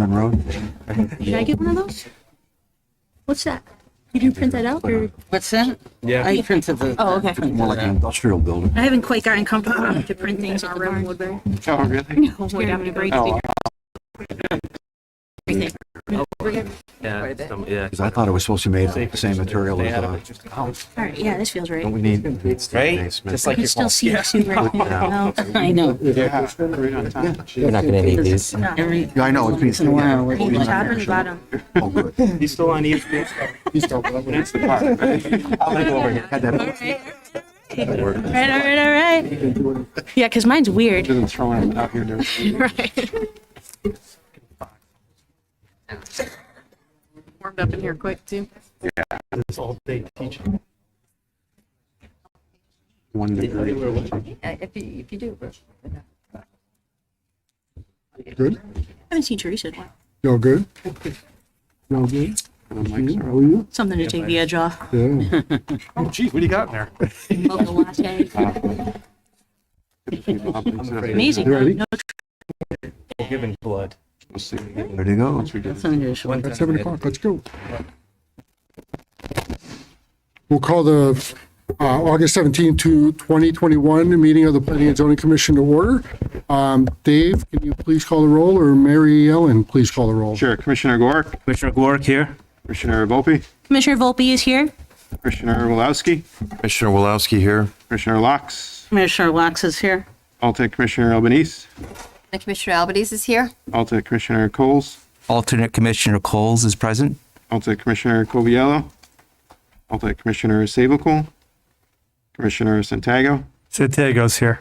Vernon Road. Should I get one of those? What's that? Did you print that out or? What's that? Yeah. I printed the. Oh, okay. More like an industrial building. I haven't quite gotten comfortable enough to print things on Roman Woodbury. Oh, really? No, we're having a break. Oh, Everything. yeah. Yeah. Because I thought it was supposed to be made of the same material as, All right, yeah, this feels right. don't we need? Right? Just I like can your still see it too right now. I know. Yeah. Right on time. We're not gonna need these. Every Yeah, I know, it's once in a while. we're The like- top and the bottom. Oh, good. He's still on ESPN. He's still That's the part. I'll go over here. Had that. All right. Yeah, because mine's weird. Isn't throwing him out here. Right. Warmed up in here quick too. It's all day teaching. 1 degree. If you do. Good? I haven't seen Teresa in a while. Y'all good? Y'all good? How are you? Something to take the edge off. Yeah. Oh, geez, what do you got in there? Local latte. Amazing. You ready? No Giving blood. There you go. That's unusual. At 7 o'clock, let's go. We'll call the August 17, 2021 meeting of the Planning and Zoning Commission to order. Dave, can you please call the roll, or Mary Ellen, please call the roll? Sure. Commissioner Gore, Commissioner Glorick here. Commissioner Volpe, Commissioner Volpe is here. Commissioner Wolowski, Commissioner Wolowski here. Commissioner Locks, Commissioner Locks is here. Alternate Commissioner Albanese, And Commissioner Albanese is here. Alternate Commissioner Coles, Alternate Commissioner Coles is present. Alternate Commissioner Coviello, Alternate Commissioner Sablecool, Commissioner Santago, Santiago's here.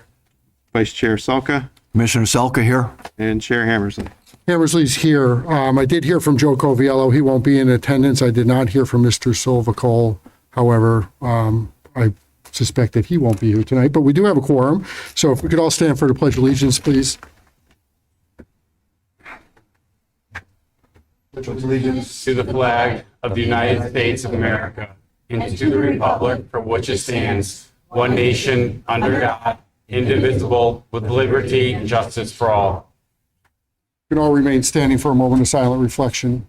Vice Chair Salka, Commissioner Selka here. and Chair Hammersley. Hammersley's here. I did hear from Joe Coviello. He won't be in attendance. I did not hear from Mr. Silvacol. However, I suspect that he won't be here tonight, but we do have a quorum. So if we could all stand for the Pledge of Allegiance, please. Allegiance to the flag of the United States of America and to the republic for which it stands, one nation, under God, indivisible, with liberty and justice for all. You can all remain standing for a moment of silent reflection.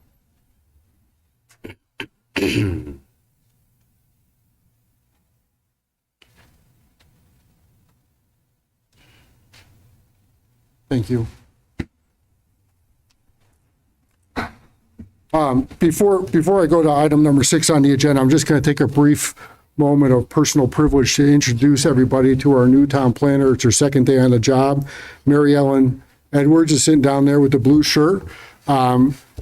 Thank you. Before I go to item number 6 on the agenda, I'm just going to take a brief moment of personal privilege to introduce everybody to our new town planner. It's her second day on the job. Mary Ellen Edwards is sitting down there with the blue shirt.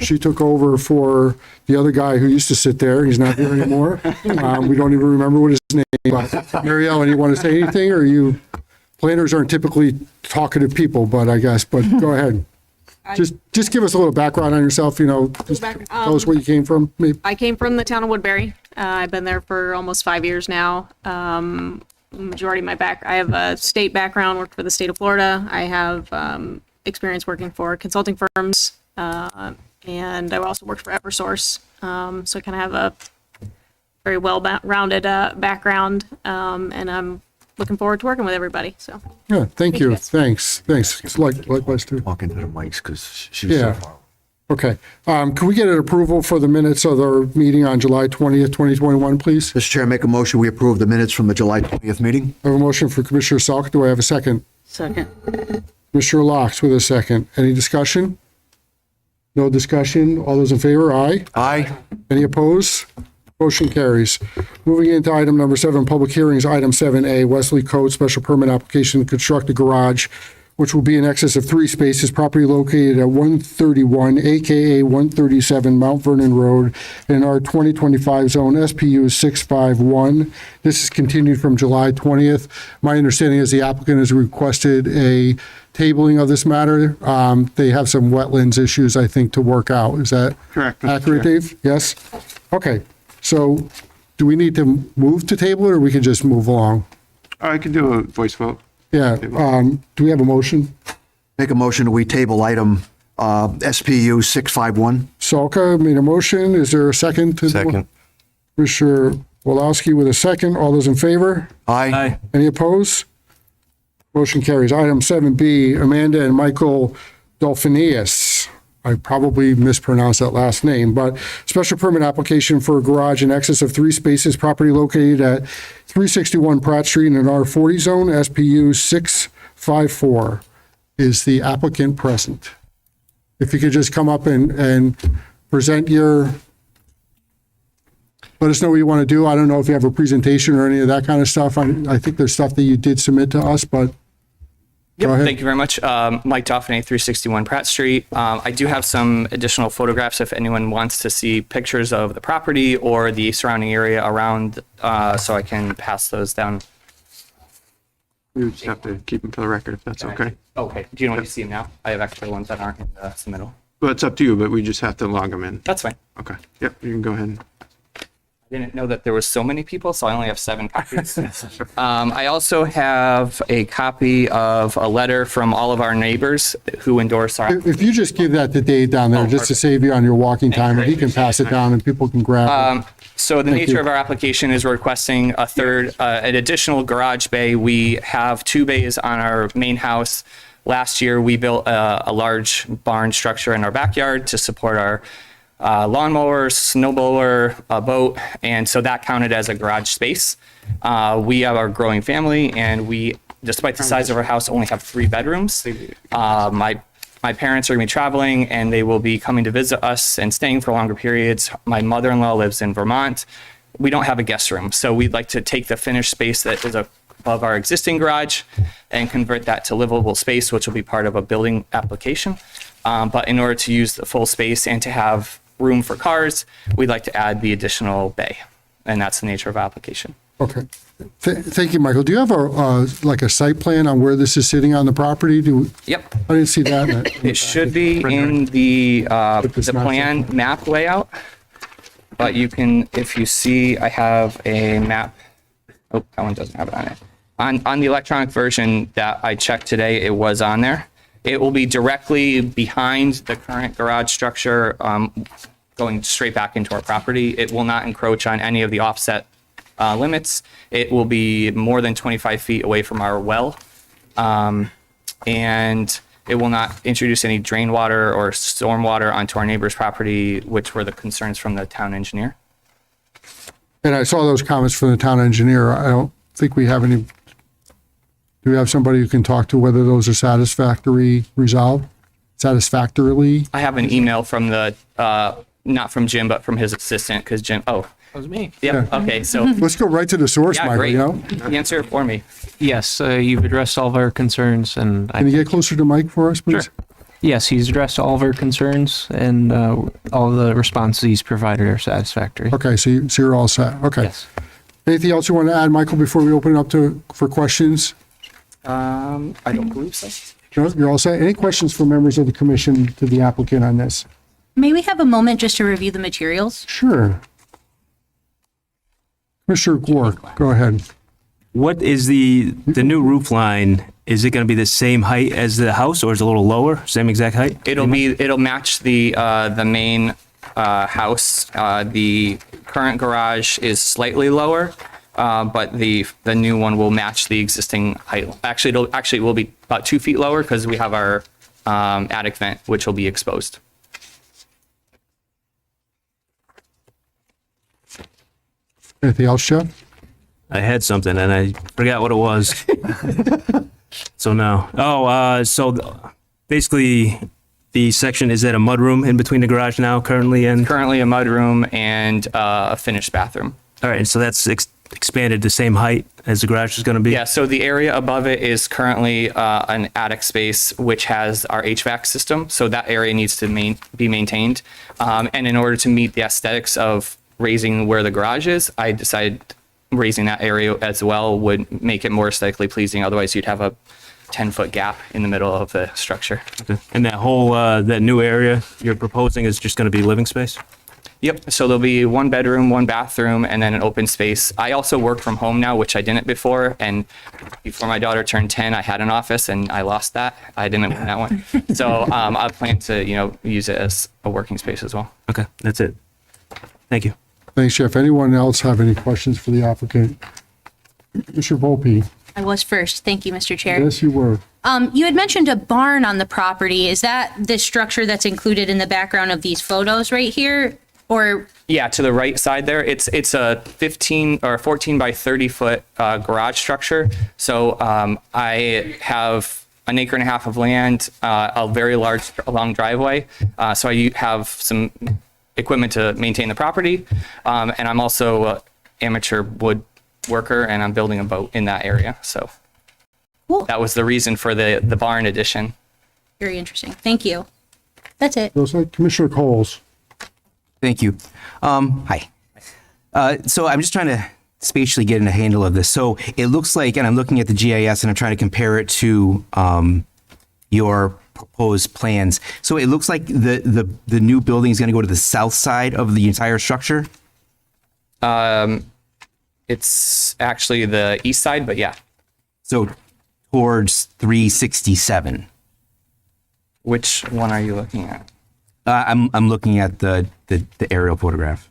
She took over for the other guy who used to sit there. He's not here anymore. We don't even remember what his name is. But Mary Ellen, you want to say anything, or you? Planners aren't typically talkative people, but I guess. But go ahead. Just give us a little background on yourself. Just tell us where you came from. Maybe. I came from the town of Woodbury. I've been there for almost 5 years now. Majority of my I have a state background, worked for the state of Florida. I have experience working for consulting firms, and I also worked for Eversource. So I kind of have a very well-rounded background, and I'm looking forward to working with everybody. So Yeah, thank you. guys. Thanks. Likewise too. Walk into the mics because she's so Yeah. far. Okay. Can we get an approval for the minutes of our meeting on July 20th, 2021, please? Mr. Chair, make a motion, we approve the minutes from the July 20th meeting. I have a motion for Commissioner Salk. Do I have a second? Second. Commissioner Locks with a second. Any discussion? No discussion. All those in favor? Aye. Aye. Any opposed? Motion carries. Moving into item number 7, public hearings, item 7A, Wesley Code Special Permit Application to construct a garage, which will be in excess of 3 spaces, property located at 131, AKA 137 Mount Vernon Road, in our 2025 zone, SPU 651. This is continued from July 20th. My understanding is the applicant has requested a tabling of this matter. They have some wetlands issues, I think, to work out. Is that Correct, Mr. accurate, Chair. Dave? Yes? Okay. So do we need to move to table it, or we can just move along? I can do a voice vote. Yeah. Do we have a motion? Make a motion, we table item SPU 651. Salka made a motion. Is there a second? To Second. Commissioner Wolowski with a second. All those in favor? Aye. Any opposed? Motion carries. Item 7B, Amanda and Michael Dolphinius. I probably mispronounced that last name, but special permit application for a garage in excess of 3 spaces, property located at 361 Pratt Street in an R40 zone, SPU 654. Is the applicant present? If you could just come up and present let us know what you want to do. I don't know if you have a presentation or any of that kind of stuff. I think there's stuff that you did submit to us, but go ahead. Thank you very much. Mike Dauphiné, 361 Pratt Street. I do have some additional photographs if anyone wants to see pictures of the property or the surrounding area around, so I can pass those down. You just have to keep them for the record if that's okay. Okay. Do you want to see them now? I have extra ones that aren't in the submittal. Well, it's up to you, but we just have to log them in. That's fine. Okay. Yep, you can go ahead. I didn't know that there was so many people, so I only have 7 copies. I also have a copy of a letter from all of our neighbors who endorse our. If you just give that to Dave down there, just to save you on your walking time, and he can pass it down and people can grab it. So the nature you. of our application is we're requesting an additional garage bay. We have 2 bays on our main house. Last year, we built a large barn structure in our backyard to support our lawnmower, snow blower, a boat, and so that counted as a garage space. We have our growing family, and we, despite the size of our house, only have 3 bedrooms. My parents are going to be traveling, and they will be coming to visit us and staying for longer periods. My mother-in-law lives in Vermont. We don't have a guest room, so we'd like to take the finished space that is above our existing garage and convert that to livable space, which will be part of a building application. But in order to use the full space and to have room for cars, we'd like to add the additional bay, and that's the nature of our application. Okay. Thank you, Michael. Do you have like a site plan on where this is sitting on the property? Yep. I didn't see that. It should be in the plan map layout, but you can, if you see, I have a map. Oh, that one doesn't have it on it. On the electronic version that I checked today, it was on there. It will be directly behind the current garage structure, going straight back into our property. It will not encroach on any of the offset limits. It will be more than 25 feet away from our well. And it will not introduce any drain water or storm water onto our neighbor's property, which were the concerns from the town engineer. And I saw those comments from the town engineer. I don't think we have any. Do we have somebody who can talk to whether those are satisfactorily resolved? Satisfactorily? I have an email from the, not from Jim, but from his assistant, because Jim, that was me. Yep, okay, so, Let's go right to the source, yeah, Michael, great. you know? Answer it for me. Yes, you've addressed all of our concerns, and Can you get closer to Mike for us, please? Sure. Yes, he's addressed all of our concerns, and all the responses he's provided are satisfactory. Okay, so you're all set. Okay. Yes. Anything else you want to add, Michael, before we open it up for questions? I don't believe so. No, you're all set. Any questions from members of the commission to the applicant on this? May we have a moment just to review the materials? Sure. Mr. Gore, go ahead. What is the new roof line? Is it going to be the same height as the house, or is it a little lower? Same exact height? It'll match the main house. The current garage is slightly lower, but the new one will match the existing height. Actually, it will be about 2 feet lower because we have our attic vent, which will be exposed. Anything else, Jeff? I had something and I forgot what it was. So no. Basically, the section is at a mudroom in between the garage now currently, and Currently a mudroom and a finished bathroom. all right. So that's expanded the same height as the garage is going to be. Yeah, so the area above it is currently an attic space, which has our HVAC system. So that area needs to be maintained. And in order to meet the aesthetics of raising where the garage is, I decided raising that area as well would make it more aesthetically pleasing. Otherwise, you'd have a 10-foot gap in the middle of the structure. Okay. And that whole that new area you're proposing is just going to be living space. Yep. So there'll be 1 bedroom, 1 bathroom, and then an open space. I also work from home now, which I didn't before. And before my daughter turned 10, I had an office and I lost that. I didn't win that one. So I plan to, use it as a working space as well. Okay, that's it. Thank you. Thanks, Jeff. Anyone else have any questions for the applicant? Mr. Volpe? I was first. Thank you, Mr. Chair. Yes, you were. You had mentioned a barn on the property. Is that the structure that's included in the background of these photos right here? Or, Yeah, to the right side there, it's a 15 or 14 by 30 foot garage structure. So I have an acre and a half of land, a very long driveway. So I have some equipment to maintain the property. And I'm also an amateur wood worker, and I'm building a boat in that area. So Cool. that was the reason for the barn addition. very interesting. Thank you. That's it. Those are Commissioner Coles. Thank you. Hi. So I'm just trying to spatially get a handle of this. So it looks like, and I'm looking at the GIS and I'm trying to compare it to your proposed plans. So it looks like the new building is going to go to the south side of the entire structure. It's actually the east side, but yeah. So towards 367. Which one are you looking at? I'm looking at the aerial photograph.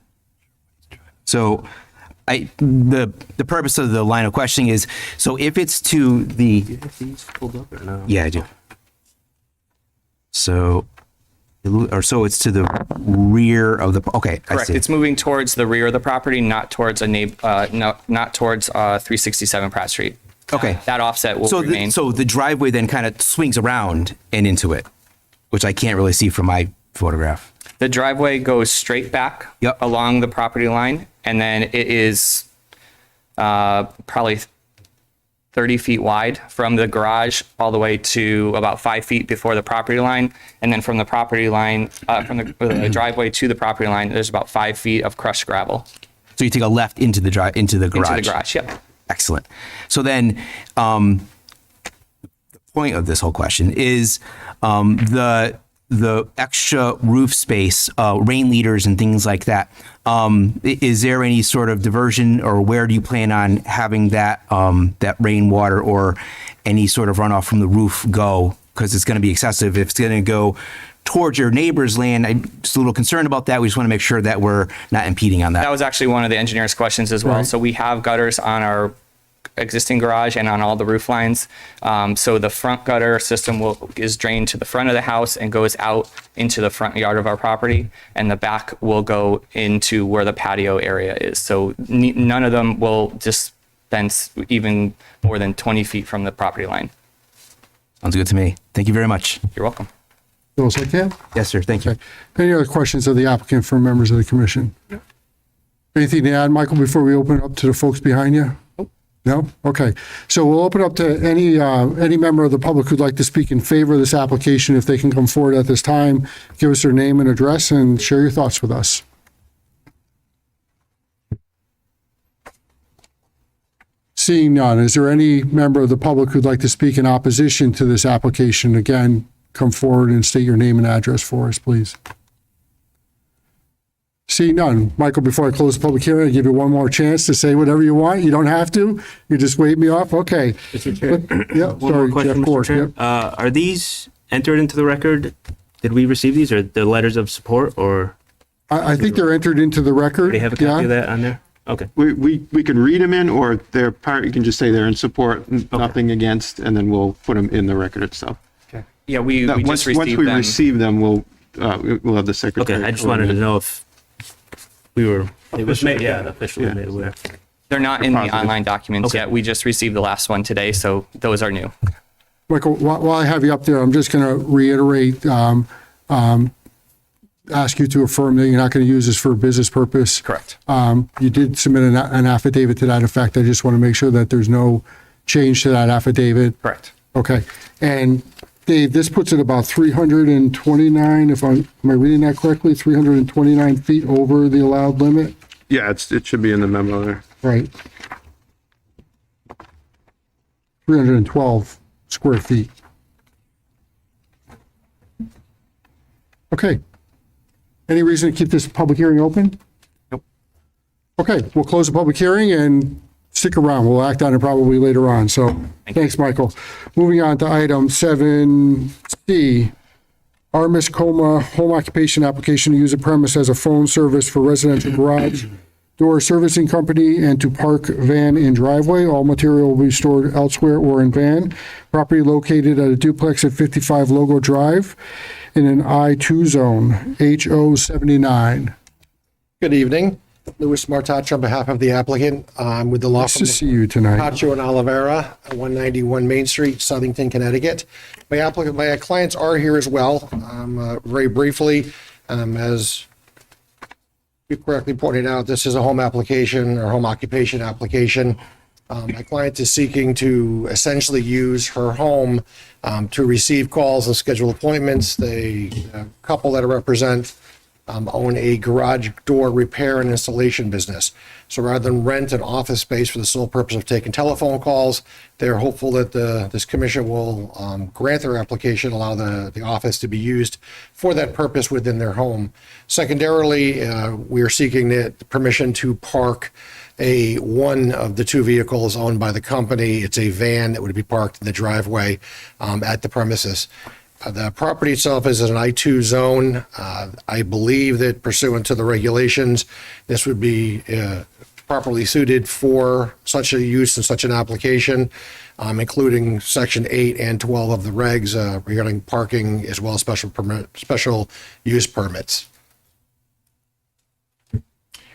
So the purpose of the line of questioning is, so if it's to the, yeah, I do. So it's to the rear of the, okay, I Correct. see. It's moving towards the rear of the property, not towards not towards 367 Pratt Street. Okay. That offset will remain. So the driveway then kind of swings around and into it, which I can't really see from my photograph. The driveway goes straight back Yep. along the property line, and then it is probably 30 feet wide from the garage all the way to about 5 feet before the property line. And then from the property line, from the driveway to the property line, there's about 5 feet of crushed gravel. So you take a left into the garage. Into the garage, yep. Excellent. So then, the point of this whole question is the extra roof space, rain leaders and things like that. Is there any sort of diversion, or where do you plan on having that that rainwater or any sort of runoff from the roof go? Because it's going to be excessive. If it's going to go towards your neighbor's land, I'm just a little concerned about that. We just want to make sure that we're not impeding on that. That was actually one of the engineer's questions as well. Right. So we have gutters on our existing garage and on all the roof lines. So the front gutter system is drained to the front of the house and goes out into the front yard of our property, and the back will go into where the patio area is. So none of them will dispense even more than 20 feet from the property line. Sounds good to me. Thank you very much. You're welcome. Those I can. Yes, sir. Thank you. Any other questions of the applicant from members of the commission? Anything to add, Michael, before we open it up to the folks behind you? No? Okay. So we'll open up to any member of the public who'd like to speak in favor of this application. If they can come forward at this time, give us their name and address and share your thoughts with us. Seeing none, is there any member of the public who'd like to speak in opposition to this application? Again, come forward and state your name and address for us, please. Seeing none. Michael, before I close the public hearing, I give you one more chance to say whatever you want. You don't have to. You just wave me off. Okay. Mr. Chair. Yeah, One more sorry, question, Jeff Mr. Forrest. Chair. Yep. Are these entered into the record? Did we receive these, or the letters of support, or I think they're entered into the record. do they have a copy Yeah. of that on there? Okay. We can read them in, or they're part, you can just say they're in support, nothing against, and then we'll put them in the record itself. Yeah, we Now, just once received we them. receive them, we'll have the secretary. Okay. I just wanted to know if we were. It was made. Yeah, officially made aware. They're not in the Positive. online documents Okay. yet. We just received the last one today, so those are new. Michael, while I have you up there, I'm just going to reiterate, ask you to affirm that you're not going to use this for a business purpose. Correct. You did submit an affidavit to that effect. I just want to make sure that there's no change to that affidavit. Correct. Okay. And Dave, this puts it about 329, am I reading that correctly? 329 feet over the allowed limit? Yeah, it should be in the memo there. Right. 312 square feet. Okay. Any reason to keep this public hearing open? Nope. Okay, we'll close the public hearing and stick around. We'll act on it probably later on. So thanks, Michael. Moving on to item 7C. Armis Coma home occupation application to use a premise as a phone service for residential garage door servicing company, and to park van in driveway. All material will be stored elsewhere or in van. Property located at a duplex at 55 Logo Drive in an I-2 zone, HO 79. Good evening. Louis Martach on behalf of the applicant. I'm with the law Nice firm to see you tonight. Pacho and Oliveira, 191 Main Street, Southington, Connecticut. My clients are here as well. Very briefly, as you correctly pointed out, this is a home application or home occupation application. My client is seeking to essentially use her home to receive calls and schedule appointments. The couple that I represent own a garage door repair and installation business. So rather than rent an office space for the sole purpose of taking telephone calls, they're hopeful that this commission will grant their application, allow the office to be used for that purpose within their home. Secondarily, we are seeking the permission to park one of the two vehicles owned by the company. It's a van that would be parked in the driveway at the premises. The property itself is in an I-2 zone. I believe that pursuant to the regulations, this would be properly suited for such a use and such an application, including Section 8 and 12 of the regs regarding parking as well as special use permits.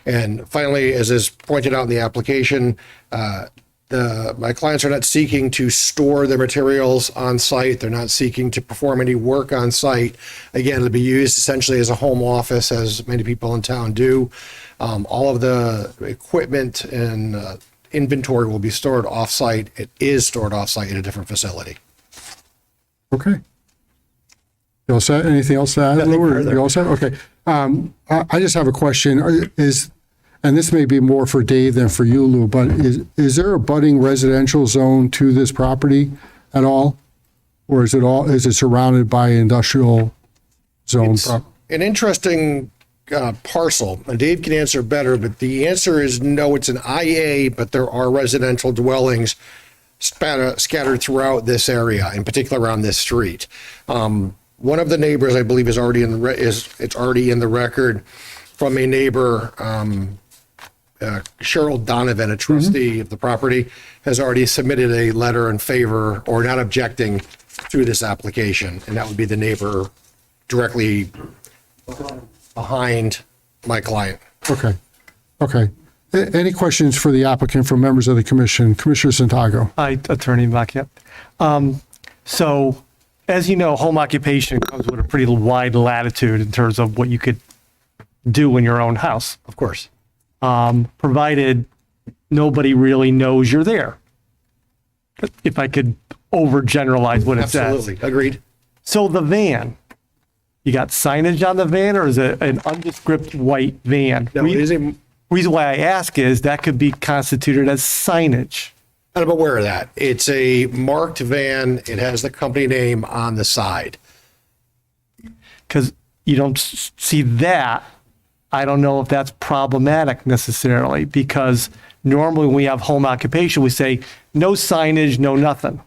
And finally, as is pointed out in the application, my clients are not seeking to store their materials on site. They're not seeking to perform any work on site. Again, it'll be used essentially as a home office, as many people in town do. All of the equipment and inventory will be stored off-site. It is stored off-site in a different facility. Okay. You all set? Anything else to add, Nothing Lou? further. You all set? Okay. I just have a question. And this may be more for Dave than for you, Lou, but is there a budding residential zone to this property at all? Or is it surrounded by industrial zone? It's an interesting parcel, and Dave can answer better, but the answer is no, it's an IA, but there are residential dwellings scattered throughout this area, in particular around this street. One of the neighbors, I believe, is already in the record from a neighbor, Cheryl Donovan, a trustee of the property, has already submitted a letter in favor or not objecting to this application, and that would be the neighbor directly behind my client. Okay. Okay. Any questions for the applicant from members of the commission? Commissioner Santago. Hi, Attorney Black, yep. So, as you know, home occupation comes with a pretty wide latitude in terms of what you could do in your own house. Of course. Provided nobody really knows you're there. If I could overgeneralize what it says. Absolutely. Agreed. So the van, you got signage on the van, or is it an undescript white van? No, it is Reason why I ask is that could be constituted as signage. I'm aware of that. It's a marked van. It has the company name on the side. Because you don't see that. I don't know if that's problematic necessarily, because normally when we have home occupation, we say no signage, no nothing.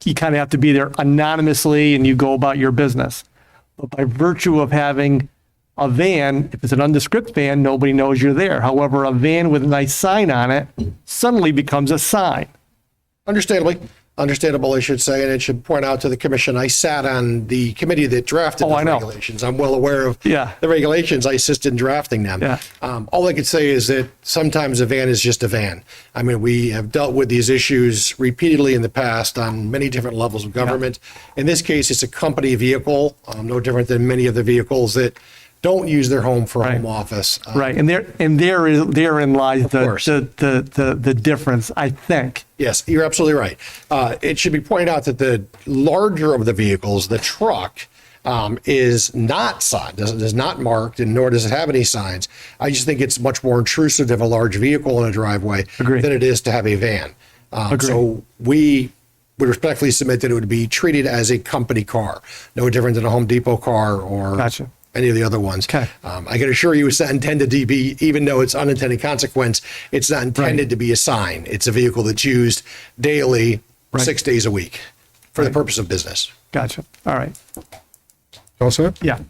You kind of have to be there anonymously and you go about your business. But by virtue of having a van, if it's an undescript van, nobody knows you're there. However, a van with a nice sign on it suddenly becomes a sign. Understandable, I should say, and it should point out to the commission, I sat on the committee that drafted the regulations. I'm well aware of the regulations. I assisted in drafting them. Yeah. All I could say is that sometimes a van is just a van. I mean, we have dealt with these issues repeatedly in the past on many different levels of government. In this case, it's a company vehicle, no different than many of the vehicles that don't use their home for a home office. Right, and therein lies the difference, I think. Yes, you're absolutely right. It should be pointed out that the larger of the vehicles, the truck, is not signed, is not marked, and nor does it have any signs. I just think it's much more intrusive to have a large vehicle in a driveway than it is to have a van. So we would respectfully submit that it would be treated as a company car, no different than a Home Depot car or any of the other ones. Okay. I can assure you it's not intended to be, even though it's unintended consequence, it's not intended to be a sign. It's a vehicle that's used daily, 6 days a week for the purpose of business. Gotcha. All right. All set? Yeah.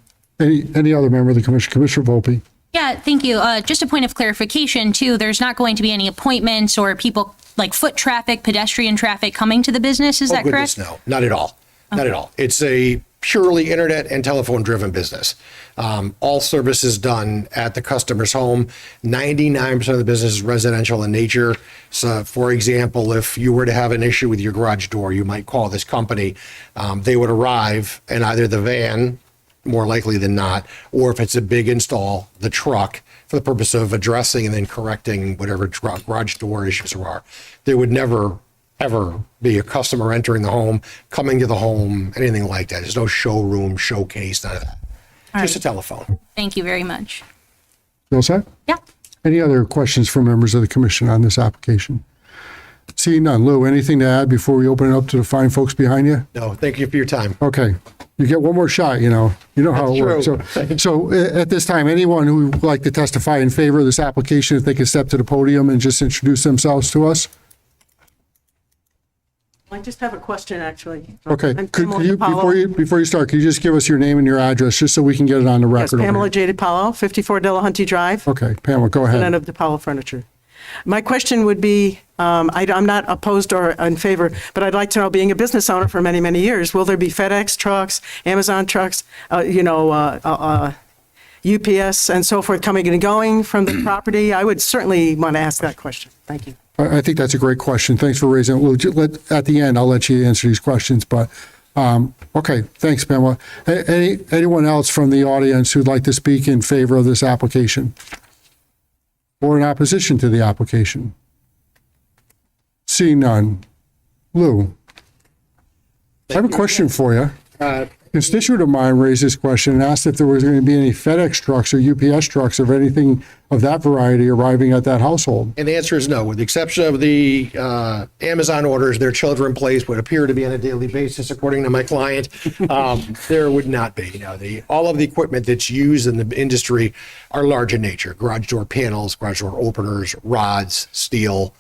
Any other member of the commission? Commissioner Volpe? Yeah, thank you. Just a point of clarification too, there's not going to be any appointments or people like foot traffic, pedestrian traffic coming to the business, is Oh, that goodness, correct? no, not at all. Not at all. It's a purely internet and telephone driven business. All services done at the customer's home. 99% of the business is residential in nature. So for example, if you were to have an issue with your garage door, you might call this company. They would arrive and either the van, more likely than not, or if it's a big install, the truck, for the purpose of addressing and then correcting whatever garage door issues there are. There would never, ever be a customer entering the home, coming to the home, anything like that. There's no showroom, showcase, none of that. Just a telephone. Thank you very much. You all set? Yeah. Any other questions from members of the commission on this application? Seeing none. Lou, anything to add before we open it up to the fine folks behind you? No, thank you for your time. Okay. You get one more shot, you know. You know how it works. That's So at this time, anyone who would like to testify in favor of this application, if they could step to the podium and just introduce themselves to us? I just have a question, actually. Okay. I'm Could Pamela you, DiPaolo. before you start, could you just give us your name and your address, just so we can get it on the Yes, record? over Pamela here? J. DiPaolo, 54 Delahuntee Drive, Okay, Pamela, go president ahead. of DiPaolo Furniture. My question would be, I'm not opposed or in favor, but I'd like to know, being a business owner for many, many years, will there be FedEx trucks, Amazon trucks, UPS and so forth coming and going from the property? I would certainly want to ask that question. Thank you. I think that's a great question. Thanks for raising it. At the end, I'll let you answer these questions, but, okay, thanks, Pamela. Anyone else from the audience who'd like to speak in favor of this application? Or in opposition to the application? Seeing none. Lou, I have a question for you. A constituent of mine raised this question and asked if there was going to be any FedEx trucks or UPS trucks or anything of that variety arriving at that household. And the answer is no, with the exception of the Amazon orders, their children place would appear to be on a daily basis, according to my client. There would not be. You know, all of the equipment that's used in the industry are large in nature: garage door panels, garage door openers, rods, steel.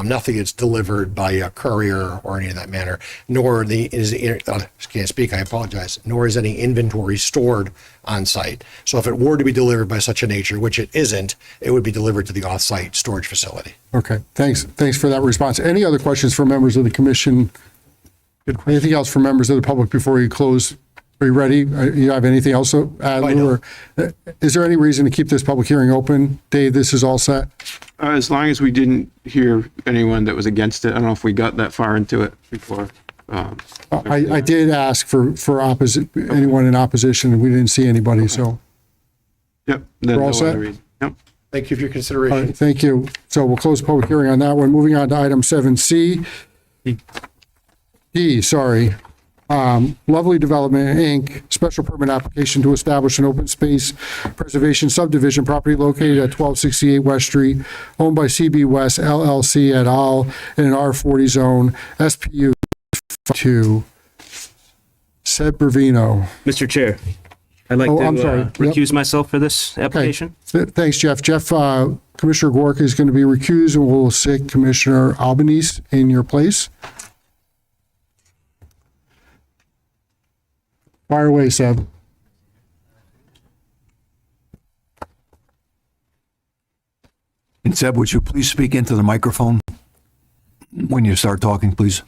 Nothing is delivered by a courier or any of that manner. Nor can't speak. I apologize. Nor is any inventory stored on site. So if it were to be delivered by such a nature, which it isn't, it would be delivered to the off-site storage facility. Okay, thanks for that response. Any other questions for members of the commission? Anything else for members of the public before you close? Are you ready? You have anything else to add, Lou? Or is there any reason to keep this public hearing open? Dave, this is all set? As long as we didn't hear anyone that was against it. I don't know if we got that far into it before. I did ask for anyone in opposition, and we didn't see anybody, so. Yep. Then We're all no set? other reason. Yep. Thank you for your All consideration. right, thank you. So we'll close the public hearing on that one. Moving on to item 7C. D, sorry. Lovely Development, Inc., special permit application to establish an open space preservation subdivision property located at 1268 West Street, owned by CB West LLC et al. In an R40 zone, SPU 2. Seb Bravino. Mr. Chair, I'd like Oh, to I'm sorry. recuse myself for this Okay. application. Thanks, Jeff. Jeff, Commissioner Gorka is going to be recused, and we'll sit Commissioner Albanese in your place. Fire away, Seb. And Seb, would you please speak into the microphone when you start talking, please?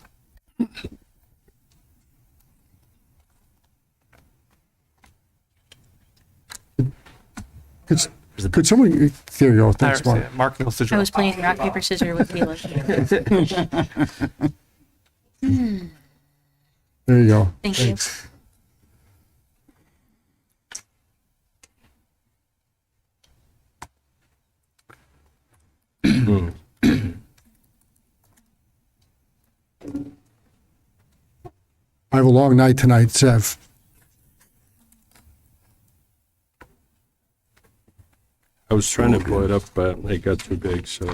Could someone, there you go, thanks, Mark. Mark knows the I drill. was playing rock, paper, scissors with Mila. There you go. Thank you. I have a long night tonight, Sev. I was trying to blow it up, but it got too big, so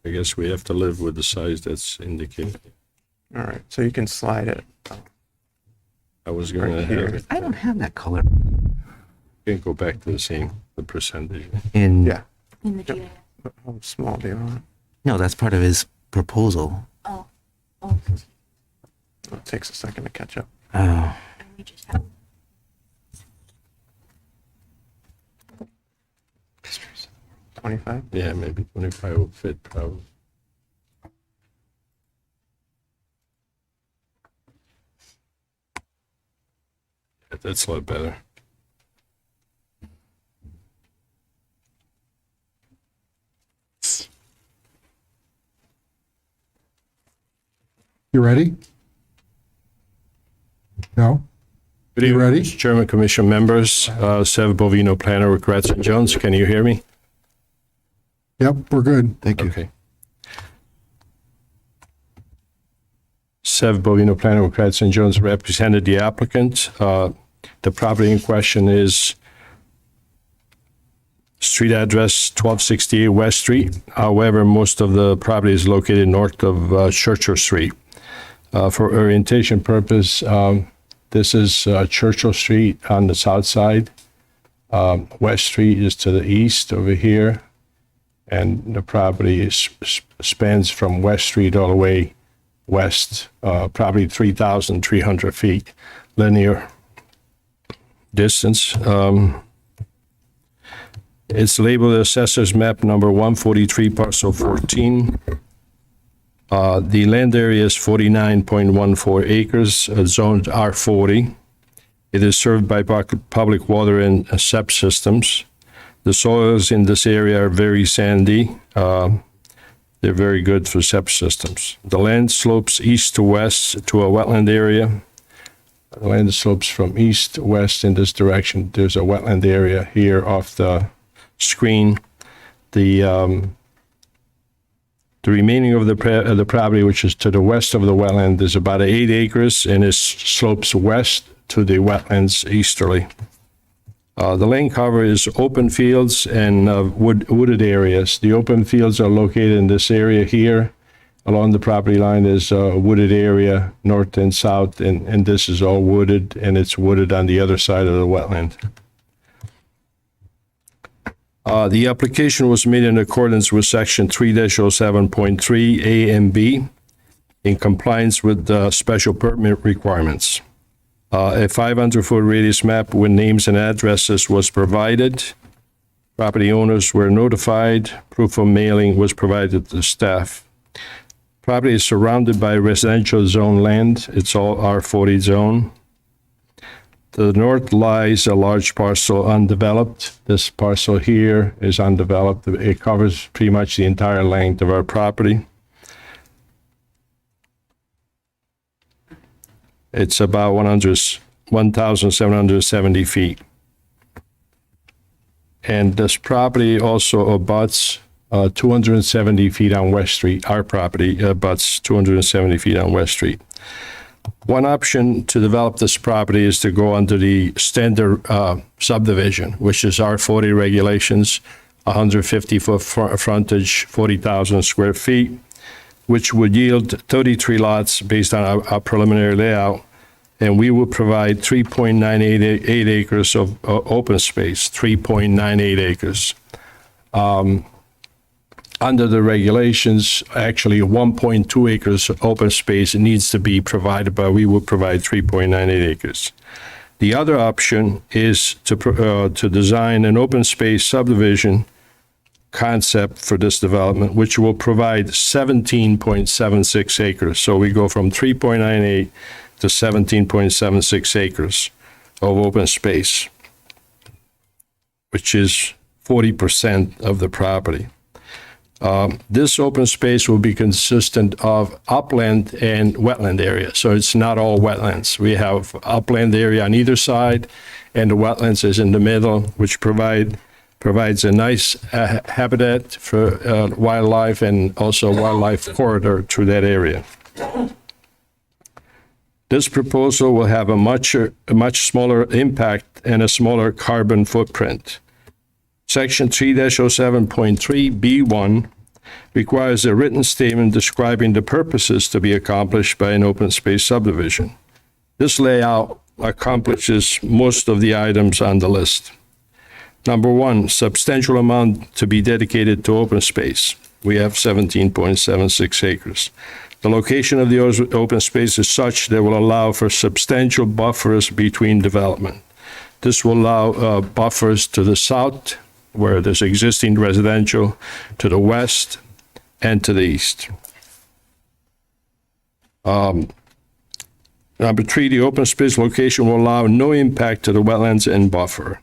I guess we have to live with the size that's indicated. All right, so you can slide it. I was gonna have it. I don't have that color. Can't go back to the percentage. In Yeah. In the GIF. How small do you want? no, that's part of his proposal. Oh. It takes a second to catch up. Oh, We just have. 25? Yeah, maybe 25 will fit probably. Yeah, that's a lot better. You ready? No? Good You evening, ready? Mr. Chairman, Commission members, Sev Bovino, planner with Gratz and Jones. Can you hear me? Yep, we're good. Thank you. Okay. Sev Bovino, planner with Gratz and Jones, represented the applicant. The property in question is street address 1268 West Street. However, most of the property is located north of Churchill Street. For orientation purpose, this is Churchill Street on the south side. West Street is to the east over here. And the property spans from West Street all the way west, probably 3,300 feet linear distance. It's labeled Assessor's Map number 143, parcel 14. The land area is 49.14 acres, zoned R40. It is served by public water and SEP systems. The soils in this area are very sandy. They're very good for SEP systems. The land slopes east to west to a wetland area. The land slopes from east to west in this direction. There's a wetland area here off the screen. The remaining of the property, which is to the west of the wetland, is about 8 acres and it slopes west to the wetlands easterly. The land cover is open fields and wooded areas. The open fields are located in this area here. Along the property line is a wooded area, north and south, and this is all wooded, and it's wooded on the other side of the wetland. The application was made in accordance with Section 3-07.3 A and B in compliance with the special permit requirements. A 500-foot radius map with names and addresses was provided. Property owners were notified. Proof of mailing was provided to staff. Property is surrounded by residential zone land. It's all R40 zone. To the north lies a large parcel undeveloped. This parcel here is undeveloped. It covers pretty much the entire length of our property. It's about 1,770 feet. And this property also abuts 270 feet on West Street. Our property abuts 270 feet on West Street. One option to develop this property is to go under the standard subdivision, which is R40 regulations, 150-foot frontage, 40,000 square feet, which would yield 33 lots based on our preliminary layout, and we will provide 3.988 acres of open space, 3.98 acres. Under the regulations, actually 1.2 acres of open space needs to be provided, but we will provide 3.98 acres. The other option is to design an open space subdivision concept for this development, which will provide 17.76 acres. So we go from 3.98 to 17.76 acres of open space, which is 40% of the property. This open space will be consistent of upland and wetland area. So it's not all wetlands. We have upland area on either side, and the wetlands is in the middle, which provides a nice habitat for wildlife and also wildlife corridor through that area. This proposal will have a much smaller impact and a smaller carbon footprint. Section 3-07.3 B1 requires a written statement describing the purposes to be accomplished by an open space subdivision. This layout accomplishes most of the items on the list. Number one, substantial amount to be dedicated to open space. We have 17.76 acres. The location of the open space is such that will allow for substantial buffers between development. This will allow buffers to the south where there's existing residential to the west and to the east. Number 3, the open space location will allow no impact to the wetlands and buffer.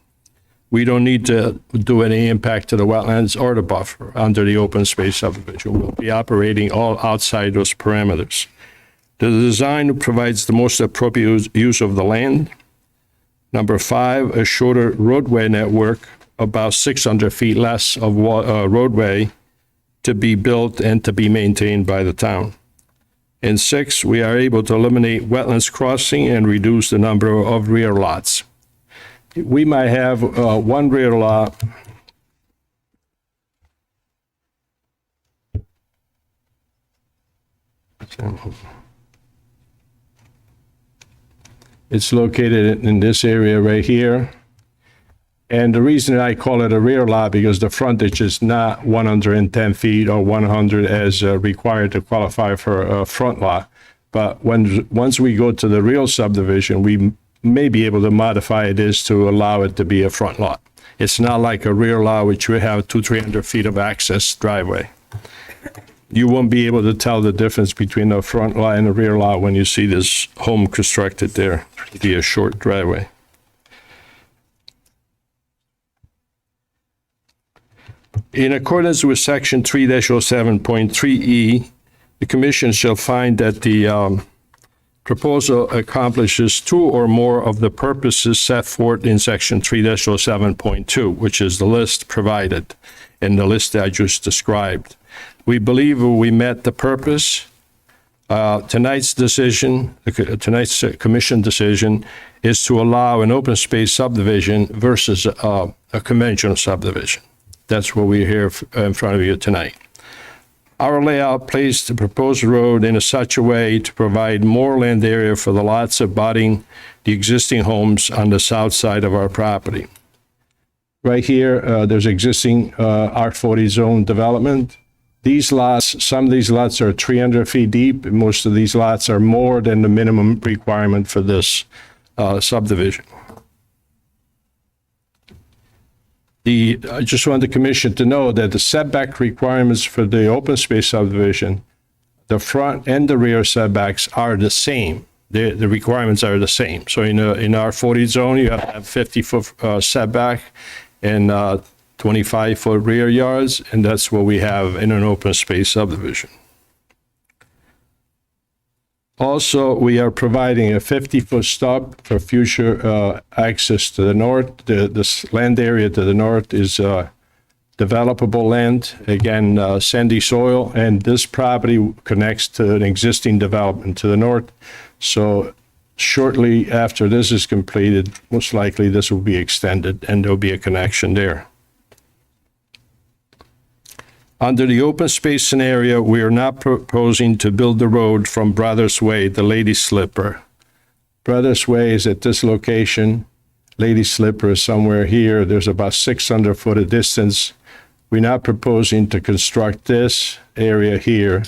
We don't need to do any impact to the wetlands or the buffer under the open space subdivision. We'll be operating all outside those parameters. The design provides the most appropriate use of the land. Number 5, a shorter roadway network, about 600 feet less of roadway to be built and to be maintained by the town. And 6, we are able to eliminate wetlands crossing and reduce the number of rear lots. We might have one rear lot. It's located in this area right here. And the reason I call it a rear lot, because the frontage is not 110 feet or 100 as required to qualify for a front lot. But once we go to the real subdivision, we may be able to modify this to allow it to be a front lot. It's not like a rear lot, which we have 200-300 feet of access driveway. You won't be able to tell the difference between a front lot and a rear lot when you see this home constructed there. It'll be a short driveway. In accordance with Section 3-07.3E, the Commission shall find that the proposal accomplishes 2 or more of the purposes set forth in Section 3-07.2, which is the list provided in the list I just described. We believe we met the purpose. Tonight's Commission decision is to allow an open space subdivision versus a conventional subdivision. That's what we're here in front of you tonight. Our layout placed the proposed road in such a way to provide more land area for the lots abutting the existing homes on the south side of our property. Right here, there's existing R40 zone development. These lots, some of these lots are 300 feet deep. Most of these lots are more than the minimum requirement for this subdivision. I just want the Commission to know that the setback requirements for the open space subdivision, the front and the rear setbacks are the same. The requirements are the same. So in our 40 zone, you have to have 50-foot setback and 25-foot rear yards, and that's what we have in an open space subdivision. Also, we are providing a 50-foot stop for future access to the north. This land area to the north is developable land, again, sandy soil, and this property connects to an existing development to the north. So shortly after this is completed, most likely this will be extended and there'll be a connection there. Under the open space scenario, we are not proposing to build the road from Brothers Way to Lady Slipper. Brothers Way is at this location. Lady Slipper is somewhere here. There's about 600 foot of distance. We're not proposing to construct this area here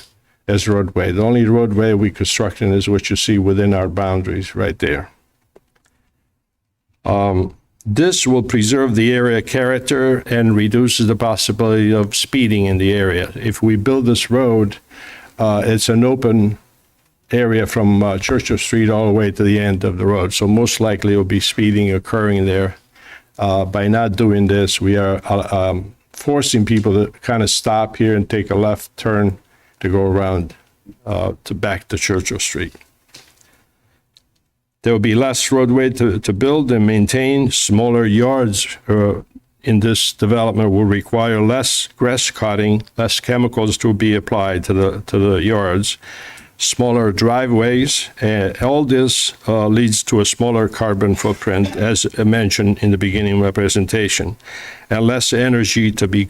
as roadway. The only roadway we're constructing is what you see within our boundaries right there. This will preserve the area character and reduces the possibility of speeding in the area. If we build this road, it's an open area from Churchill Street all the way to the end of the road. So most likely will be speeding occurring there. By not doing this, we are forcing people to kind of stop here and take a left turn to go around to back to Churchill Street. There will be less roadway to build and maintain. Smaller yards in this development will require less grass cutting, less chemicals to be applied to the yards, smaller driveways. All this leads to a smaller carbon footprint, as mentioned in the beginning of my presentation, and less energy to be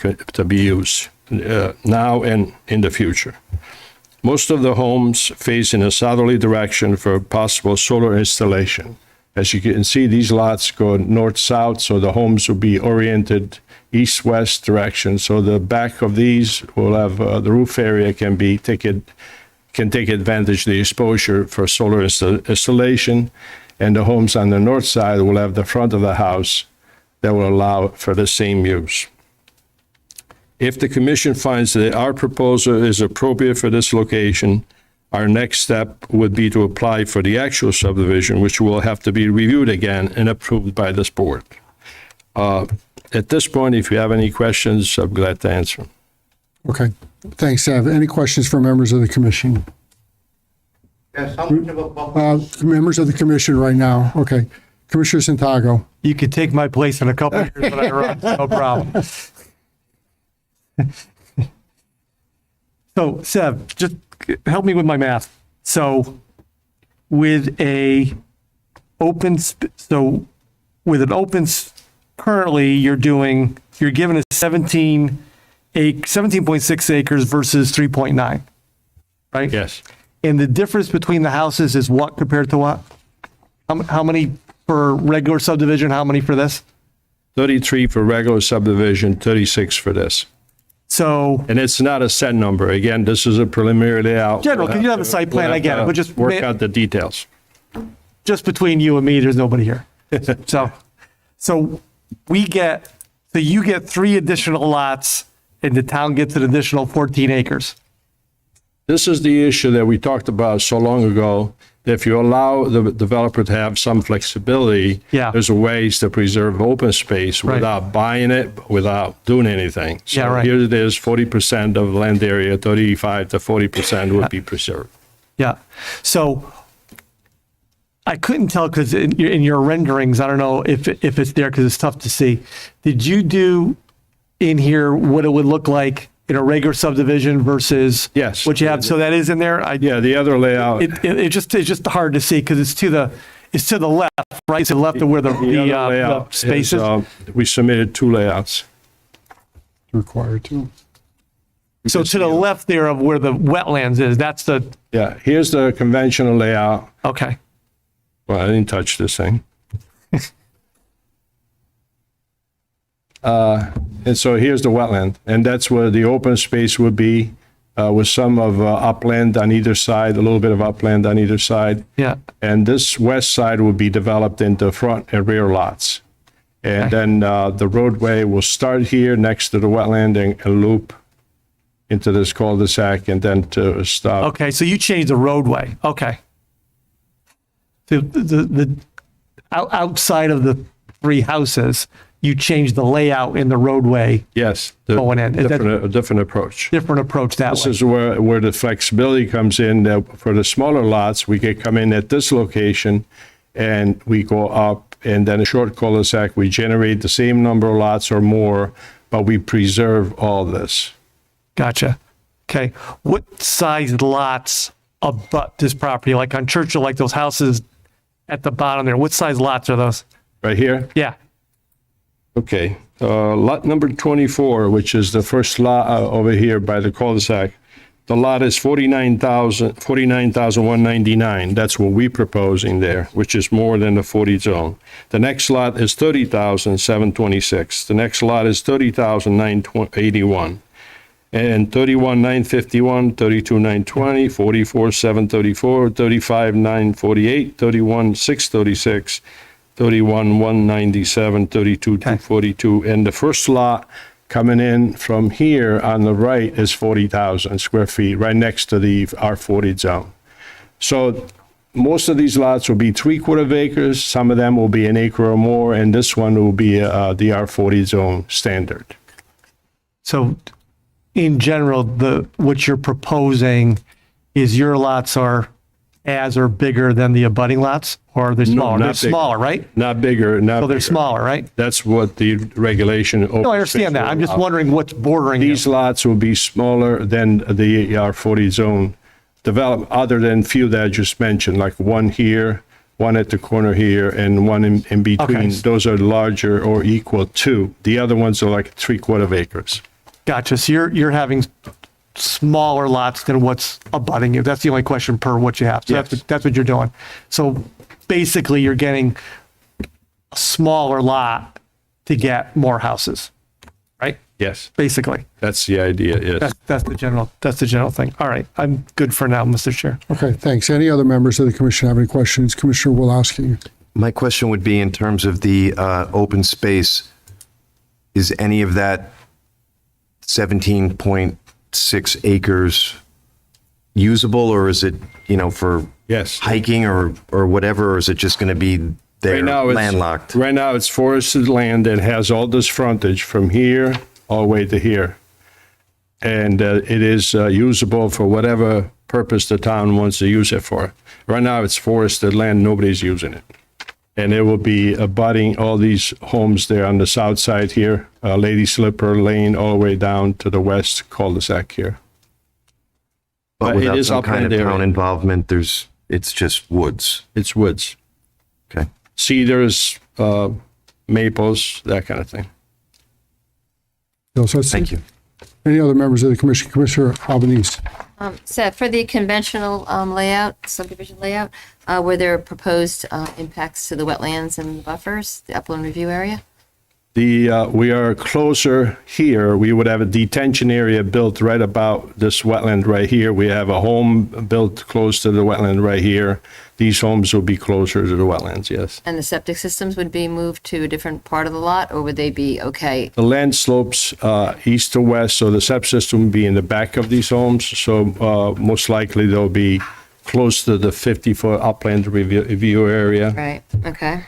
used now and in the future. Most of the homes face in a southerly direction for possible solar installation. As you can see, these lots go north-south, so the homes will be oriented east-west direction. So the back of these will have the roof area can take advantage of the exposure for solar installation, and the homes on the north side will have the front of the house that will allow for the same use. If the commission finds that our proposal is appropriate for this location, our next step would be to apply for the actual subdivision, which will have to be reviewed again and approved by this board. At this point, if you have any questions, I'm glad to answer them. Okay, thanks, Ev. Any questions from members of the commission? Yes, how much of a buffer? Members of the commission right now, okay. Commissioner Santago. You could take my place in a couple of years when I run, no problem. So, Sev, just help me with my math. So, with an currently you're given a 17.6 acres versus 3.9, right? Yes. And the difference between the houses is what compared to what? How many for regular subdivision? How many for this? 33 for regular subdivision, 36 for this. So, And it's not a set number. Again, this is a preliminary layout. General, because you have a site plan, I get it, but just work out the details. just between you and me, there's nobody here. So you get 3 additional lots and the town gets an additional 14 acres. This is the issue that we talked about so long ago. If you allow the developer to have some flexibility, Yeah. there's ways to preserve open space Right. without buying it, without doing anything. So Yeah, right. here it is, 40% of land area, 35 to 40% would be preserved. Yeah. So I couldn't tell because in your renderings, I don't know if it's there because it's tough to see. Did you do in here what it would look like in a regular subdivision versus Yes. what you have? So that is in there? Yeah, the other layout. It's just hard to see because it's to the left, right? It's to the left of where the other layout space is. We submitted 2 layouts. Required to. So to the left there of where the wetlands is, that's the, Yeah, here's the conventional layout. okay. Well, I didn't touch this thing. And so here's the wetland, and that's where the open space would be, with some of upland on either side, a little bit of upland on either side. Yeah. And this west side will be developed into front and rear lots. And then the roadway will start here next to the wetland and loop into this cul-de-sac and then to stop. Okay, so you changed the roadway. Okay. The outside of the 3 houses, you changed the layout in the roadway. Yes, Going in. Is that- a different approach. Different approach that This way. is where the flexibility comes in, that for the smaller lots, we could come in at this location and we go up, and then a short cul-de-sac, we generate the same number of lots or more, but we preserve all this. Gotcha. Okay. What size lots abut this property? Like on Churchill, like those houses at the bottom there, what size lots are those? Right here? Yeah. Okay. Lot number 24, which is the first lot over here by the cul-de-sac, the lot is 49,199. That's what we propose in there, which is more than the 40 zone. The next lot is 30,726. The next lot is 30,981. And 31,951, 32,920, 44,734, 35,948, 31,636, 31,197, 32,242. And the first lot coming in from here on the right is 40,000 square feet, right next to the R40 zone. So most of these lots will be 3/4 acres. Some of them will be an acre or more, and this one will be the R40 zone standard. So in general, what you're proposing is your lots are as or bigger than the abutting lots, or they're smaller? not They're bigger. smaller, right? Not bigger, not So they're bigger. smaller, right? That's what the regulation. No, I understand that. I'm just wondering what's bordering These them. lots will be smaller than the R40 zone developed, other than few that I just mentioned, like one here, one at the corner here, and one in between. Okay. Those are larger or equal to. The other ones are like 3/4 acres. Gotcha. So you're having smaller lots than what's abutting you. That's the only question per what you have. So Yes. that's what you're doing. So basically, you're getting a smaller lot to get more houses, right? Yes, Basically, that's the idea, yes. that's the general thing. All right, I'm good for now, Mr. Chair. Okay, thanks. Any other members of the commission have any questions? Commissioner Wolowski. My question would be in terms of the open space, is any of that 17.6 acres usable, or is it, for Yes. hiking or whatever, or is it just going to be there Right now, landlocked? Right now, it's forested land that has all this frontage from here all the way to here. And it is usable for whatever purpose the town wants to use it for. Right now, it's forested land, nobody's using it. And it will be abutting all these homes there on the south side here, Lady Slipper Lane, all the way down to the west cul-de-sac here. But it without is some kind upland of area. town involvement, it's just woods. It's woods. Okay. Cedars, maples, that kind of thing. You all set, Thank Steve? you. Any other members of the commission? Commissioner Albanese? So for the conventional layout, subdivision layout, were there proposed impacts to the wetlands and buffers, the upland review area? We are closer here. We would have a detention area built right about this wetland right here. We have a home built close to the wetland right here. These homes will be closer to the wetlands, yes. And the septic systems would be moved to a different part of the lot, or would they be okay? The land slopes east to west, so the septic system will be in the back of these homes. So most likely they'll be close to the 50-foot upland review area. Right, okay.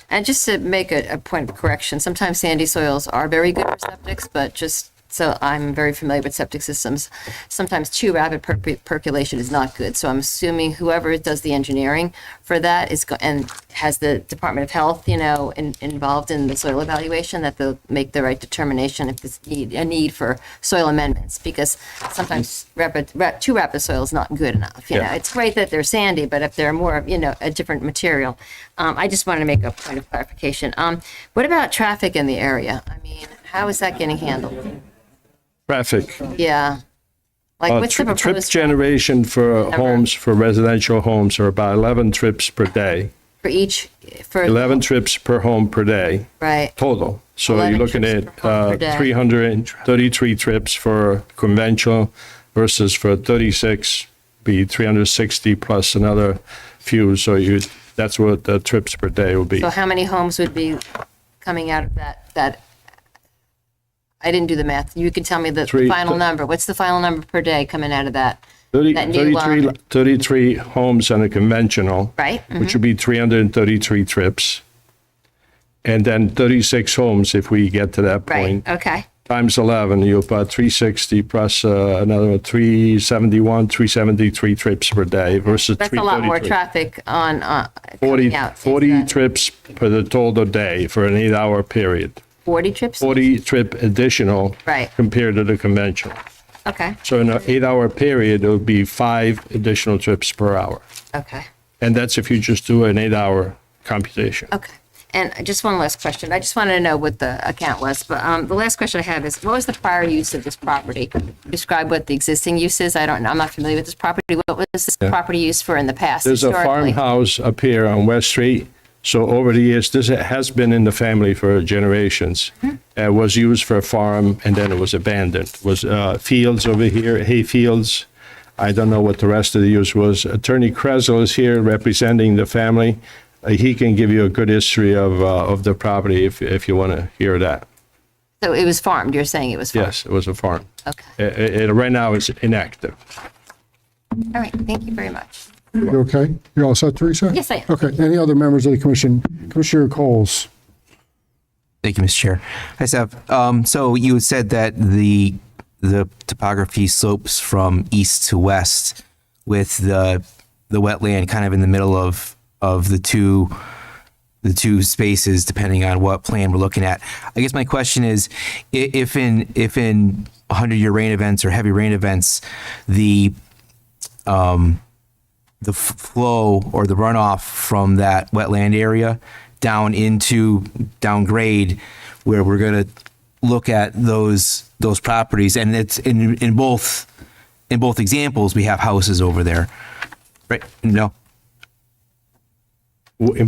And just to make a point of correction, sometimes sandy soils are very good for septics, but just so I'm very familiar with septic systems, sometimes too rapid percolation is not good. So I'm assuming whoever does the engineering for that and has the Department of Health, involved in the soil evaluation, that they'll make the right determination if there's a need for soil amendments, because sometimes too rapid soil is not good enough. You know, it's great that they're sandy, but if they're more, a different material. I just wanted to make a point of clarification. What about traffic in the area? I mean, how is that getting handled? Traffic. Yeah. Like, what's the Trip proposed generation for homes, for residential homes, are about 11 trips per day. for each, for, 11 trips per home per day right? total. So 11 you're looking trips at per home per day. 333 trips for conventional versus for 36, be 360 plus another few. So that's what the trips per day will be. So how many homes would be coming out of that? I didn't do the math. You can tell me the final number. What's the final number per day coming out of that? 33 homes on a conventional. Right. Which would be 333 trips. And then 36 homes if we get to that point. Right, okay. Times 11, you're about 360 plus another 373 trips per day versus That's a lot more 333. traffic on, 40, coming out. 40 trips per the total day for an 8-hour period. 40 trips? 40 trip additional Right. compared to the conventional. Okay, So in an 8-hour period, it would be 5 additional trips per hour. okay, And that's if you just do an 8-hour computation. okay. And just one last question. I just wanted to know what the account was, but the last question I have is, what was the prior use of this property? Describe what the existing use is. I don't know. I'm not familiar with this property. What was this property used for in the past There's a historically? farmhouse up here on West Street. So over the years, this has been in the family for generations. It was used for a farm and then it was abandoned. Was fields over here, hay fields. I don't know what the rest of the use was. Attorney Krezel is here representing the family. He can give you a good history of the property if you want to hear that. So it was farmed. You're saying it was farmed? Yes, it was a farm. Okay. Right now, it's inactive. All right. Thank you very much. You okay? You all set, Teresa? Yes, I am. Okay. Any other members of the commission? Commissioner Coles? Thank you, Mr. Chair. Hi, Seb. So you said that the topography slopes from east to west, with the wetland kind of in the middle of the two spaces, depending on what plan we're looking at. I guess my question is, if in 100-year rain events or heavy rain events, the flow or the runoff from that wetland area downgrade, where we're going to look at those properties, and it's in both examples we have houses over there, right? No.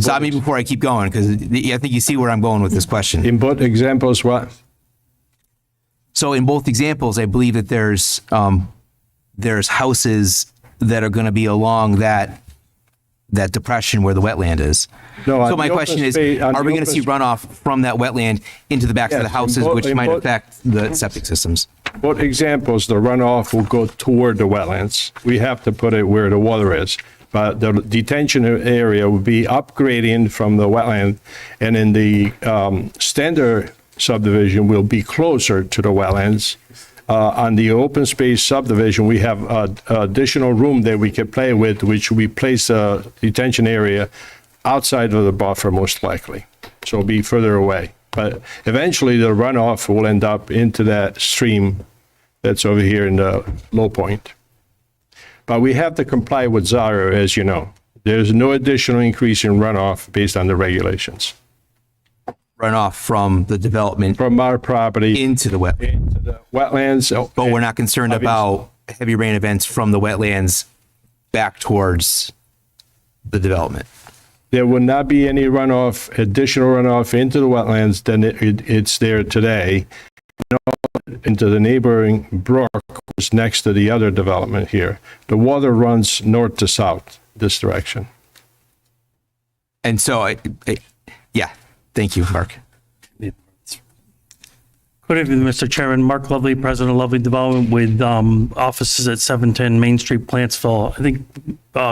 Stop me before I keep going, because I think you see where I'm going with this question. In both examples, what? So in both examples, I believe that there's houses that are going to be along that that depression where the wetland is. No, So my question is, are we going to see runoff from that wetland into the backs of the Yes, houses, which might affect the septic systems? Both examples, the runoff will go toward the wetlands. We have to put it where the water is. But the detention area will be upgrading from the wetland, and in the standard subdivision will be closer to the wetlands. On the open space subdivision, we have additional room that we can play with, which we place a detention area outside of the buffer most likely. So it'll be further away. But eventually the runoff will end up into that stream that's over here in the low point. But we have to comply with ZARA, as you know. There's no additional increase in runoff based on the regulations. Runoff from the development from our property into the wetland. Into the wetlands. But we're not concerned about heavy rain events from the wetlands back towards the development. There will not be any runoff, additional runoff into the wetlands than it's there today. Into the neighboring brook, which is next to the other development here. The water runs north to south, this direction. And so, yeah, thank you, Mark. Good evening, Mr. Chairman. Mark Lovely, President of Lovely Development with offices at 710 Main Street, Plantsville. I think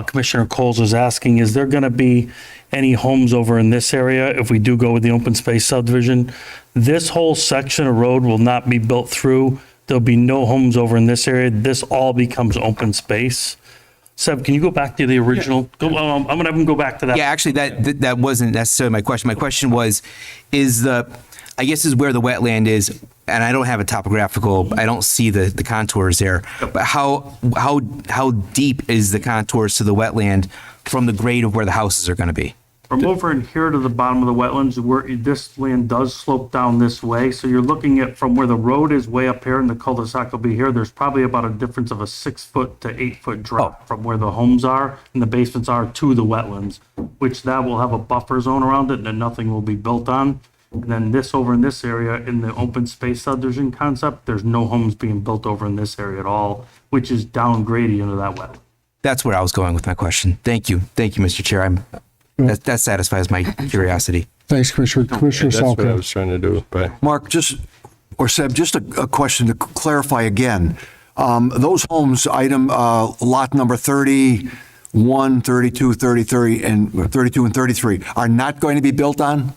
Commissioner Coles was asking, is there going to be any homes over in this area if we do go with the open space subdivision? This whole section of road will not be built through. There'll be no homes over in this area. This all becomes open space. Seb, can you go back to the original? I'm going to have him go back to that. Yeah, actually, that wasn't necessarily my question. My question was, I guess is where the wetland is, and I don't have a topographical, I don't see the contours there, but how deep is the contours to the wetland from the grade of where the houses are going to be? From over in here to the bottom of the wetlands, where this land does slope down this way. So you're looking at from where the road is way up here and the cul-de-sac will be here, there's probably about a difference of a 6 foot to 8 foot drop from where the homes are and the basements are to the wetlands, which that will have a buffer zone around it and then nothing will be built on. And then this over in this area in the open space subdivision concept, there's no homes being built over in this area at all, which is down grady into that wetland. That's where I was going with my question. Thank you. Thank you, Mr. Chair. That satisfies my curiosity. Thanks, Commissioner. Commissioner That's what I Salka. was trying to do. But Mark, or Seb, just a question to clarify again. Those homes, lot number 31, 32, 33, and 32 and 33 are not going to be built on?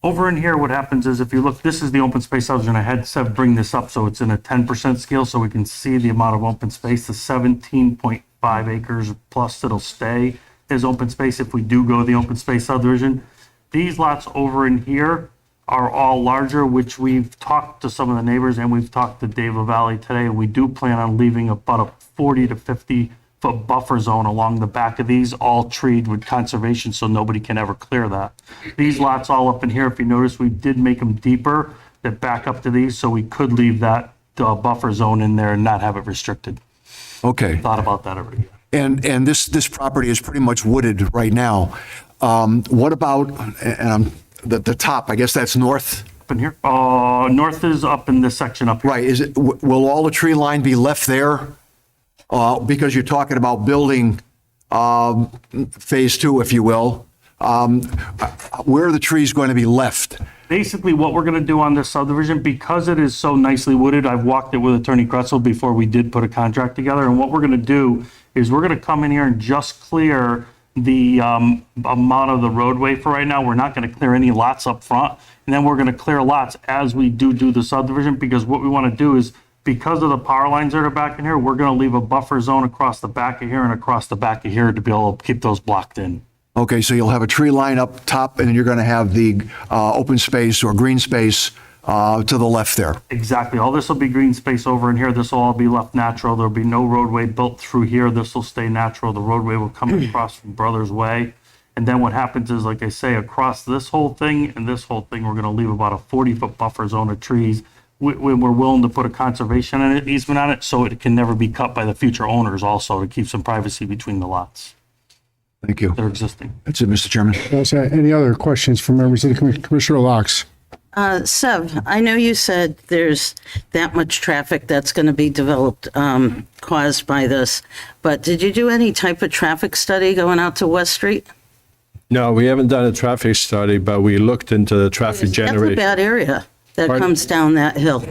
Over in here, what happens is if you look, this is the open space subdivision. I had Seb bring this up so it's in a 10% scale so we can see the amount of open space. The 17.5 acres plus that'll stay as open space if we do go the open space subdivision. These lots over in here are all larger, which we've talked to some of the neighbors and we've talked to Dave LaValle today. We do plan on leaving about a 40 to 50 foot buffer zone along the back of these, all treed with conservation so nobody can ever clear that. These lots all up in here, if you notice, we did make them deeper that back up to these so we could leave that buffer zone in there and not have it restricted. Okay. Thought about that already. And this property is pretty much wooded right now. What about the top? I guess that's north? Up in here? North is up in this section up here. Right. Will all the tree line be left there? Because you're talking about building phase 2, if you will. Where are the trees going to be left? Basically, what we're going to do on this subdivision, because it is so nicely wooded, I've walked it with Attorney Kretzel before we did put a contract together. And what we're going to do is we're going to come in here and just clear the amount of the roadway for right now. We're not going to clear any lots up front. And then we're going to clear lots as we do the subdivision, because what we want to do is, because of the power lines that are back in here, we're going to leave a buffer zone across the back of here and across the back of here to be able to keep those blocked in. Okay, so you'll have a tree line up top, and then you're going to have the open space or green space to the left there. Exactly. All this will be green space over in here. This will all be left natural. There'll be no roadway built through here. This will stay natural. The roadway will come across from Brothers Way. And then what happens is, like I say, across this whole thing and this whole thing, we're going to leave about a 40-foot buffer zone of trees. When we're willing to put a conservation easement on it so it can never be cut by the future owners also, to keep some privacy between the lots. Thank you. They're existing. That's it, Mr. Chairman. Any other questions from members of the commission? Commissioner Locks. Sev, I know you said there's that much traffic that's going to be developed caused by this, but did you do any type of traffic study going out to West Street? No, we haven't done a traffic study, but we looked into the traffic That's a generation. bad area that Pardon? comes down that hill.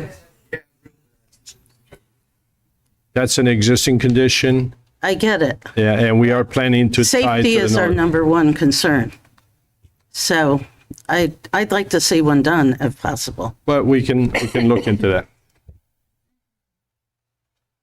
That's an existing condition. I get it. Yeah, and we are planning to tie Safety to the is our north. number one concern. So I'd like to see one done if possible. But we can look into that.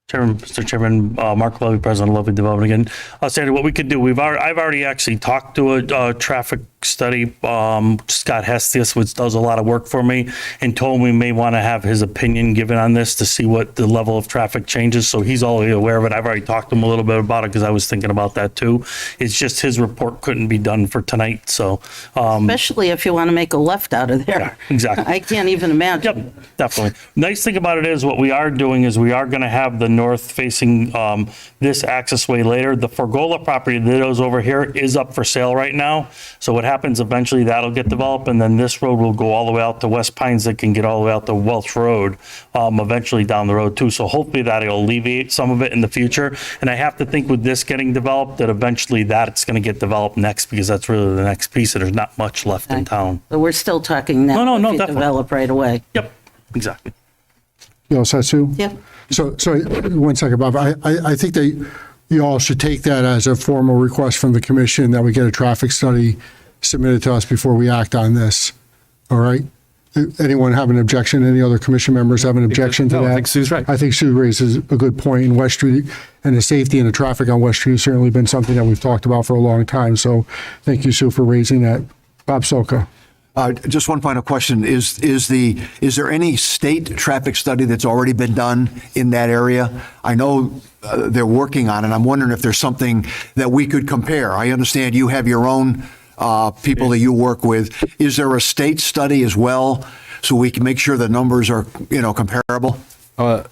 Mr. Chairman, Mark Levy, President of Levy Development again. Sandy, what we could do, I've already actually talked to a traffic study, Scott Hestius, which does a lot of work for me, and told me we may want to have his opinion given on this to see what the level of traffic changes. So he's already aware of it. I've already talked to him a little bit about it because I was thinking about that too. It's just his report couldn't be done for tonight. So, Especially if you want to make a left out of there. Yeah, exactly. I can't even imagine. Yep, definitely. Nice thing about it is what we are doing is we are going to have the north facing this accessway later. The Forgola property that is over here is up for sale right now. So what happens eventually, that'll get developed, and then this road will go all the way out to West Pines. That can get all the way out to Welch Road eventually down the road too. So hopefully that'll alleviate some of it in the future. And I have to think with this getting developed that eventually that's going to get developed next, because that's really the next piece, and there's not much left in town. But we're still talking now. No, if you definitely. develop right away. Yep, exactly. You all set, Sue? Yep. So, one second, Bob. I think that you all should take that as a formal request from the commission that we get a traffic study submitted to us before we act on this. All right? Anyone have an objection? Any other commission members have an objection to that? I think Sue's right. I think Sue raises a good point in West Street, and the safety and the traffic on West Street has certainly been something that we've talked about for a long time. So thank you, Sue, for raising that. Bob Soka. Just one final question. Is there any state traffic study that's already been done in that area? I know they're working on it. I'm wondering if there's something that we could compare. I understand you have your own people that you work with. Is there a state study as well so we can make sure the numbers are, comparable?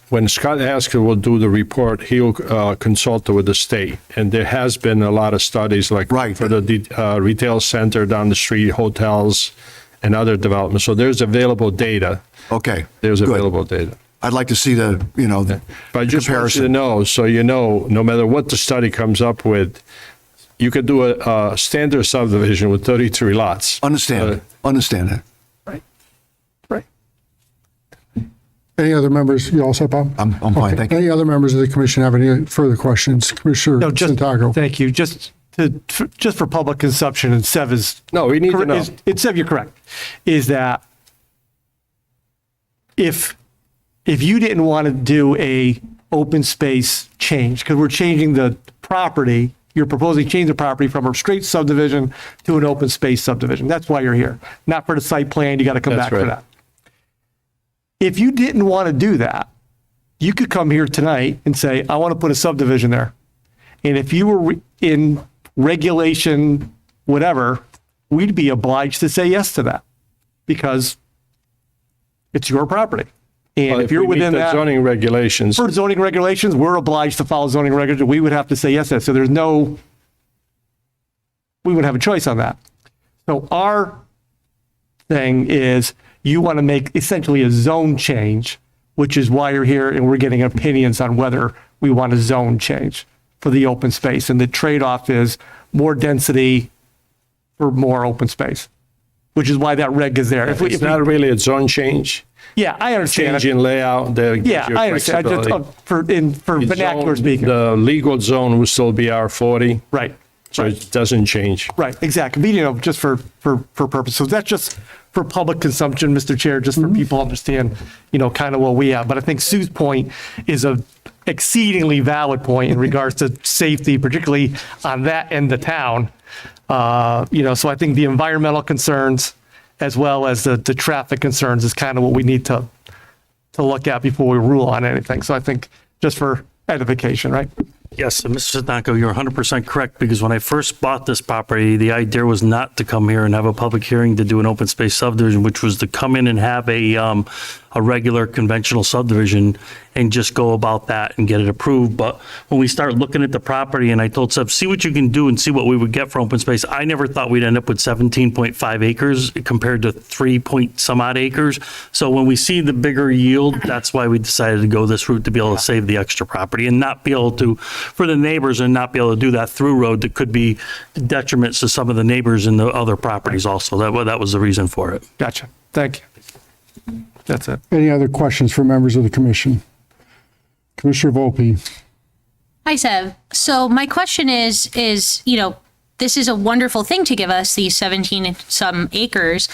When Scott Haskell will do the report, he'll consult with the state. And there has been a lot of studies like for the retail center down the street, hotels, and other developments. So there's available data. Okay. There's available data. I'd like to see the But I just want you comparison. to know, so no matter what the study comes up with, you could do a standard subdivision with 33 lots. Understand it. Any other members? You all set, Bob? I'm fine, thank you. Any other members of the commission have any further questions? Commissioner Santago. Thank you. Just for public consumption, and Sev is. No, we need to know. Sev, you're correct. Is that if you didn't want to do a open space change, because we're changing the property, you're proposing change the property from a straight subdivision to an open space subdivision. That's why you're here. Not for the site plan. You got to come That's back for right. that. If you didn't want to do that, you could come here tonight and say, I want to put a subdivision there. And if you were in regulation, whatever, we'd be obliged to say yes to that because it's your property. And if you're we meet within the that zoning regulations, for zoning regulations, we're obliged to follow zoning regulations. We would have to say yes to that. So we would have a choice on that. So our thing is you want to make essentially a zone change, which is why you're here, and we're getting opinions on whether we want a zone change for the open space. And the trade-off is more density for more open space, which is why that reg is there. it's not really a zone change. Yeah, I understand. Change in layout. Yeah, I understand. For vernacular speaking. The legal zone will still be R40. Right. So it doesn't change. Right, exactly. Just for purpose. So that's just for public consumption, Mr. Chair, just for people to understand, kind of what we have. But I think Sue's point is a exceedingly valid point in regards to safety, particularly on that end of town. So I think the environmental concerns as well as the traffic concerns is kind of what we need to look at before we rule on anything. So I think just for edification, right? Yes, and Mr. Sadako, you're 100% correct, because when I first bought this property, the idea was not to come here and have a public hearing to do an open space subdivision, which was to come in and have a regular conventional subdivision. and just go about that and get it approved. But when we start looking at the property, and I told Seb, see what you can do and see what we would get for open space. I never thought we'd end up with 17.5 acres compared to 3 point some odd acres. So when we see the bigger yield, that's why we decided to go this route, to be able to save the extra property and not be able to, for the neighbors, and not be able to do that through road that could be detriments to some of the neighbors in the other properties also. That was the reason for it. Gotcha. Thank you. That's it. Any other questions for members of the commission? Commissioner Volpe. Hi, Sev. So my question is, this is a wonderful thing to give us these 17 some acres,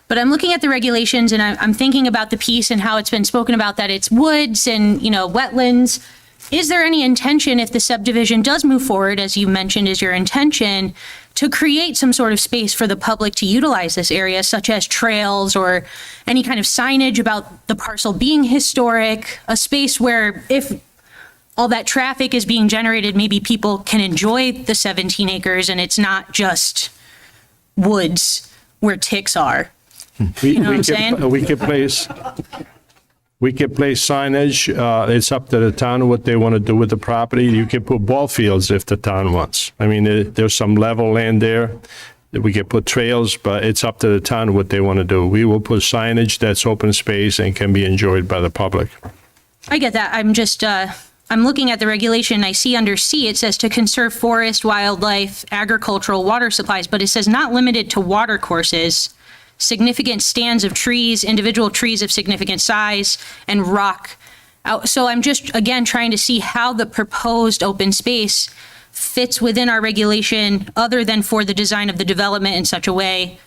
but I'm looking at the regulations and I'm thinking about the piece and how it's been spoken about that it's woods and, wetlands. Is there any intention, if the subdivision does move forward, as you mentioned is your intention, to create some sort of space for the public to utilize this area, such as trails or any kind of signage about the parcel being historic, a space where if all that traffic is being generated, maybe people can enjoy the 17 acres and it's not just woods where ticks are. You know what I'm saying? We could place signage. It's up to the town what they want to do with the property. You can put ball fields if the town wants. I mean, there's some level land there that we could put trails, but it's up to the town what they want to do. We will put signage that's open space and can be enjoyed by the public. I get that. I'm just, I'm looking at the regulation. I see under C, it says to conserve forest, wildlife, agricultural, water supplies, but it says not limited to water courses, significant stands of trees, individual trees of significant size, and rock. So I'm just, again, trying to see how the proposed open space fits within our regulation, other than for the design of the development in such a way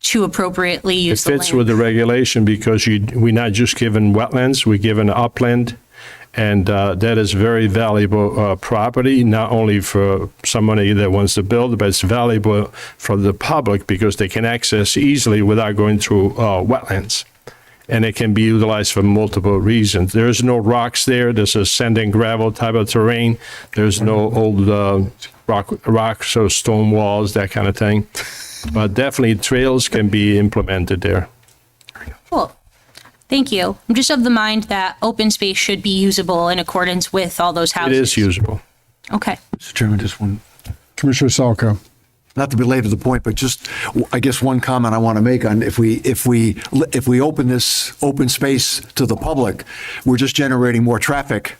to appropriately use the land. It fits with the regulation because we're not just given wetlands, we're given upland. And that is very valuable property, not only for somebody that wants to build, but it's valuable for the public because they can access easily without going through wetlands. And it can be utilized for multiple reasons. There's no rocks there. There's a sand and gravel type of terrain. There's no old rocks or stone walls, that kind of thing. But definitely trails can be implemented there. Cool. Thank you. I'm just of the mind that open space should be usable in accordance with all those houses. It is usable. Okay. Mr. Chairman, just one. Commissioner Salko. Not to belabor the point, but just, I guess one comment I want to make on if we open this open space to the public, we're just generating more traffic.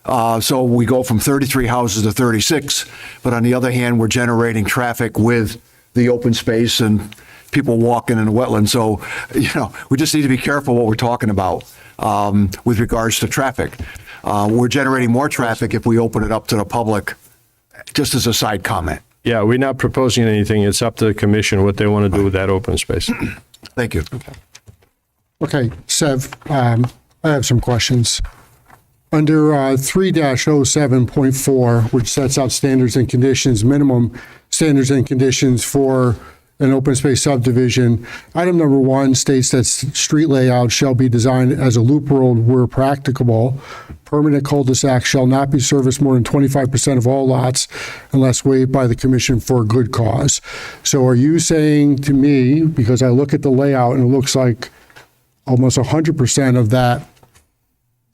So we go from 33 houses to 36, but on the other hand, we're generating traffic with the open space and people walking in the wetlands. So, we just need to be careful what we're talking about with regards to traffic. We're generating more traffic if we open it up to the public, just as a side comment. Yeah, we're not proposing anything. It's up to the commission what they want to do with that open space. Thank you. Okay, Sev, I have some questions. Under 3-07.4, which sets out standards and conditions, minimum standards and conditions for an open space subdivision, item number 1 states that street layout shall be designed as a loop road where practicable. Permanent cul-de-sac shall not be serviced more than 25% of all lots unless waived by the commission for a good cause. So are you saying to me, because I look at the layout and it looks like almost 100% of that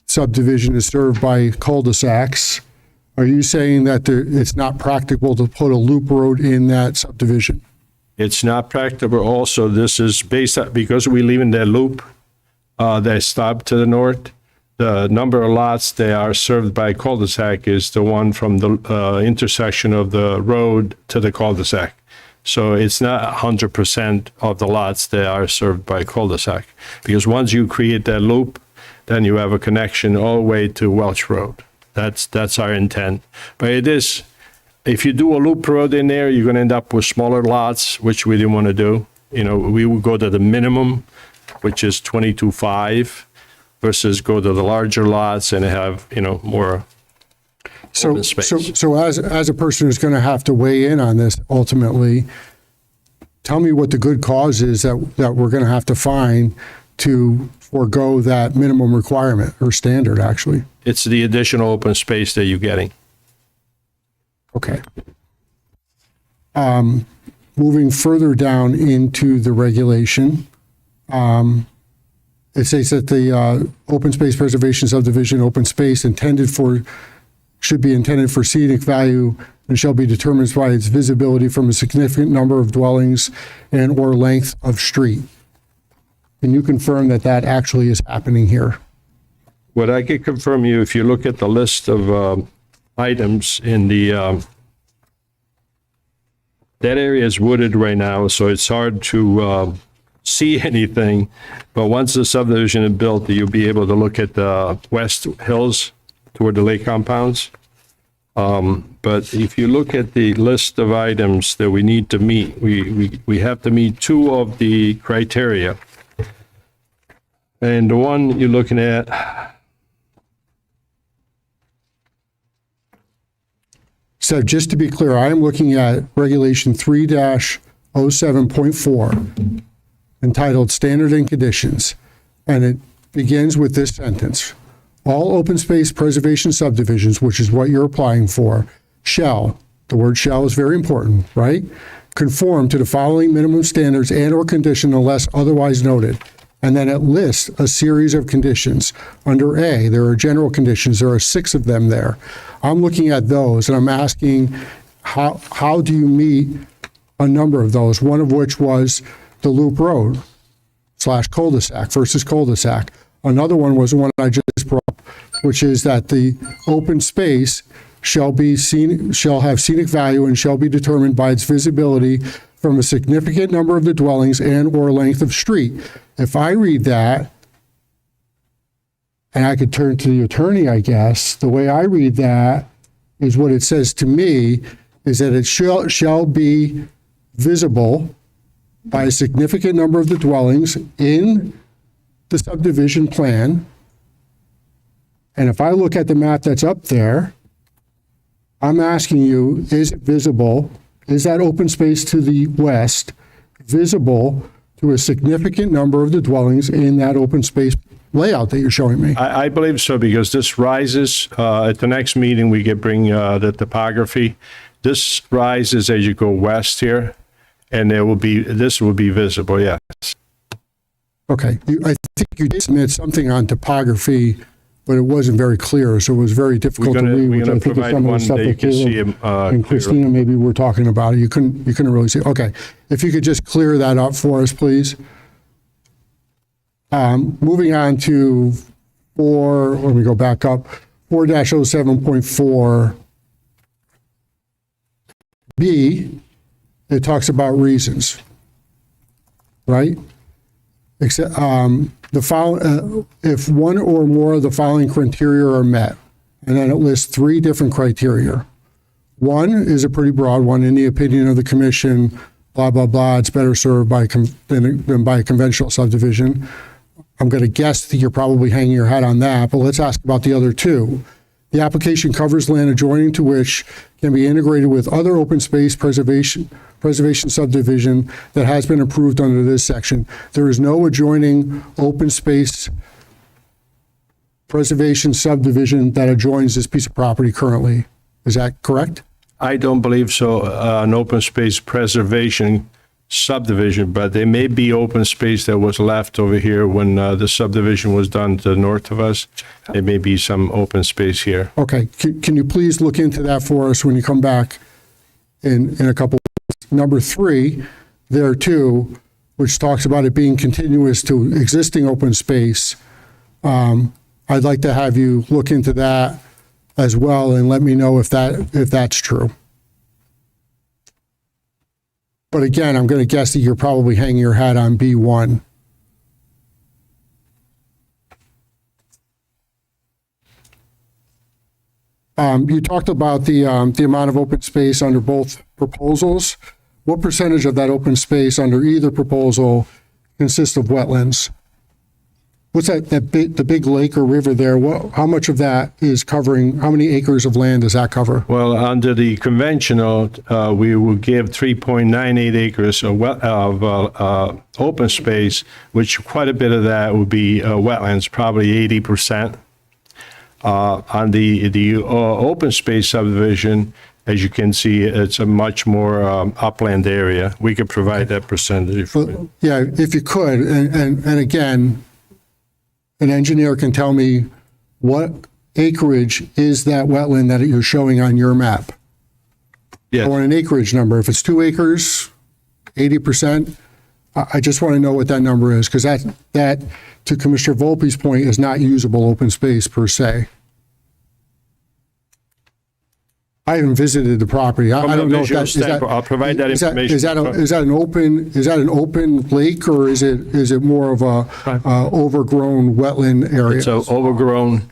subdivision is served by cul-de-sacs, are you saying that it's not practical to put a loop road in that subdivision? It's not practical. Also, this is based on, because we live in that loop that stop to the north, the number of lots that are served by cul-de-sac is the one from the intersection of the road to the cul-de-sac. So it's not 100% of the lots that are served by cul-de-sac. Because once you create that loop, then you have a connection all the way to Welch Road. That's our intent. But it is, if you do a loop road in there, you're going to end up with smaller lots, which we didn't want to do. We would go to the minimum, which is 22.5, versus go to the larger lots and have, more open space. So as a person who's going to have to weigh in on this ultimately, tell me what the good cause is that we're going to have to find to forego that minimum requirement or standard, actually. It's the additional open space that you're getting. Okay. Moving further down into the regulation, it states that the open space preservation subdivision, open space should be intended for scenic value and shall be determined by its visibility from a significant number of dwellings and or length of street. Can you confirm that that actually is happening here? What I can confirm you, if you look at the list of items in the, that area is wooded right now, so it's hard to see anything. But once the subdivision is built, you'll be able to look at the west hills toward the lake compounds. But if you look at the list of items that we need to meet, we have to meet two of the criteria. And the one you're looking at, so just to be clear, I am looking at Regulation 3-07.4, entitled Standard and Conditions, and it begins with this sentence. All open space preservation subdivisions, which is what you're applying for, shall, the word shall is very important, right? Conform to the following minimum standards and or condition unless otherwise noted. And then it lists a series of conditions. Under A, there are general conditions. There are 6 of them there. I'm looking at those and I'm asking, how do you meet a number of those? One of which was the loop road / cul-de-sac versus cul-de-sac. Another one was the one I just brought up, which is that the open space shall have scenic value and shall be determined by its visibility from a significant number of the dwellings and or length of street. If I read that, and I could turn to the attorney, I guess, the way I read that is what it says to me is that it shall be visible by a significant number of the dwellings in the subdivision plan. And if I look at the map that's up there, I'm asking you, is it visible? Is that open space to the west visible to a significant number of the dwellings in that open space layout that you're showing me? I believe so, because this rises, at the next meeting, we can bring the topography. This rises as you go west here, and this will be visible, yes. Okay, I think you did submit something on topography, but it wasn't very clear, so it was very difficult to read, which I think is some of the stuff that Caleb and Christina maybe were talking about. You couldn't really see. Okay, if you could just clear that up for us, please. Moving on to let me go back up, 4-07.4B, it talks about reasons, right? Except if one or more of the following criteria are met, and then it lists 3 different criteria. One is a pretty broad one. In the opinion of the commission, blah, blah, blah, it's better served than by a conventional subdivision. I'm going to guess that you're probably hanging your hat on that, but let's ask about the other 2. The application covers land adjoining to which can be integrated with other open space preservation subdivision that has been approved under this section. There is no adjoining open space preservation subdivision that adjoins this piece of property currently. Is that correct? I don't believe so, an open space preservation subdivision, but there may be open space that was left over here when the subdivision was done to the north of us. There may be some open space here. Okay, can you please look into that for us when you come back in a couple? Number 3, there too, which talks about it being continuous to existing open space. I'd like to have you look into that as well and let me know if that's true. But again, I'm going to guess that you're probably hanging your hat on B1. You talked about the amount of open space under both proposals. What percentage of that open space under either proposal consists of wetlands? What's the big lake or river there? How much of that is covering, how many acres of land does that cover? Well, under the conventional, we will give 3.98 acres of open space, which quite a bit of that would be wetlands, probably 80%. On the open space subdivision, as you can see, it's a much more upland area. We could provide that percentage. Yeah, if you could, and again, an engineer can tell me what acreage is that wetland that you're showing on your map? Yes. I want an acreage number. If it's 2 acres, 80%, I just want to know what that number is, because that, to Commissioner Volpe's point, is not usable open space per se. I haven't visited the property. I don't know if that's, I'll provide that information. Is that an open lake, or is it more of a overgrown wetland area? It's an overgrown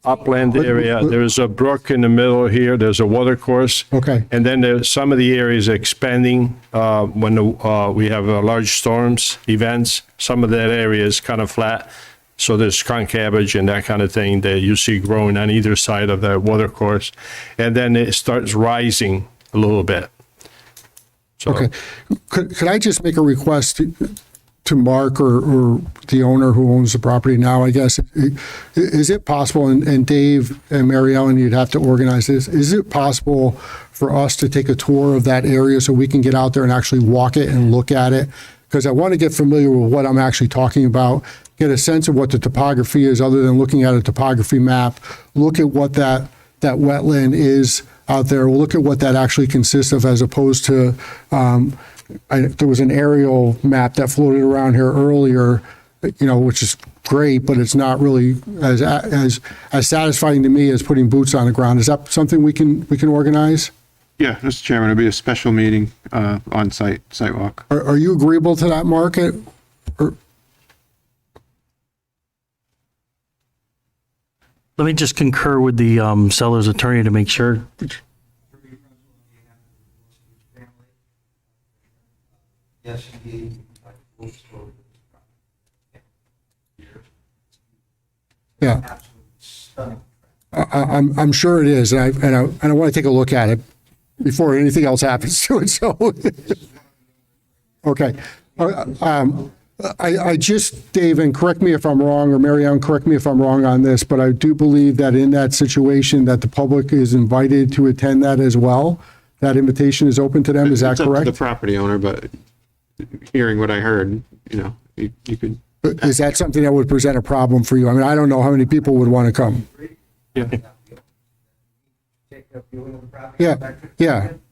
upland area. There's a brook in the middle here. There's a water course. Okay. And then there's some of the areas expanding when we have large storms, events. Some of that area is kind of flat. So there's skunk cabbage and that kind of thing that you see growing on either side of the water course. And then it starts rising a little bit. So, Okay. Could I just make a request to Mark or the owner who owns the property now, I guess? Is it possible, and Dave and Mary Ellen, you'd have to organize this, is it possible for us to take a tour of that area so we can get out there and actually walk it and look at it? Because I want to get familiar with what I'm actually talking about, get a sense of what the topography is other than looking at a topography map, look at what that wetland is out there, we'll look at what that actually consists of, as opposed to, there was an aerial map that floated around here earlier, which is great, but it's not really as satisfying to me as putting boots on the ground. Is that something we can organize? Yeah, Mr. Chairman, it'll be a special meeting on site walk. Are you agreeable to that, Mark? Let me just concur with the seller's attorney to make sure. Yes, indeed. Yeah. I'm sure it is, and I want to take a look at it before anything else happens to it. So, okay. I just, Dave, and correct me if I'm wrong, or Mary Ellen, correct me if I'm wrong on this, but I do believe that in that situation that the public is invited to attend that as well. That invitation is open to them. Is that It's up correct? to the property owner, but hearing what I heard, you could. Is that something that would present a problem for you? I mean, I don't know how many people would want to come. Yeah.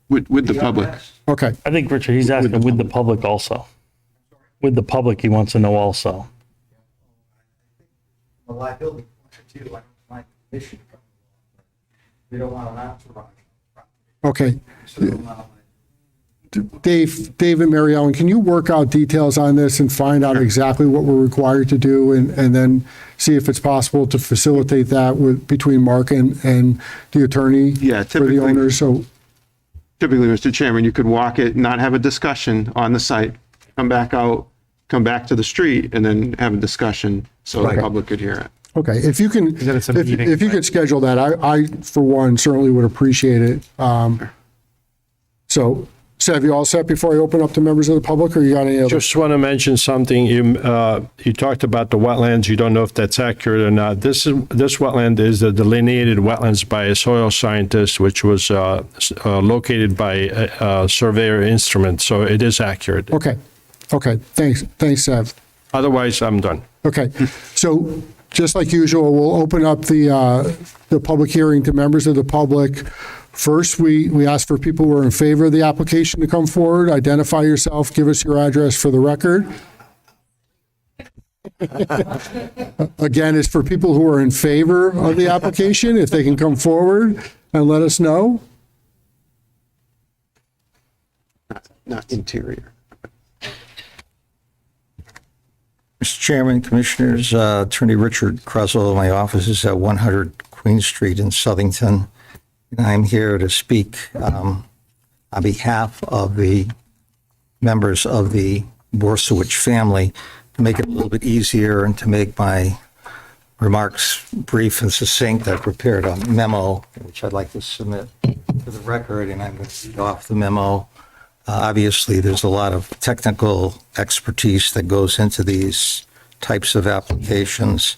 With the public. Okay. I think, Richard, he's asking with the public also. With the public, he wants to know also. The liability too, like my mission. We don't want to run. Okay. Dave and Mary Ellen, can you work out details on this and find out exactly what we're required to do, and then see if it's possible to facilitate that between Mark and the attorney for the owner? So typically, Mr. Chairman, you could walk it, not have a discussion on the site, come back out, come back to the street, and then have a discussion so the public could hear it. Okay, if you can, if you could schedule that, I for one certainly would appreciate it. So, have you all set before I open up to members of the public, or you got any other? just want to mention something. You talked about the wetlands. You don't know if that's accurate or not. This wetland is the delineated wetlands by a soil scientist, which was located by a surveyor instrument. So it is accurate. Okay. Thanks, Sev. Otherwise, I'm done. Okay, so just like usual, we'll open up the public hearing to members of the public. First, we ask for people who are in favor of the application to come forward. Identify yourself, give us your address for the record. Again, it's for people who are in favor of the application, if they can come forward and let us know. Not interior. Mr. Chairman, Commissioners, Attorney Richard Krusel, my office is at 100 Queen Street in Southington. And I'm here to speak on behalf of the members of the Borsowich family to make it a little bit easier and to make my remarks brief and succinct. I prepared a memo, which I'd like to submit to the record, and I'm going to read off the memo. Obviously, there's a lot of technical expertise that goes into these types of applications.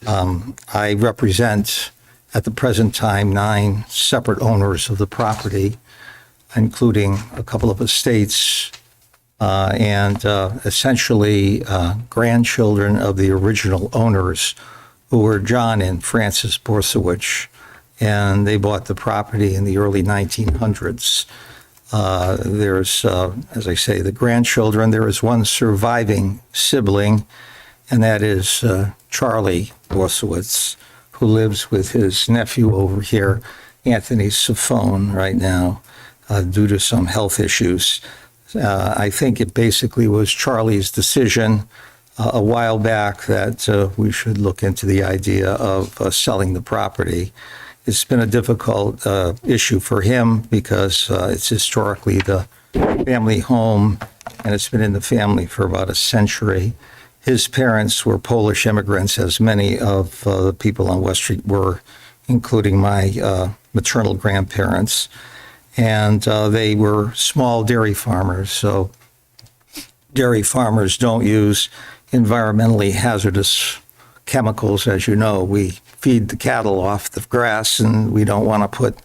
I represent, at the present time, 9 separate owners of the property, including a couple of estates and essentially grandchildren of the original owners, who were John and Frances Borsowich, and they bought the property in the early 1900s. There's, as I say, the grandchildren. There is one surviving sibling, and that is Charlie Borsowitz, who lives with his nephew over here, Anthony Safone, right now, due to some health issues. I think it basically was Charlie's decision a while back that we should look into the idea of selling the property. It's been a difficult issue for him because it's historically the family home, and it's been in the family for about a century. His parents were Polish immigrants, as many of the people on West Street were, including my maternal grandparents. And they were small dairy farmers. So dairy farmers don't use environmentally hazardous chemicals, as you know. We feed the cattle off the grass, and we don't want to put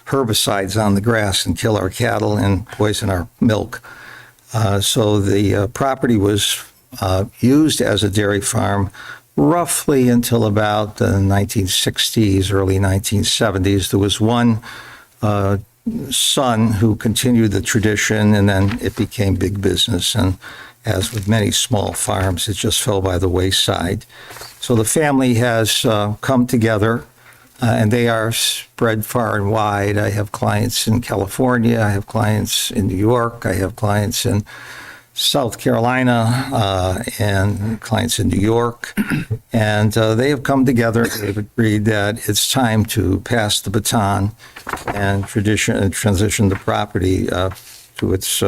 herbicides on the grass and kill our cattle and poison our milk. So the property was used as a dairy farm roughly until about the 1960s, early 1970s. There was one son who continued the tradition, and then it became big business. And as with many small farms, it just fell by the wayside. So the family has come together, and they are spread far and wide. I have clients in California. I have clients in New York. I have clients in South Carolina and clients in New York. And they have come together. They've agreed that it's time to pass the baton and transition the property to its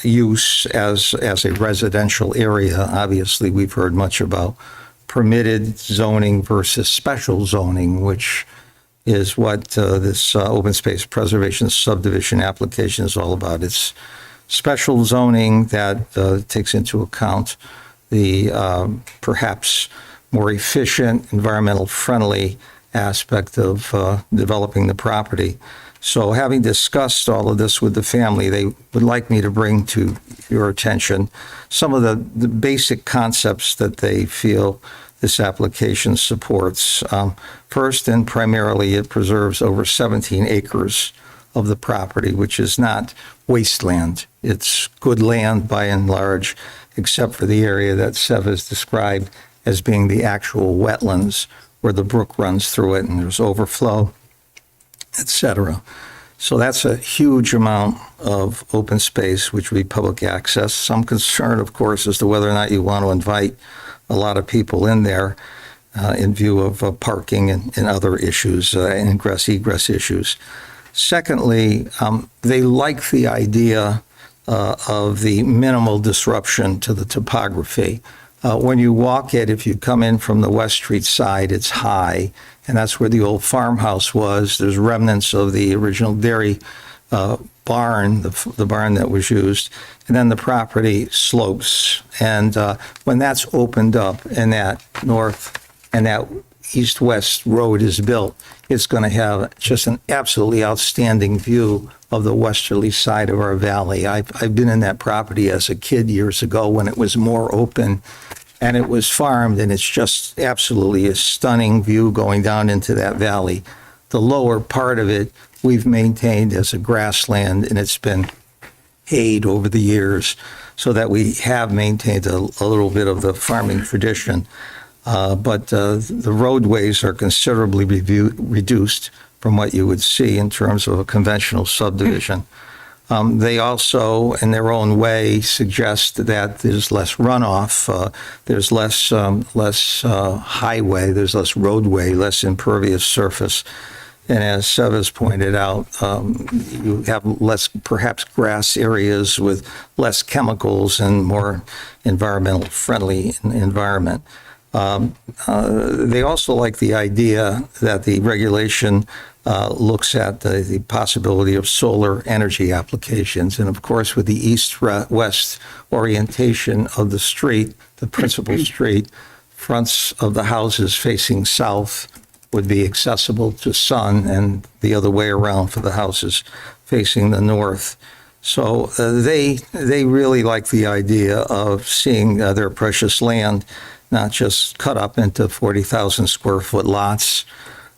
use as a residential area. Obviously, we've heard much about permitted zoning versus special zoning, which is what this open space preservation subdivision application is all about. It's special zoning that takes into account the perhaps more efficient, environmental friendly aspect of developing the property. So having discussed all of this with the family, they would like me to bring to your attention some of the basic concepts that they feel this application supports. First and primarily, it preserves over 17 acres of the property, which is not wasteland. It's good land by and large, except for the area that Sev has described as being the actual wetlands where the brook runs through it and there's overflow, etc. So that's a huge amount of open space, which would be public access. Some concern, of course, as to whether or not you want to invite a lot of people in there in view of parking and other issues, ingress, egress issues. Secondly, they like the idea of the minimal disruption to the topography. When you walk it, if you come in from the West Street side, it's high, and that's where the old farmhouse was. There's remnants of the original dairy barn, the barn that was used, and then the property slopes. And when that's opened up and that north and that east-west road is built, it's going to have just an absolutely outstanding view of the westerly side of our valley. I've been in that property as a kid years ago when it was more open and it was farmed, and it's just absolutely a stunning view going down into that valley. The lower part of it we've maintained as a grassland, and it's been hayed over the years so that we have maintained a little bit of the farming tradition. But the roadways are considerably reduced from what you would see in terms of a conventional subdivision. They also, in their own way, suggest that there's less runoff, there's less highway, there's less roadway, less impervious surface. And as Sev has pointed out, you have less, perhaps, grass areas with less chemicals and more environmental friendly environment. They also like the idea that the regulation looks at the possibility of solar energy applications. And of course, with the east-west orientation of the street, the principal street, fronts of the houses facing south would be accessible to sun, and the other way around for the houses facing the north. So they really like the idea of seeing their precious land not just cut up into 40,000 square foot lots.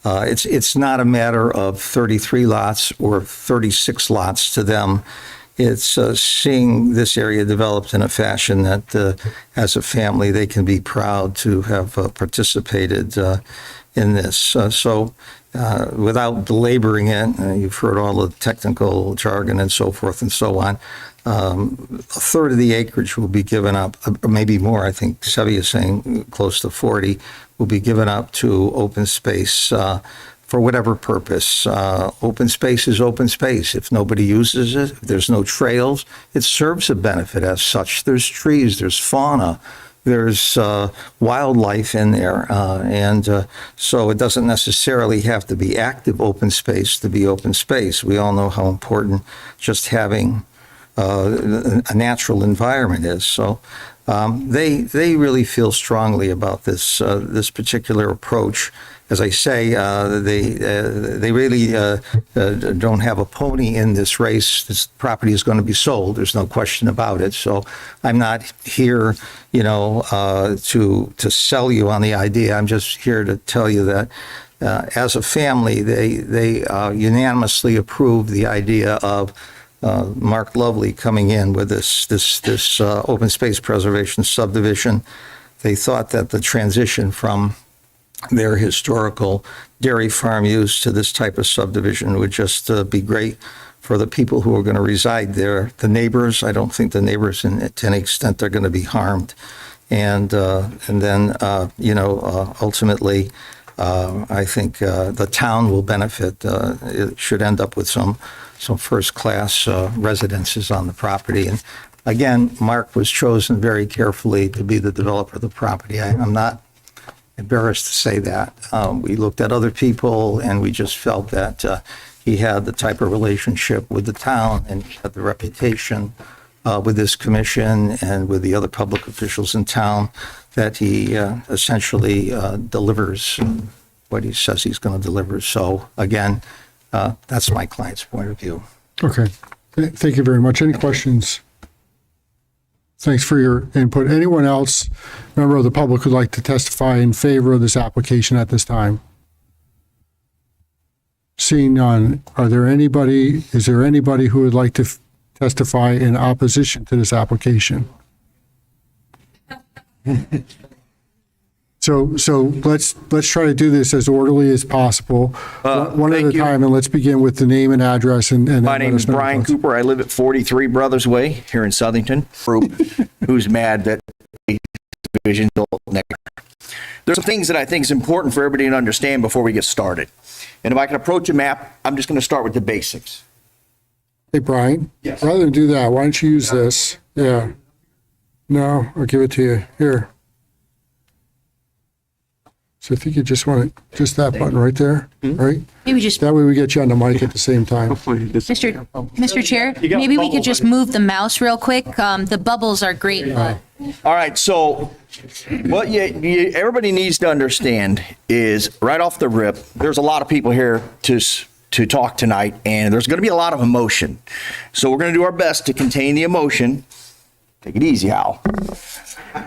It's not a matter of 33 lots or 36 lots to them. It's seeing this area developed in a fashion that, as a family, they can be proud to have participated in this. So without belaboring it, you've heard all the technical jargon and so forth and so on. A third of the acreage will be given up, or maybe more. I think Sevi is saying close to 40 will be given up to open space for whatever purpose. Open space is open space. If nobody uses it, if there's no trails, it serves a benefit as such. There's trees, there's fauna, there's wildlife in there. And so it doesn't necessarily have to be active open space to be open space. We all know how important just having a natural environment is. So they really feel strongly about this particular approach. As I say, they really don't have a pony in this race. This property is going to be sold. There's no question about it. So I'm not here, to sell you on the idea. I'm just here to tell you that as a family, they unanimously approved the idea of Mark Lovely coming in with this open space preservation subdivision. They thought that the transition from their historical dairy farm use to this type of subdivision would just be great for the people who are going to reside there. The neighbors, I don't think the neighbors, to any extent, are going to be harmed. And then, ultimately, I think the town will benefit. It should end up with some first-class residences on the property. And again, Mark was chosen very carefully to be the developer of the property. I'm not embarrassed to say that. We looked at other people, and we just felt that he had the type of relationship with the town, and he had the reputation with this commission and with the other public officials in town that he essentially delivers what he says he's going to deliver. So again, that's my client's point of view. Okay. Thank you very much. Any questions? Thanks for your input. Anyone else, member of the public, who'd like to testify in favor of this application at this time? Seeing none, is there anybody who would like to testify in opposition to this application? So let's try to do this as orderly as possible, one at a time, and let's begin with the name and address. And My name is Brian Cooper. I live at 43 Brothers Way here in Southington. Group who's mad that division built next. There's some things that I think is important for everybody to understand before we get started. And if I can approach a map, I'm just going to start with the basics. Hey, Brian, yes. Rather than do that, why don't you use this? Yeah. No, I'll give it to you. Here. So if you could just just that button right there, right? Maybe just, That way we get you on the mic at the same time. Mr. Chair, maybe we could just move the mouse real quick. The bubbles are great. But All right, so what everybody needs to understand is right off the rip, there's a lot of people here to talk tonight, and there's going to be a lot of emotion. So we're going to do our best to contain the emotion. Take it easy, Hal.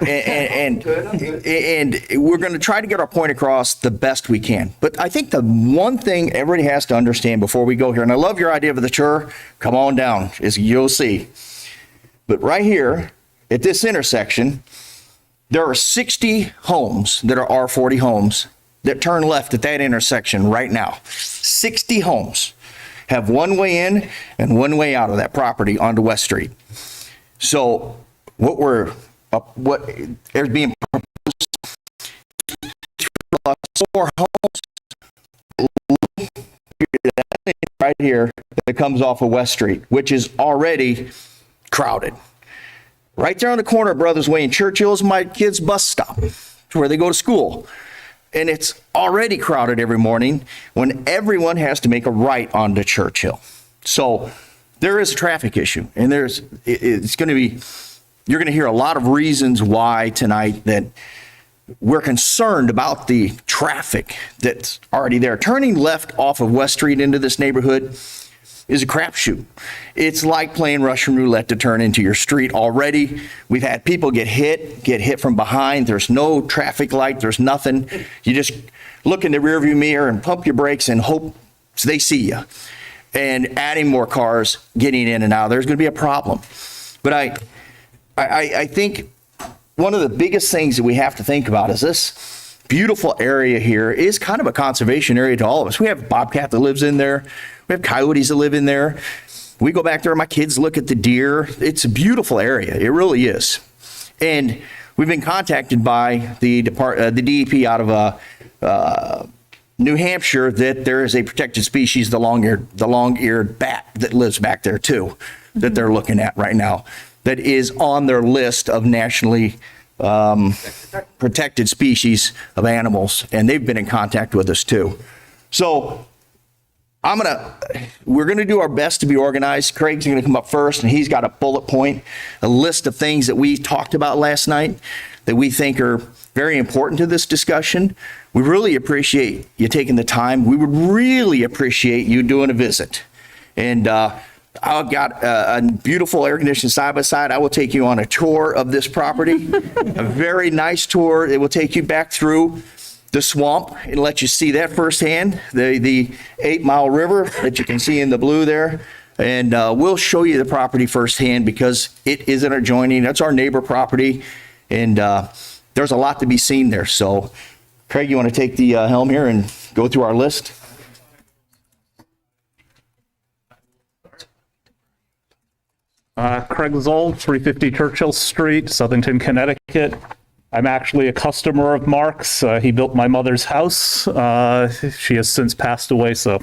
And we're going to try to get our point across the best we can. But I think the one thing everybody has to understand before we go here, and I love your idea of the tour, come on down, you'll see. But right here at this intersection, there are 60 homes that are R40 homes that turn left at that intersection right now. 60 homes have one way in and one way out of that property onto West Street. So what is being proposed, 4 homes right here that comes off of West Street, which is already crowded. Right there on the corner of Brothers Way and Churchill is my kids' bus stop. It's where they go to school. And it's already crowded every morning when everyone has to make a right onto Churchill. So there is a traffic issue, and you're going to hear a lot of reasons why tonight that we're concerned about the traffic that's already there. Turning left off of West Street into this neighborhood is a crapshoot. It's like playing Russian roulette to turn into your street already. We've had people get hit from behind. There's no traffic light. There's nothing. You just look in the rearview mirror and pump your brakes and hope they see you. And adding more cars getting in and out, there's going to be a problem. But I think one of the biggest things that we have to think about is this beautiful area here is kind of a conservation area to all of us. We have bobcat that lives in there. We have coyotes that live in there. We go back there, my kids look at the deer. It's a beautiful area. It really is. And we've been contacted by the DEP out of New Hampshire that there is a protected species, the long-eared bat that lives back there too, that they're looking at right now, that is on their list of nationally protected species of animals. And they've been in contact with us too. So we're going to do our best to be organized. Craig's going to come up first, and he's got a bullet point, a list of things that we talked about last night that we think are very important to this discussion. We really appreciate you taking the time. We would really appreciate you doing a visit. And I've got a beautiful air-conditioned side-by-side. I will take you on a tour of this property, a very nice tour. It will take you back through the swamp and let you see that firsthand, the 8 Mile River that you can see in the blue there. And we'll show you the property firsthand because it is an adjoining, that's our neighbor property. And there's a lot to be seen there. So Craig, you want to take the helm here and go through our list? Craig Zoll, 350 Churchill Street, Southington, Connecticut. I'm actually a customer of Mark's. He built my mother's house. She has since passed away, so.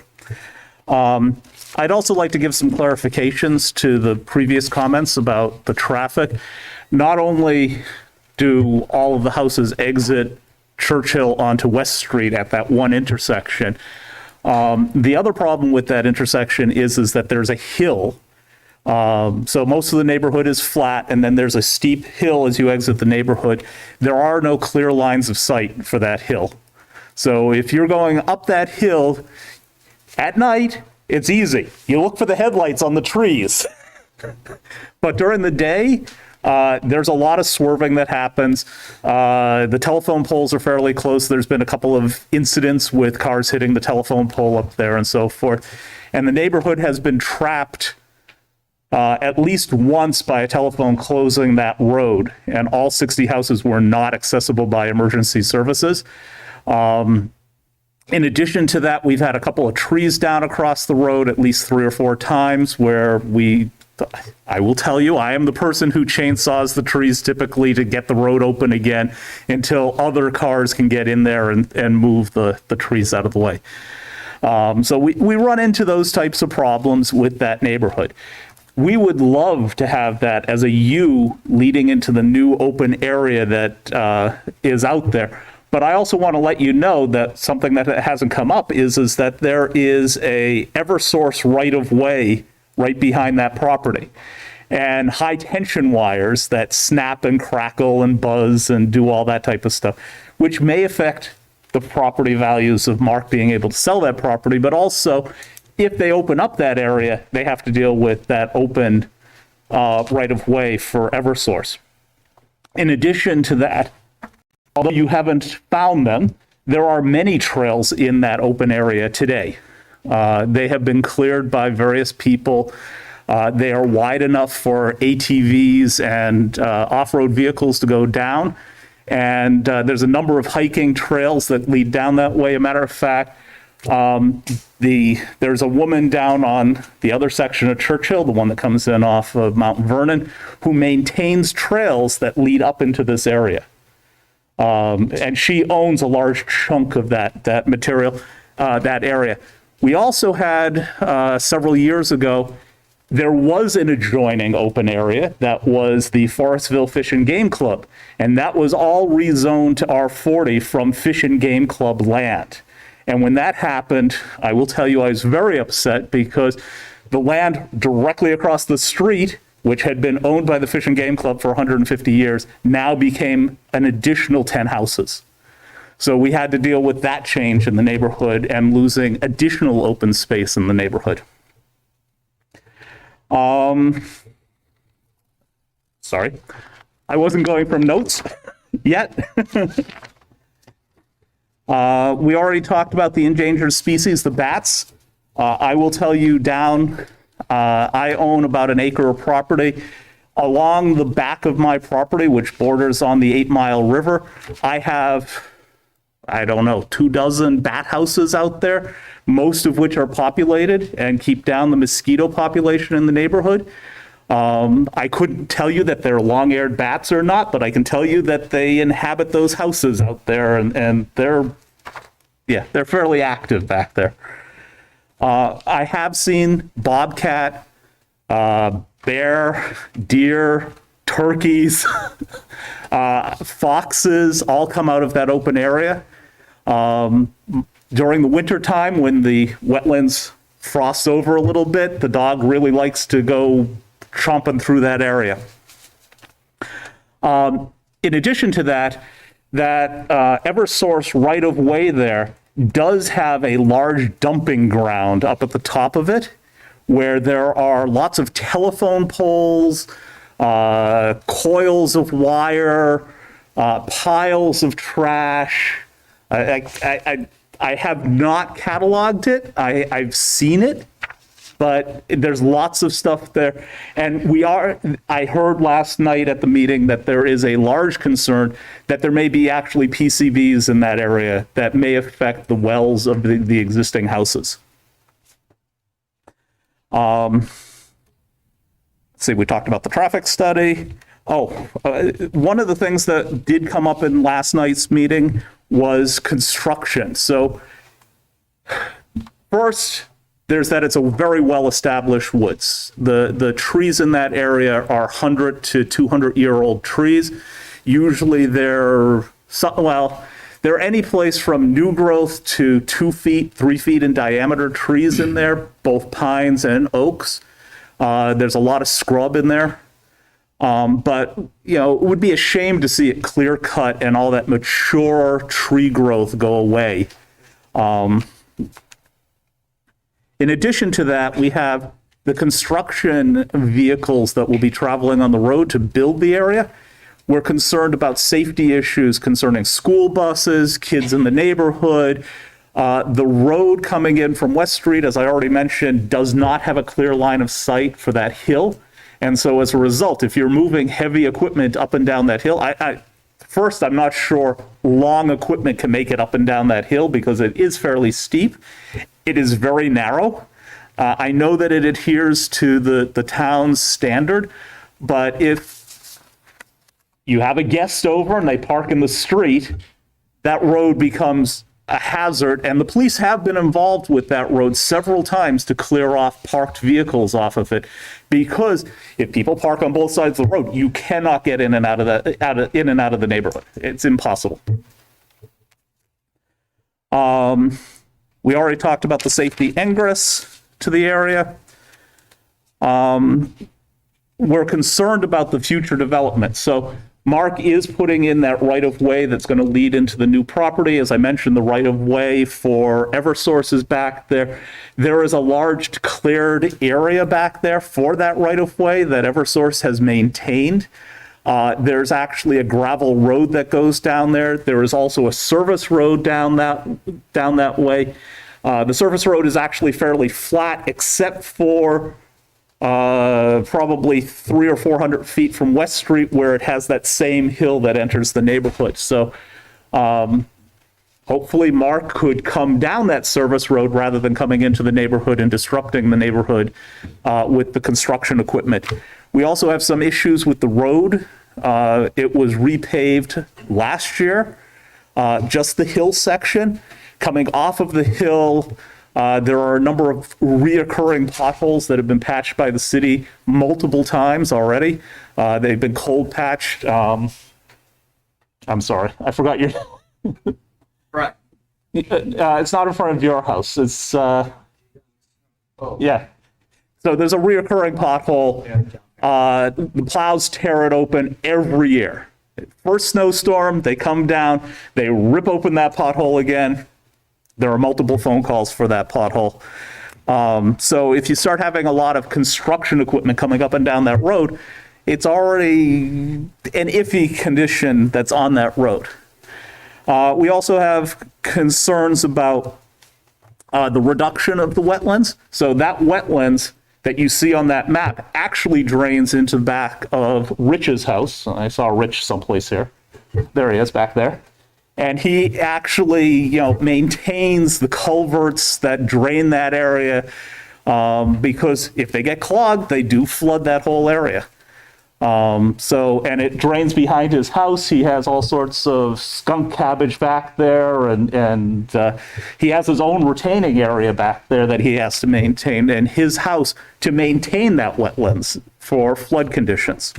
I'd also like to give some clarifications to the previous comments about the traffic. Not only do all of the houses exit Churchill onto West Street at that one intersection, the other problem with that intersection is that there's a hill. So most of the neighborhood is flat, and then there's a steep hill as you exit the neighborhood. There are no clear lines of sight for that hill. So if you're going up that hill at night, it's easy. You look for the headlights on the trees. But during the day, there's a lot of swerving that happens. The telephone poles are fairly close. There's been a couple of incidents with cars hitting the telephone pole up there and so forth. And the neighborhood has been trapped at least once by a telephone closing that road, and all 60 houses were not accessible by emergency services. In addition to that, we've had a couple of trees down across the road at least 3 or 4 times where I will tell you, I am the person who chainsaws the trees typically to get the road open again until other cars can get in there and move the trees out of the way. So we run into those types of problems with that neighborhood. We would love to have that as a U leading into the new open area that is out there. But I also want to let you know that something that hasn't come up is that there is a Eversource right-of-way right behind that property, and high tension wires that snap and crackle and buzz and do all that type of stuff, which may affect the property values of Mark being able to sell that property, but also if they open up that area, they have to deal with that open right-of-way for Eversource. In addition to that, although you haven't found them, there are many trails in that open area today. They have been cleared by various people. They are wide enough for ATVs and off-road vehicles to go down. And there's a number of hiking trails that lead down that way. A matter of fact, there's a woman down on the other section of Churchill, the one that comes in off of Mount Vernon, who maintains trails that lead up into this area. And she owns a large chunk of that material, that area. We also had, several years ago, there was an adjoining open area that was the Forestville Fish and Game Club, and that was all rezoned to R40 from Fish and Game Club land. And when that happened, I will tell you I was very upset because the land directly across the street, which had been owned by the Fish and Game Club for 150 years, now became an additional 10 houses. So we had to deal with that change in the neighborhood and losing additional open space in the neighborhood. Sorry, I wasn't going from notes yet. We already talked about the endangered species, the bats. I will tell you I own about an acre of property. Along the back of my property, which borders on the 8 Mile River, I have, I don't know, 24 bat houses out there, most of which are populated and keep down the mosquito population in the neighborhood. I couldn't tell you that they're long-eared bats or not, but I can tell you that they inhabit those houses out there, and they're fairly active back there. I have seen bobcat, bear, deer, turkeys, foxes all come out of that open area. During the winter time, when the wetlands frost over a little bit, the dog really likes to go chomping through that area. In addition to that Eversource right-of-way there does have a large dumping ground up at the top of it, where there are lots of telephone poles, coils of wire, piles of trash. I have not cataloged it. I've seen it, but there's lots of stuff there. And I heard last night at the meeting that there is a large concern that there may be actually PCBs in that area that may affect the wells of the existing houses. Let's see, we talked about the traffic study. One of the things that did come up in last night's meeting was construction. So first, there's that it's a very well-established woods. The trees in that area are 100 to 200-year-old trees. Usually they're any place from new growth to 2 feet, 3 feet in diameter trees in there, both pines and oaks. There's a lot of scrub in there. But, it would be a shame to see it clear cut and all that mature tree growth go away. In addition to that, we have the construction vehicles that will be traveling on the road to build the area. We're concerned about safety issues concerning school buses, kids in the neighborhood. The road coming in from West Street, as I already mentioned, does not have a clear line of sight for that hill. And so as a result, if you're moving heavy equipment up and down that hill, first, I'm not sure long equipment can make it up and down that hill because it is fairly steep. It is very narrow. I know that it adheres to the town's standard, but if you have a guest over and they park in the street, that road becomes a hazard, and the police have been involved with that road several times to clear off parked vehicles off of it, because if people park on both sides of the road, you cannot get in and out of the neighborhood. It's impossible. We already talked about the safety ingress to the area. We're concerned about the future development. So Mark is putting in that right-of-way that's going to lead into the new property. As I mentioned, the right-of-way for Eversource is back there. There is a large cleared area back there for that right-of-way that Eversource has maintained. There's actually a gravel road that goes down there. There is also a service road down that way. The service road is actually fairly flat, except for probably 300 or 400 feet from West Street, where it has that same hill that enters the neighborhood. So hopefully Mark could come down that service road rather than coming into the neighborhood and disrupting the neighborhood with the construction equipment. We also have some issues with the road. It was repaved last year, just the hill section. Coming off of the hill, there are a number of reoccurring potholes that have been patched by the city multiple times already. They've been cold patched. I'm sorry, I forgot your. Right. It's not in front of your house. It's yeah. So there's a reoccurring pothole. The plows tear it open every year. First snowstorm, they come down, they rip open that pothole again. There are multiple phone calls for that pothole. So if you start having a lot of construction equipment coming up and down that road, it's already an iffy condition that's on that road. We also have concerns about the reduction of the wetlands. So that wetlands that you see on that map actually drains into the back of Rich's house. I saw Rich someplace here. There he is back there. And he actually, maintains the culverts that drain that area because if they get clogged, they do flood that whole area. And it drains behind his house. He has all sorts of skunk cabbage back there, and he has his own retaining area back there that he has to maintain, and his house to maintain that wetlands for flood conditions.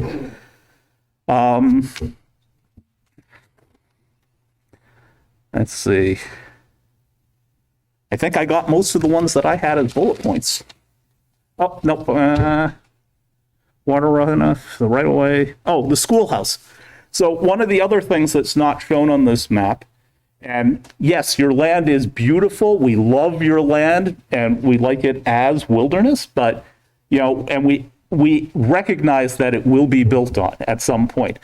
Let's see. I think I got most of the ones that I had as bullet points. Oh, nope. Water runoff, the right of way. Oh, the schoolhouse. So one of the other things that's not shown on this map, and yes, your land is beautiful. We love your land and we like it as wilderness, but and we recognize that it will be built on at some point.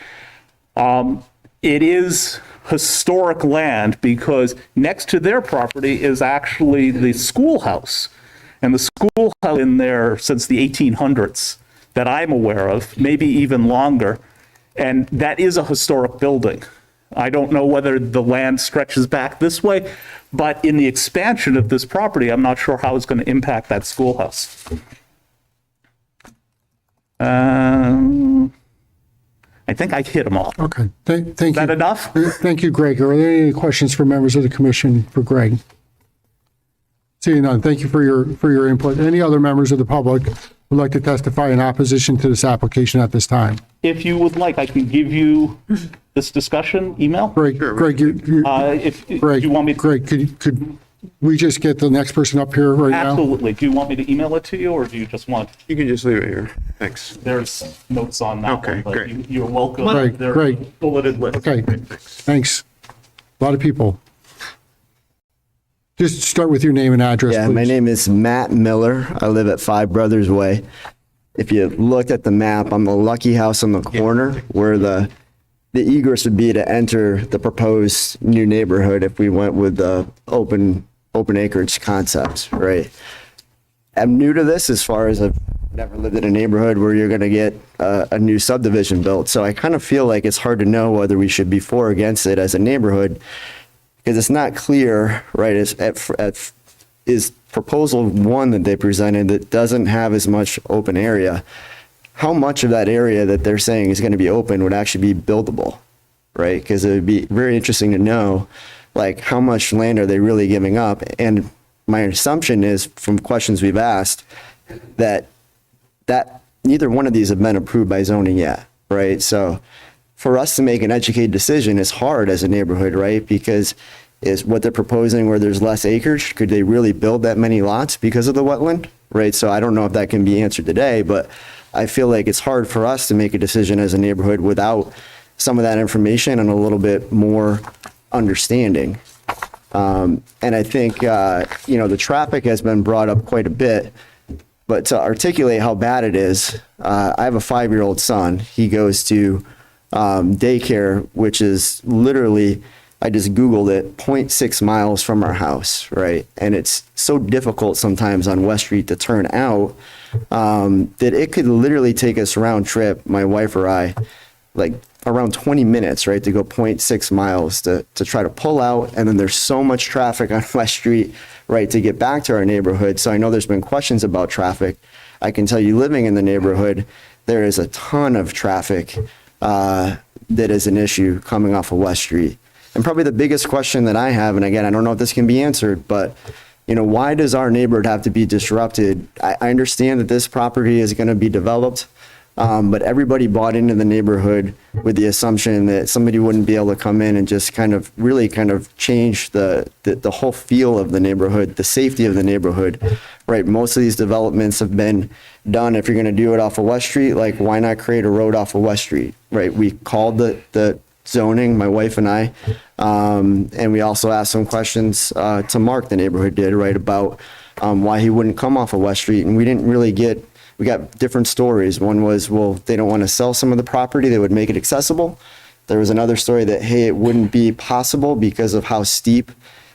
It is historic land because next to their property is actually the schoolhouse, and the schoolhouse in there since the 1800s. That I'm aware of, maybe even longer. And that is a historic building. I don't know whether the land stretches back this way, but in the expansion of this property, I'm not sure how it's going to impact that schoolhouse. I think I hit them all. Okay, thank you. Is that enough? Thank you, Greg. Are there any questions for members of the commission for Greg? Seeing none, thank you for your input. Any other members of the public would like to testify in opposition to this application at this time? If you would like, I can give you this discussion email. Greg, Greg, do you want me? Greg, could we just get the next person up here right now? Absolutely. Do you want me to email it to you, or do you just want? You can just leave it here. Thanks. There's notes on that. Okay, one, but great. You're welcome. Greg, They're Greg. bulleted list. Okay, thanks. A lot of people. Just start with your name and address, Yeah, please. my name is Matt Miller. I live at Five Brothers Way. If you looked at the map, I'm the lucky house on the corner where the egress would be to enter the proposed new neighborhood if we went with the open acreage concept, right? I'm new to this as far as I've never lived in a neighborhood where you're going to get a new subdivision built. So I kind of feel like it's hard to know whether we should be for or against it as a neighborhood because it's not clear, right? Is proposal one that they presented that doesn't have as much open area, how much of that area that they're saying is going to be open would actually be buildable, right? Because it would be very interesting to know, like, how much land are they really giving up? And my assumption is, from questions we've asked, that neither one of these have been approved by zoning yet, right? So for us to make an educated decision is hard as a neighborhood, right? Because is what they're proposing where there's less acreage, could they really build that many lots because of the wetland, right? So I don't know if that can be answered today, but I feel like it's hard for us to make a decision as a neighborhood without some of that information and a little bit more understanding. And I think, the traffic has been brought up quite a bit, but to articulate how bad it is, I have a 5-year-old son. He goes to daycare, which is literally, I just Googled it, 0.6 miles from our house, right? And it's so difficult sometimes on West Street to turn out that it could literally take us round trip, my wife or I, like around 20 minutes, right, to go 0.6 miles to try to pull out. And then there's so much traffic on West Street, right, to get back to our neighborhood. So I know there's been questions about traffic. I can tell you, living in the neighborhood, there is a ton of traffic that is an issue coming off of West Street. And probably the biggest question that I have, and again, I don't know if this can be answered, but why does our neighborhood have to be disrupted? I understand that this property is going to be developed, but everybody bought into the neighborhood with the assumption that somebody wouldn't be able to come in and just really change the whole feel of the neighborhood, the safety of the neighborhood, right? Most of these developments have been done. If you're going to do it off of West Street, like, why not create a road off of West Street, right? We called the zoning, my wife and I, and we also asked some questions to Mark, the neighborhood did, right, about why he wouldn't come off of West Street. And we didn't really get, we got different stories. One was, well, they don't want to sell some of the property that would make it accessible. There was another story that, hey, it wouldn't be possible because of how steep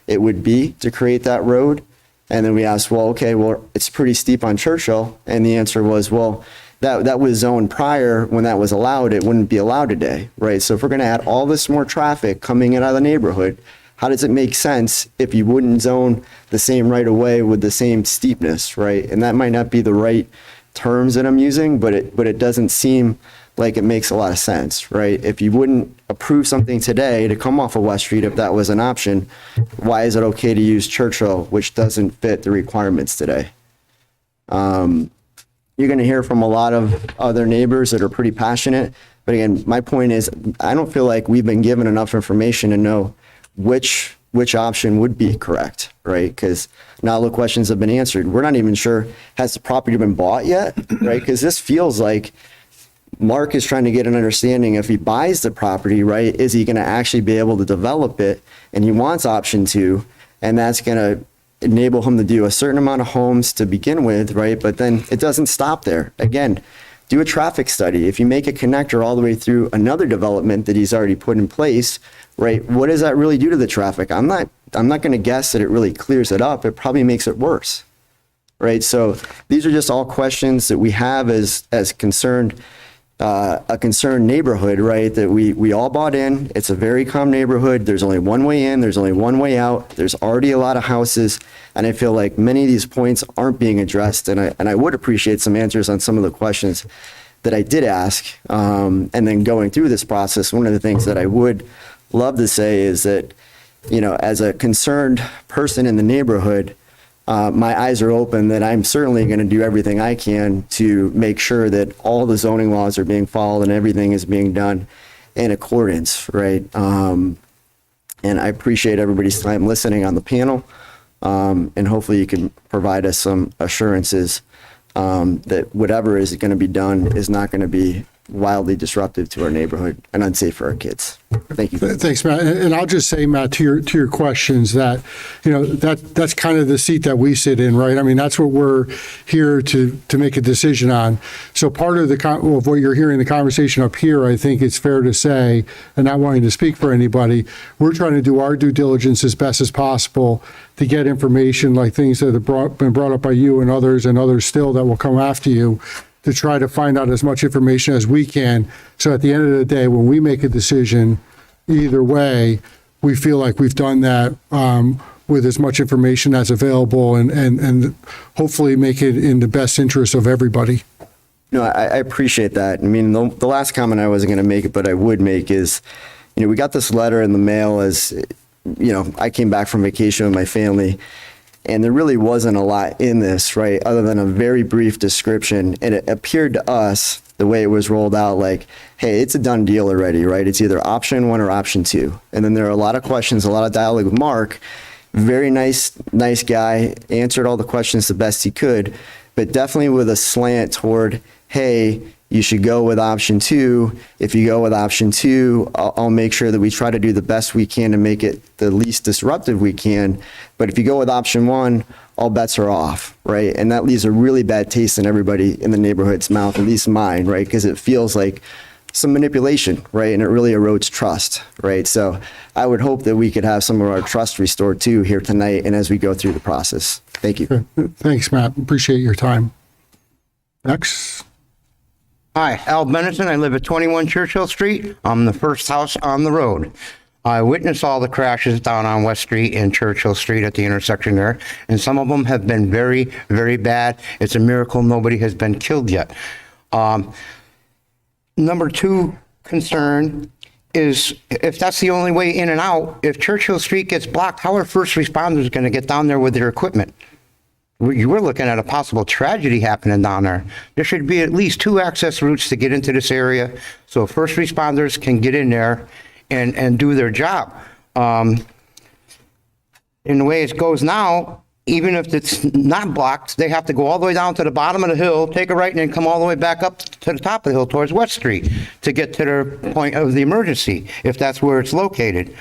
it would be to create that road. And then we asked, well, okay, well, it's pretty steep on Churchill. And the answer was, well, that was zoned prior when that was allowed. It wouldn't be allowed today, right? So if we're going to add all this more traffic coming in out of the neighborhood, how does it make sense if you wouldn't zone the same right of way with the same steepness, right? And that might not be the right terms that I'm using, but it doesn't seem like it makes a lot of sense, right? If you wouldn't approve something today to come off of West Street, if that was an option, why is it okay to use Churchill, which doesn't fit the requirements today? You're going to hear from a lot of other neighbors that are pretty passionate. But again, my point is, I don't feel like we've been given enough information to know which option would be correct, right? Because not all the questions have been answered. We're not even sure, has the property been bought yet, right? Because this feels like Mark is trying to get an understanding, if he buys the property, right, is he going to actually be able to develop it? And he wants option 2, and that's going to enable him to do a certain amount of homes to begin with, right? But then it doesn't stop there. Again, do a traffic study. If you make a connector all the way through another development that he's already put in place, right, what does that really do to the traffic? I'm not going to guess that it really clears it up. It probably makes it worse, right? So these are just all questions that we have as concerned, a concerned neighborhood, right, that we all bought in. It's a very calm neighborhood. There's only one way in, there's only one way out. There's already a lot of houses, and I feel like many of these points aren't being addressed, and I would appreciate some answers on some of the questions that I did ask. And then going through this process, one of the things that I would love to say is that, you know, as a concerned person in the neighborhood, my eyes are open that I'm certainly going to do everything I can to make sure that all the zoning laws are being followed and everything is being done in accordance, right? And I appreciate everybody's time listening on the panel. And hopefully you can provide us some assurances that whatever is going to be done is not going to be wildly disruptive to our neighborhood and unsafe for our kids. Thank you. Thanks, Matt. And I'll just say, Matt, to your questions, that, you know, that's kind of the seat that we sit in, right? I mean, that's what we're here to make a decision on. So part of of what you're hearing the conversation up here, I think it's fair to say, and not wanting to speak for anybody, we're trying to do our due diligence as best as possible to get information like things that have been brought up by you and others still that will come after you, to try to find out as much information as we can. So at the end of the day, when we make a decision, either way, we feel like we've done that with as much information as available and hopefully make it in the best interest of everybody. No, I appreciate that. I mean, the last comment I wasn't going to make, but I would make is, you know, we got this letter in the mail as, you know, I came back from vacation with my family, and there really wasn't a lot in this, right, other than a very brief description. And it appeared to us, the way it was rolled out, like, hey, it's a done deal already, right? It's either option 1 or option 2. And then there are a lot of questions, a lot of dialogue with Mark. Very nice guy, answered all the questions the best he could, but definitely with a slant toward, hey, you should go with option 2. If you go with option 2, I'll make sure that we try to do the best we can to make it the least disruptive we can. But if you go with option 1, all bets are off, right? And that leaves a really bad taste in everybody in the neighborhood's mouth, at least mine, right? Because it feels like some manipulation, right? And it really erodes trust, right? So I would hope that we could have some of our trust restored too here tonight and as we go through the process. Thank you. Thanks, Matt. Appreciate your time. Next. Hi, Al Benison. I live at 21 Churchill Street. I'm the first house on the road. I witnessed all the crashes down on West Street and Churchill Street at the intersection there, and some of them have been very, very bad. It's a miracle nobody has been killed yet. Number 2 concern is, if that's the only way in and out, if Churchill Street gets blocked, how are first responders going to get down there with their equipment? We're looking at a possible tragedy happening down there. There should be at least 2 access routes to get into this area so first responders can get in there and do their job. In the way it goes now, even if it's not blocked, they have to go all the way down to the bottom of the hill, take a right, and then come all the way back up to the top of the hill towards West Street to get to their point of the emergency, if that's where it's located.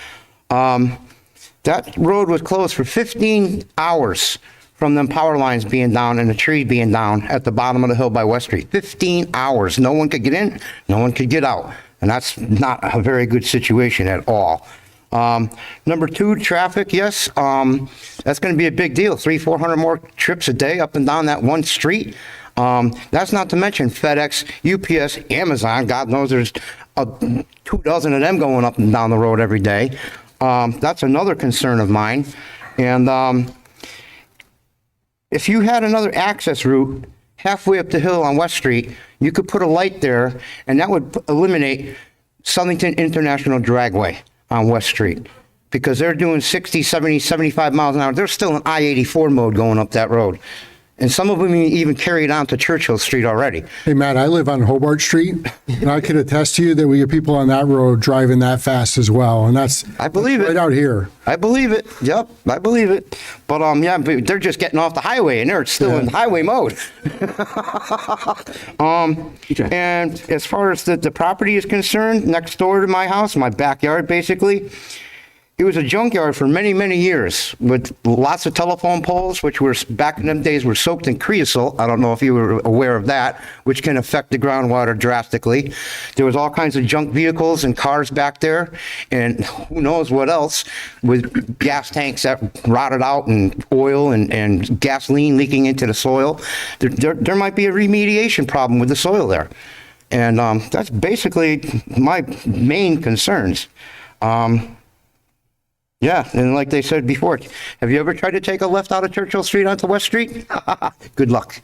That road was closed for 15 hours from them power lines being down and the trees being down at the bottom of the hill by West Street. 15 hours. No one could get in, no one could get out. And that's not a very good situation at all. Number two, traffic, yes, that's going to be a big deal. 300-400 more trips a day up and down that one street. That's not to mention FedEx, UPS, Amazon. God knows there's 24 of them going up and down the road every day. That's another concern of mine. And if you had another access route halfway up the hill on West Street, you could put a light there, and that would eliminate Southington International Dragway on West Street, because they're doing 60, 70, 75 miles an hour. They're still in I-84 mode going up that road. And some of them even carried on to Churchill Street already. Hey, Matt, I live on Hobart Street, and I can attest to you that we get people on that road driving that fast as well, and that's I believe it right out here. I believe it. Yep, I believe it. But yeah, but they're just getting off the highway, and they're still in highway mode. And as far as the property is concerned, next door to my house, my backyard, basically, it was a junkyard for many, many years with lots of telephone poles, which were back in them days were soaked in creosote. I don't know if you were aware of that, which can affect the groundwater drastically. There was all kinds of junk vehicles and cars back there, and who knows what else, with gas tanks that rotted out and oil and gasoline leaking into the soil. There might be a remediation problem with the soil there. And that's basically my main concerns. Yeah, and like they said before, have you ever tried to take a left out of Churchill Street onto West Street? Good luck.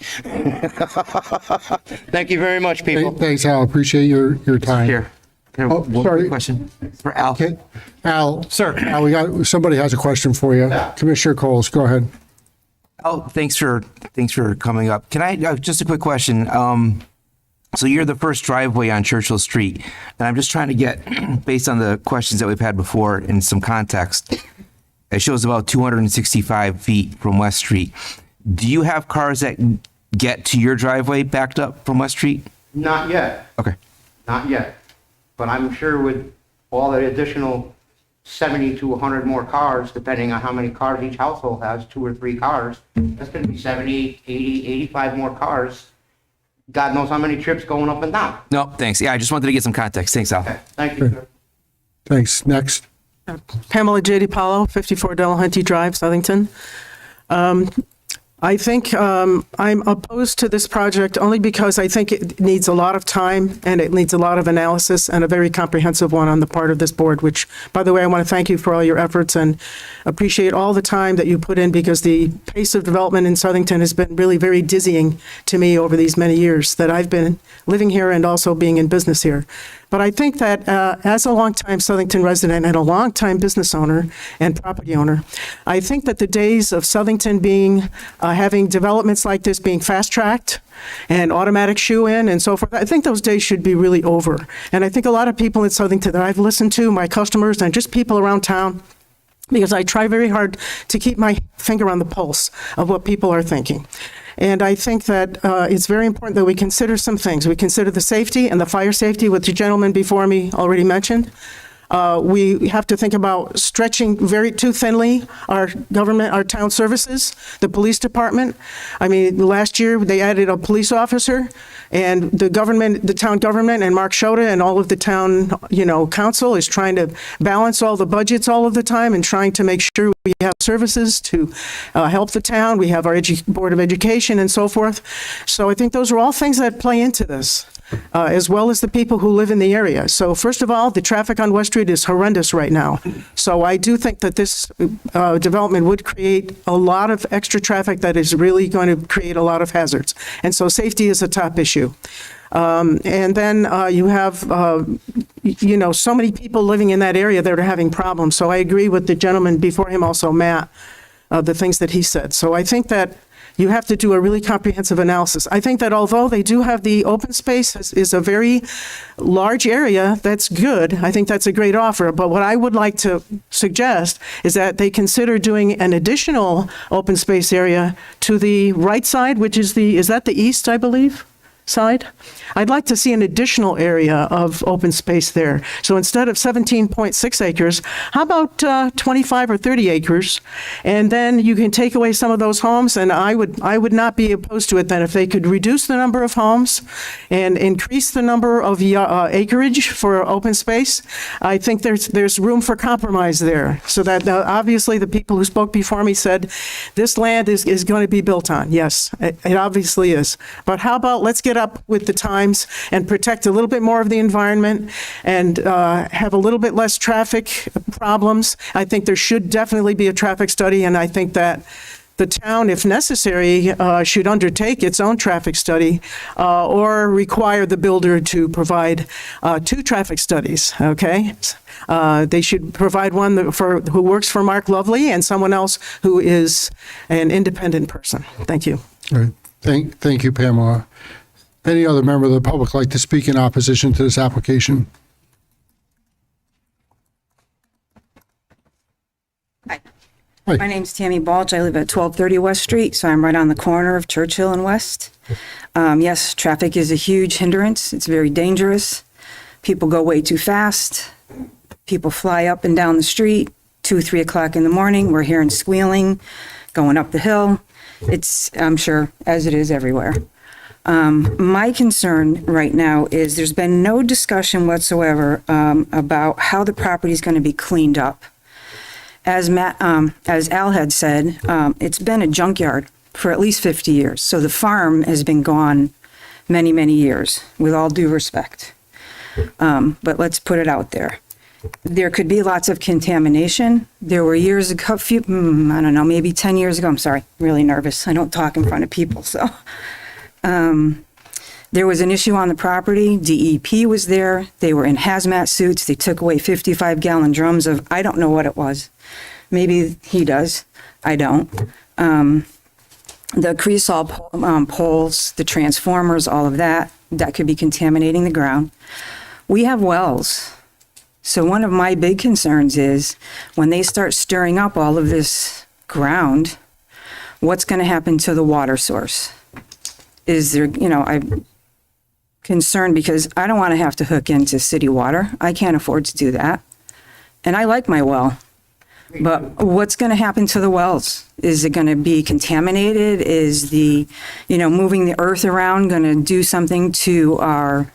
Thank you very much, people. Thanks, Al. Appreciate your time. Here. Oh, sorry. Question for Al. Okay. Al, sir. Al, somebody has a question for you. Commissioner Coles, go ahead. Oh, thanks for coming up. Can I just a quick question? So you're the first driveway on Churchill Street, and I'm just trying to get, based on the questions that we've had before, in some context. It shows about 265 feet from West Street. Do you have cars that get to your driveway backed up from West Street? Not yet. Okay. Not yet. But I'm sure with all the additional 70 to 100 more cars, depending on how many cars each household has, 2 or 3 cars, that's going to be 70, 80, 85 more cars. God knows how many trips going up and down. No, thanks. Yeah, I just wanted to get some context. Thanks, Al. Okay. Thank you, sir. Thanks. Next. Pamela J. DiPaolo, 54 Delahunty Drive, Southington. I think I'm opposed to this project only because I think it needs a lot of time and it needs a lot of analysis and a very comprehensive one on the part of this board, which, by the way, I want to thank you for all your efforts and appreciate all the time that you put in, because the pace of development in Southington has been really very dizzying to me over these many years that I've been living here and also being in business here. But I think that as a longtime Southington resident and a longtime business owner and property owner, I think that the days of Southington being having developments like this being fast-tracked and automatic shoe-in and so forth, I think those days should be really over. And I think a lot of people in Southington that I've listened to, my customers and just people around town, because I try very hard to keep my finger on the pulse of what people are thinking. And I think that it's very important that we consider some things. We consider the safety and the fire safety, which the gentleman before me already mentioned. We have to think about stretching very too thinly our government, our town services, the police department. I mean, last year they added a police officer, and the town government and Mark Schoda and all of the town, council is trying to balance all the budgets all of the time and trying to make sure we have services to help the town. We have our Board of Education and so forth. So I think those are all things that play into this. As well as the people who live in the area. So first of all, the traffic on West Street is horrendous right now. So I do think that this development would create a lot of extra traffic that is really going to create a lot of hazards. And so safety is a top issue. And then you have, so many people living in that area that are having problems. So I agree with the gentleman before him, also Matt, the things that he said. So I think that you have to do a really comprehensive analysis. I think that although they do have the open space is a very large area, that's good. I think that's a great offer. But what I would like to suggest is that they consider doing an additional open space area to the right side, which is is that the east, I believe? side. I'd like to see an additional area of open space there. So instead of 17.6 acres, how about 25 or 30 acres? And then you can take away some of those homes, and I would not be opposed to it then if they could reduce the number of homes and increase the number of acreage for open space. I think there's room for compromise there, so that obviously the people who spoke before me said this land is going to be built on. Yes, it obviously is. But how about let's get up with the times and protect a little bit more of the environment and have a little bit less traffic problems. I think there should definitely be a traffic study, and I think that the town, if necessary, should undertake its own traffic study or require the builder to provide 2 traffic studies, okay? They should provide one who works for Mark Lovely and someone else who is an independent person. Thank you. All right. Thank you, Pamela. Any other member of the public like to speak in opposition to this application? Hi. Hi. My name's Tammy Balch. I live at 1230 West Street, so I'm right on the corner of Churchill and West. Yes, traffic is a huge hindrance. It's very dangerous. People go way too fast. People fly up and down the street, 2, 3 o'clock in the morning. We're hearing squealing, going up the hill. It's, I'm sure, as it is everywhere. My concern right now is there's been no discussion whatsoever about how the property is going to be cleaned up. As Al had said, it's been a junkyard for at least 50 years. So the farm has been gone many, many years, with all due respect. But let's put it out there. There could be lots of contamination. There were years ago, I don't know, maybe 10 years ago. I'm sorry, really nervous. I don't talk in front of people, so. There was an issue on the property. DEP was there. They were in hazmat suits. They took away 55-gallon drums of, I don't know what it was. Maybe he does. I don't. The Creosote poles, the transformers, all of that could be contaminating the ground. We have wells. So one of my big concerns is when they start stirring up all of this ground, what's going to happen to the water source? Is there, I'm concerned because I don't want to have to hook into city water. I can't afford to do that. And I like my well. But what's going to happen to the wells? Is it going to be contaminated? Is the, moving the earth around going to do something to our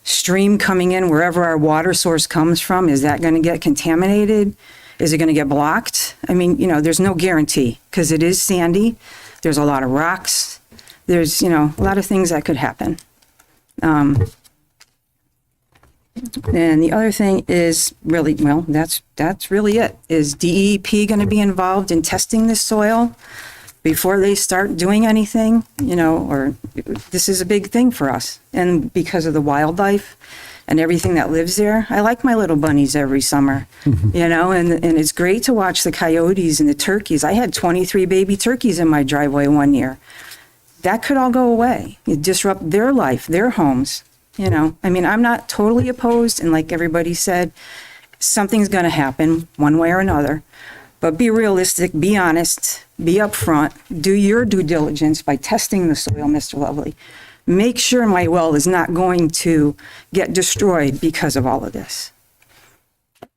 stream coming in wherever our water source comes from? Is that going to get contaminated? Is it going to get blocked? I mean, there's no guarantee because it is sandy. There's a lot of rocks. There's, a lot of things that could happen. And the other thing is really, that's really it. Is DEP going to be involved in testing this soil before they start doing anything? Or this is a big thing for us. And because of the wildlife and everything that lives there, I like my little bunnies every summer, and it's great to watch the coyotes and the turkeys. I had 23 baby turkeys in my driveway one year. That could all go away. You disrupt their life, their homes. I'm not totally opposed. And like everybody said, something's going to happen one way or another. But be realistic, be honest, be upfront, do your due diligence by testing the soil, Mr. Lovely. Make sure my well is not going to get destroyed because of all of this.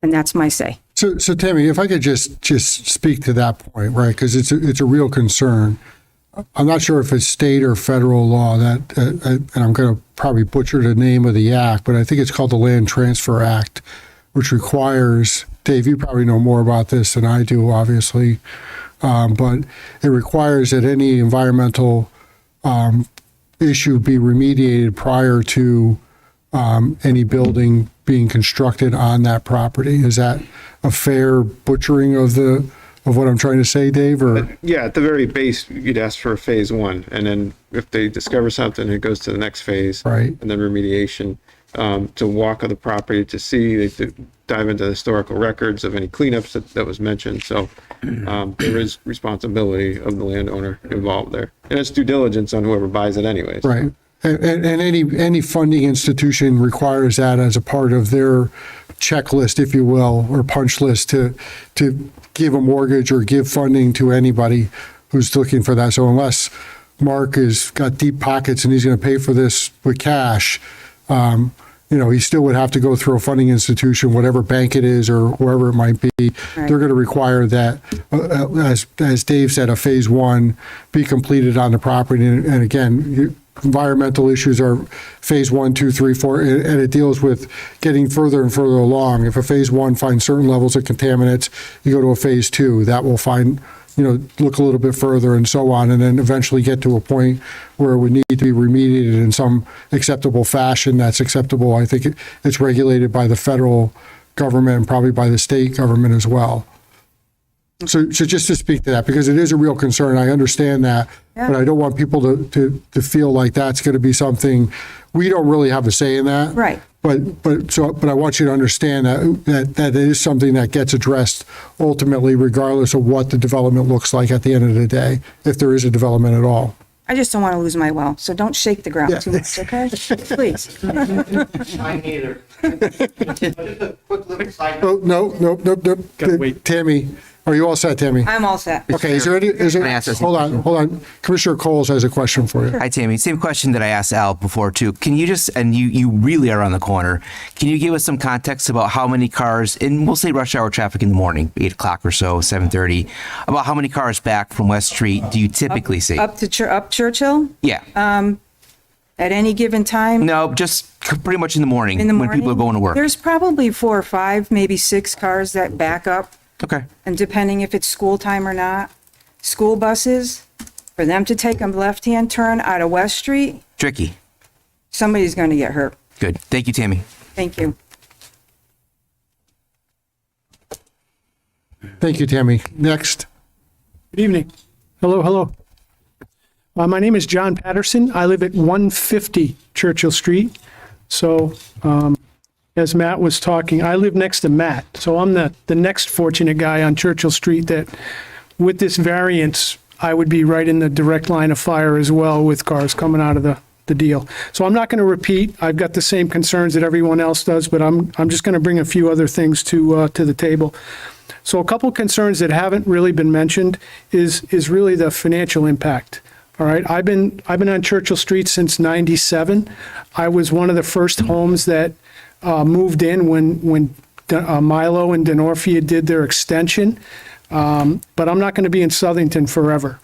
And that's my say. So Tammy, if I could just speak to that point, right? Because it's a real concern. I'm not sure if it's state or federal law that, and I'm going to probably butcher the name of the act, but I think it's called the Land Transfer Act, which requires, Dave, you probably know more about this than I do, obviously, but it requires that any environmental issue be remediated prior to any building being constructed on that property. Is that a fair butchering of what I'm trying to say, Dave? Or Yeah, at the very base, you'd ask for a phase 1, and then if they discover something, it goes to the next phase, right? And then remediation. To walk on the property to see, they have to dive into the historical records of any cleanups that was mentioned. So there is responsibility of the landowner involved there, and it's due diligence on whoever buys it anyways. Right. And any funding institution requires that as a part of their checklist, if you will, or punch list to give a mortgage or give funding to anybody who's looking for that. So unless Mark has got deep pockets and he's going to pay for this with cash, he still would have to go through a funding institution, whatever bank it is or wherever it might be. Right. They're going to require that, as Dave said, a phase one be completed on the property. And again, environmental issues are phase 1, 2, 3, 4, and it deals with getting further and further along. If a phase 1 finds certain levels of contaminants, you go to a phase 2, that will find, look a little bit further and so on, and then eventually get to a point where it would need to be remediated in some acceptable fashion that's acceptable. I think it's regulated by the federal government and probably by the state government as well. So just to speak to that, because it is a real concern, I understand that, but I don't want people to feel like that's going to be something, we don't really have a say in that. Right. But I want you to understand that it is something that gets addressed ultimately, regardless of what the development looks like at the end of the day, if there is a development at all. I just don't want to lose my well, so don't shake the ground too much, okay? Please. Mine neither. Just a quick little side note. Oh, no. Tammy, are you all set, Tammy? I'm all set. Okay, hold on. Commissioner Coles has a question for you. Hi, Tammy. Same question that I asked Al before, too. Can you and you really are on the corner, can you give us some context about how many cars, and we'll say rush hour traffic in the morning, 8 o'clock or so, 7:30, about how many cars back from West Street do you typically see? Up Churchill? Yeah. At any given time? No, just pretty much in the morning, when people are going to work. There's probably 4 or 5, maybe 6 cars that back up. Okay. And depending if it's school time or not, school buses, for them to take a left-hand turn out of West Street, Tricky. somebody's going to get hurt. Good. Thank you, Tammy. Thank you. Thank you, Tammy. Next. Good evening. Hello. My name is John Patterson. I live at 150 Churchill Street. So, as Matt was talking, I live next to Matt. So I'm the next fortunate guy on Churchill Street that with this variance, I would be right in the direct line of fire as well with cars coming out of the deal. So I'm not going to repeat. I've got the same concerns that everyone else does, but I'm just going to bring a few other things to the table. So a couple concerns that haven't really been mentioned is really the financial impact. All right, I've been on Churchill Street since '97. I was one of the first homes that moved in when Milo and Denorfia did their extension, but I'm not going to be in Southington forever.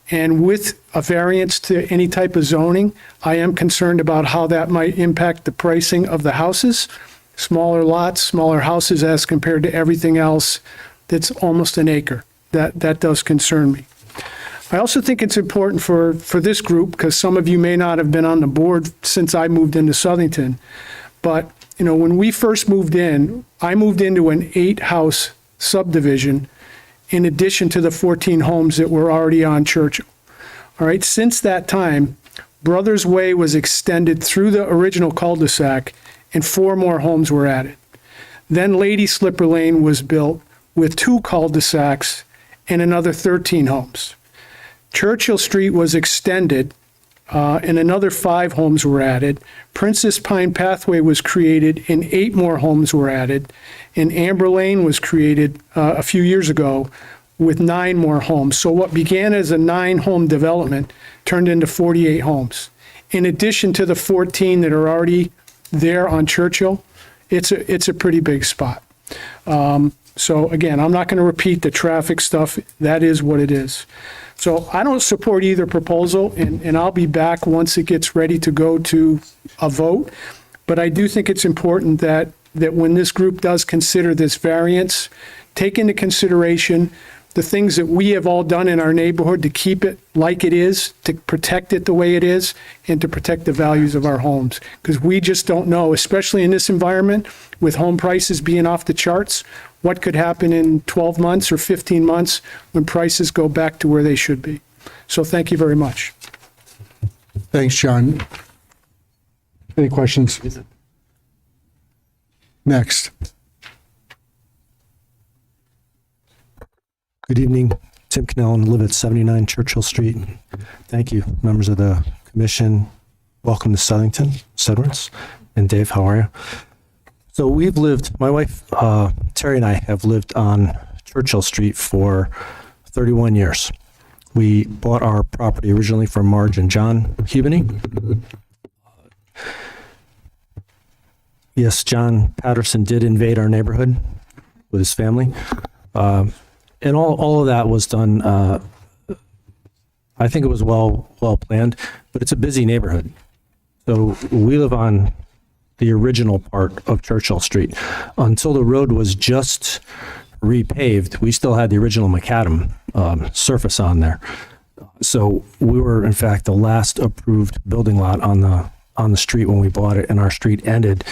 And with a variance to any type of zoning, I am concerned about how that might impact the pricing of the houses. Smaller lots, smaller houses as compared to everything else that's almost an acre. That does concern me. I also think it's important for this group, because some of you may not have been on the board since I moved into Southington, but when we first moved in, I moved into an 8-house subdivision in addition to the 14 homes that were already on Churchill. All right, since that time, Brothers Way was extended through the original cul-de-sac and 4 more homes were added. Then Lady Slipper Lane was built with 2 cul-de-sacs and another 13 homes. Churchill Street was extended and another 5 homes were added. Princess Pine Pathway was created and 8 more homes were added. And Amber Lane was created a few years ago with 9 more homes. So what began as a 9-home development turned into 48 homes. In addition to the 14 that are already there on Churchill, it's a pretty big spot. So again, I'm not going to repeat the traffic stuff. That is what it is. So I don't support either proposal, and I'll be back once it gets ready to go to a vote. But I do think it's important that when this group does consider this variance, take into consideration the things that we have all done in our neighborhood to keep it like it is, to protect it the way it is, and to protect the values of our homes. Because we just don't know, especially in this environment, with home prices being off the charts, what could happen in 12 months or 15 months when prices go back to where they should be. So thank you very much. Thanks, John. Any questions? Next. Good evening, Tim Cannell, and live at 79 Churchill Street. Thank you, members of the commission. Welcome to Southington, Sedwards. And Dave, how are you? So we've lived, my wife, Terry, and I have lived on Churchill Street for 31 years. We bought our property originally from Marge and John Hubany. Yes, John Patterson did invade our neighborhood with his family. And all of that was done, I think it was well planned, but it's a busy neighborhood. So we live on the original part of Churchill Street. Until the road was just repaved, we still had the original macadam surface on there. So we were, in fact, the last approved building lot on the street when we bought it, and our street ended.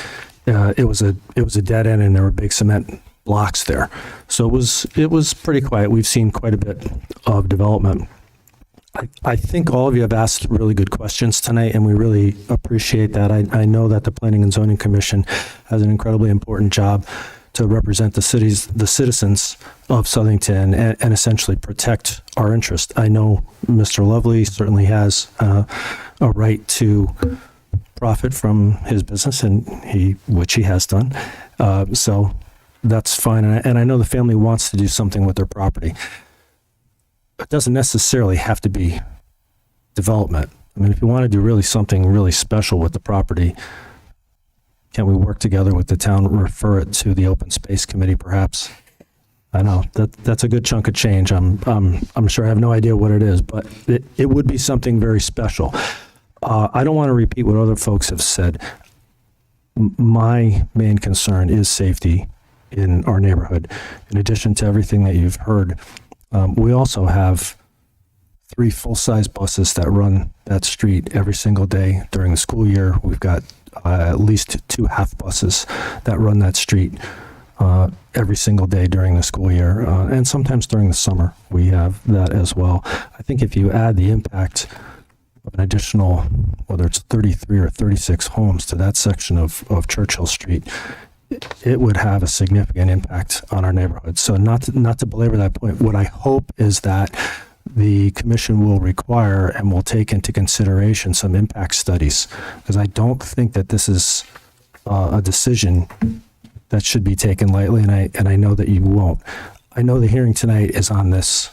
It was a dead end, and there were big cement blocks there. So it was pretty quiet. We've seen quite a bit of development. I think all of you have asked really good questions tonight, and we really appreciate that. I know that the Planning and Zoning Commission has an incredibly important job to represent the citizens of Southington and essentially protect our interest. I know Mr. Lovely certainly has a right to profit from his business, and which he has done. So that's fine. And I know the family wants to do something with their property. It doesn't necessarily have to be development. I mean, if you want to do really something really special with the property, can we work together with the town, refer it to the open space committee, perhaps? I know that's a good chunk of change. I'm sure I have no idea what it is, but it would be something very special. I don't want to repeat what other folks have said. My main concern is safety in our neighborhood. In addition to everything that you've heard, we also have 3 full-size buses that run that street every single day during the school year. We've got at least 2 half buses that run that street every single day during the school year, and sometimes during the summer we have that as well. I think if you add the impact of an additional, whether it's 33 or 36 homes to that section of Churchill Street, it would have a significant impact on our neighborhood. So not to belabor that point, what I hope is that the commission will require and will take into consideration some impact studies, because I don't think that this is a decision that should be taken lightly, and I know that you won't. I know the hearing tonight is on this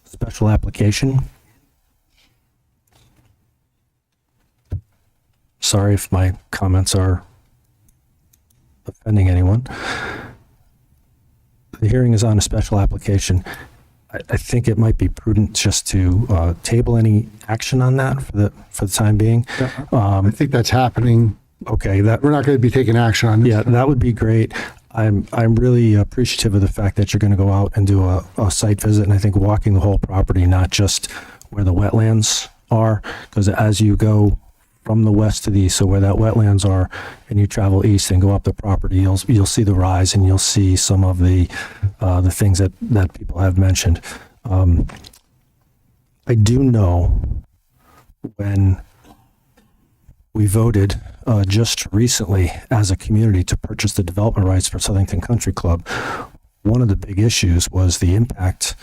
special application. Sorry if my comments are offending anyone. The hearing is on a special application. I think it might be prudent just to table any action on that for the time being. I think that's happening. Okay, We're not going to be taking action on this. Yeah, that would be great. I'm really appreciative of the fact that you're going to go out and do a site visit, and I think walking the whole property, not just where the wetlands are, because as you go from the west to the east, so where that wetlands are, and you travel east and go up the property, you'll see the rise, and you'll see some of the things that people have mentioned. I do know when we voted just recently as a community to purchase the development rights for Southington Country Club, one of the big issues was the impact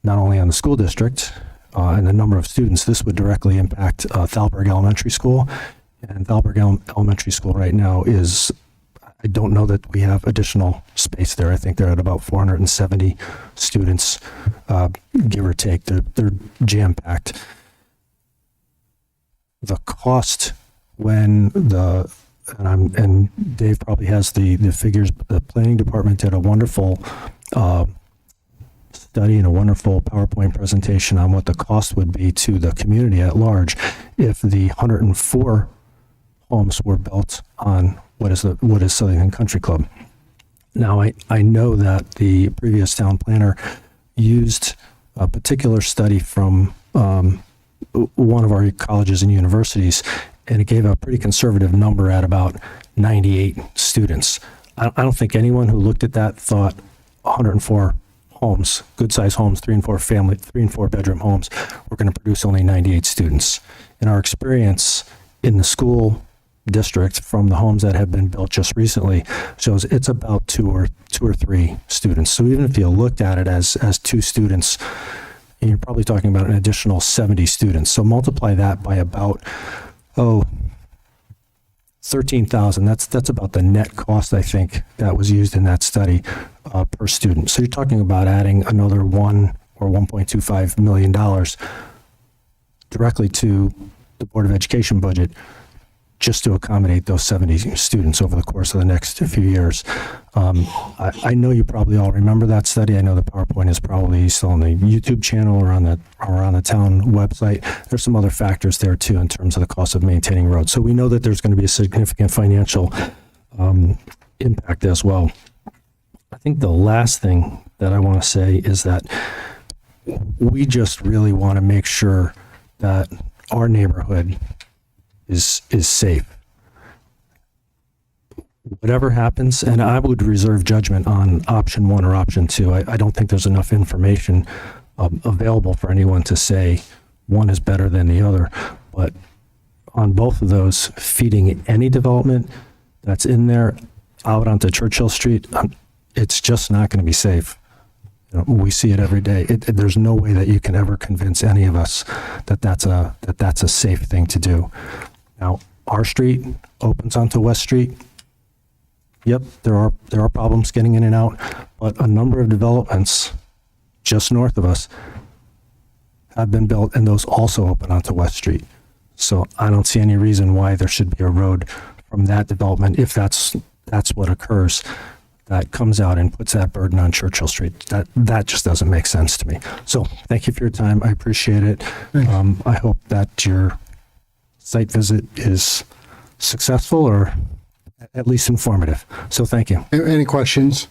not only on the school district and the number of students. This would directly impact Thalberg Elementary School. And Thalberg Elementary School right now is, I don't know that we have additional space there. I think they're at about 470 students, give or take. They're jam-packed. The cost when and Dave probably has the figures, the planning department did a wonderful study and a wonderful PowerPoint presentation on what the cost would be to the community at large if the 104 homes were built on what is Southington Country Club. Now, I know that the previous town planner used a particular study from one of our colleges and universities, and it gave a pretty conservative number at about 98 students. I don't think anyone who looked at that thought 104 homes, good-sized homes, 3 and 4 bedroom homes, were going to produce only 98 students. In our experience in the school district from the homes that have been built just recently shows it's about 2 or 3 students. So even if you looked at it as 2 students, you're probably talking about an additional 70 students. So multiply that by about 13,000. That's about the net cost, I think, that was used in that study per student. So you're talking about adding another 1 or $1.25 million directly to the Board of Education budget just to accommodate those 70 students over the course of the next few years. I know you probably all remember that study. I know the PowerPoint is probably still on the YouTube channel or on the town website. There's some other factors there too in terms of the cost of maintaining roads. So we know that there's going to be a significant financial impact as well. I think the last thing that I want to say is that we just really want to make sure that our neighborhood is safe. Whatever happens, and I would reserve judgment on option one or option two. I don't think there's enough information available for anyone to say one is better than the other. But on both of those, feeding any development that's in there out onto Churchill Street, it's just not going to be safe. We see it every day. There's no way that you can ever convince any of us that that's a safe thing to do. Now, our street opens onto West Street. Yep, there are problems getting in and out, but a number of developments just north of us have been built, and those also open onto West Street. So I don't see any reason why there should be a road from that development, if that's what occurs, that comes out and puts that burden on Churchill Street. That just doesn't make sense to me. So thank you for your time. I appreciate it. I hope that your site visit is successful or at least informative. So thank you. Any questions?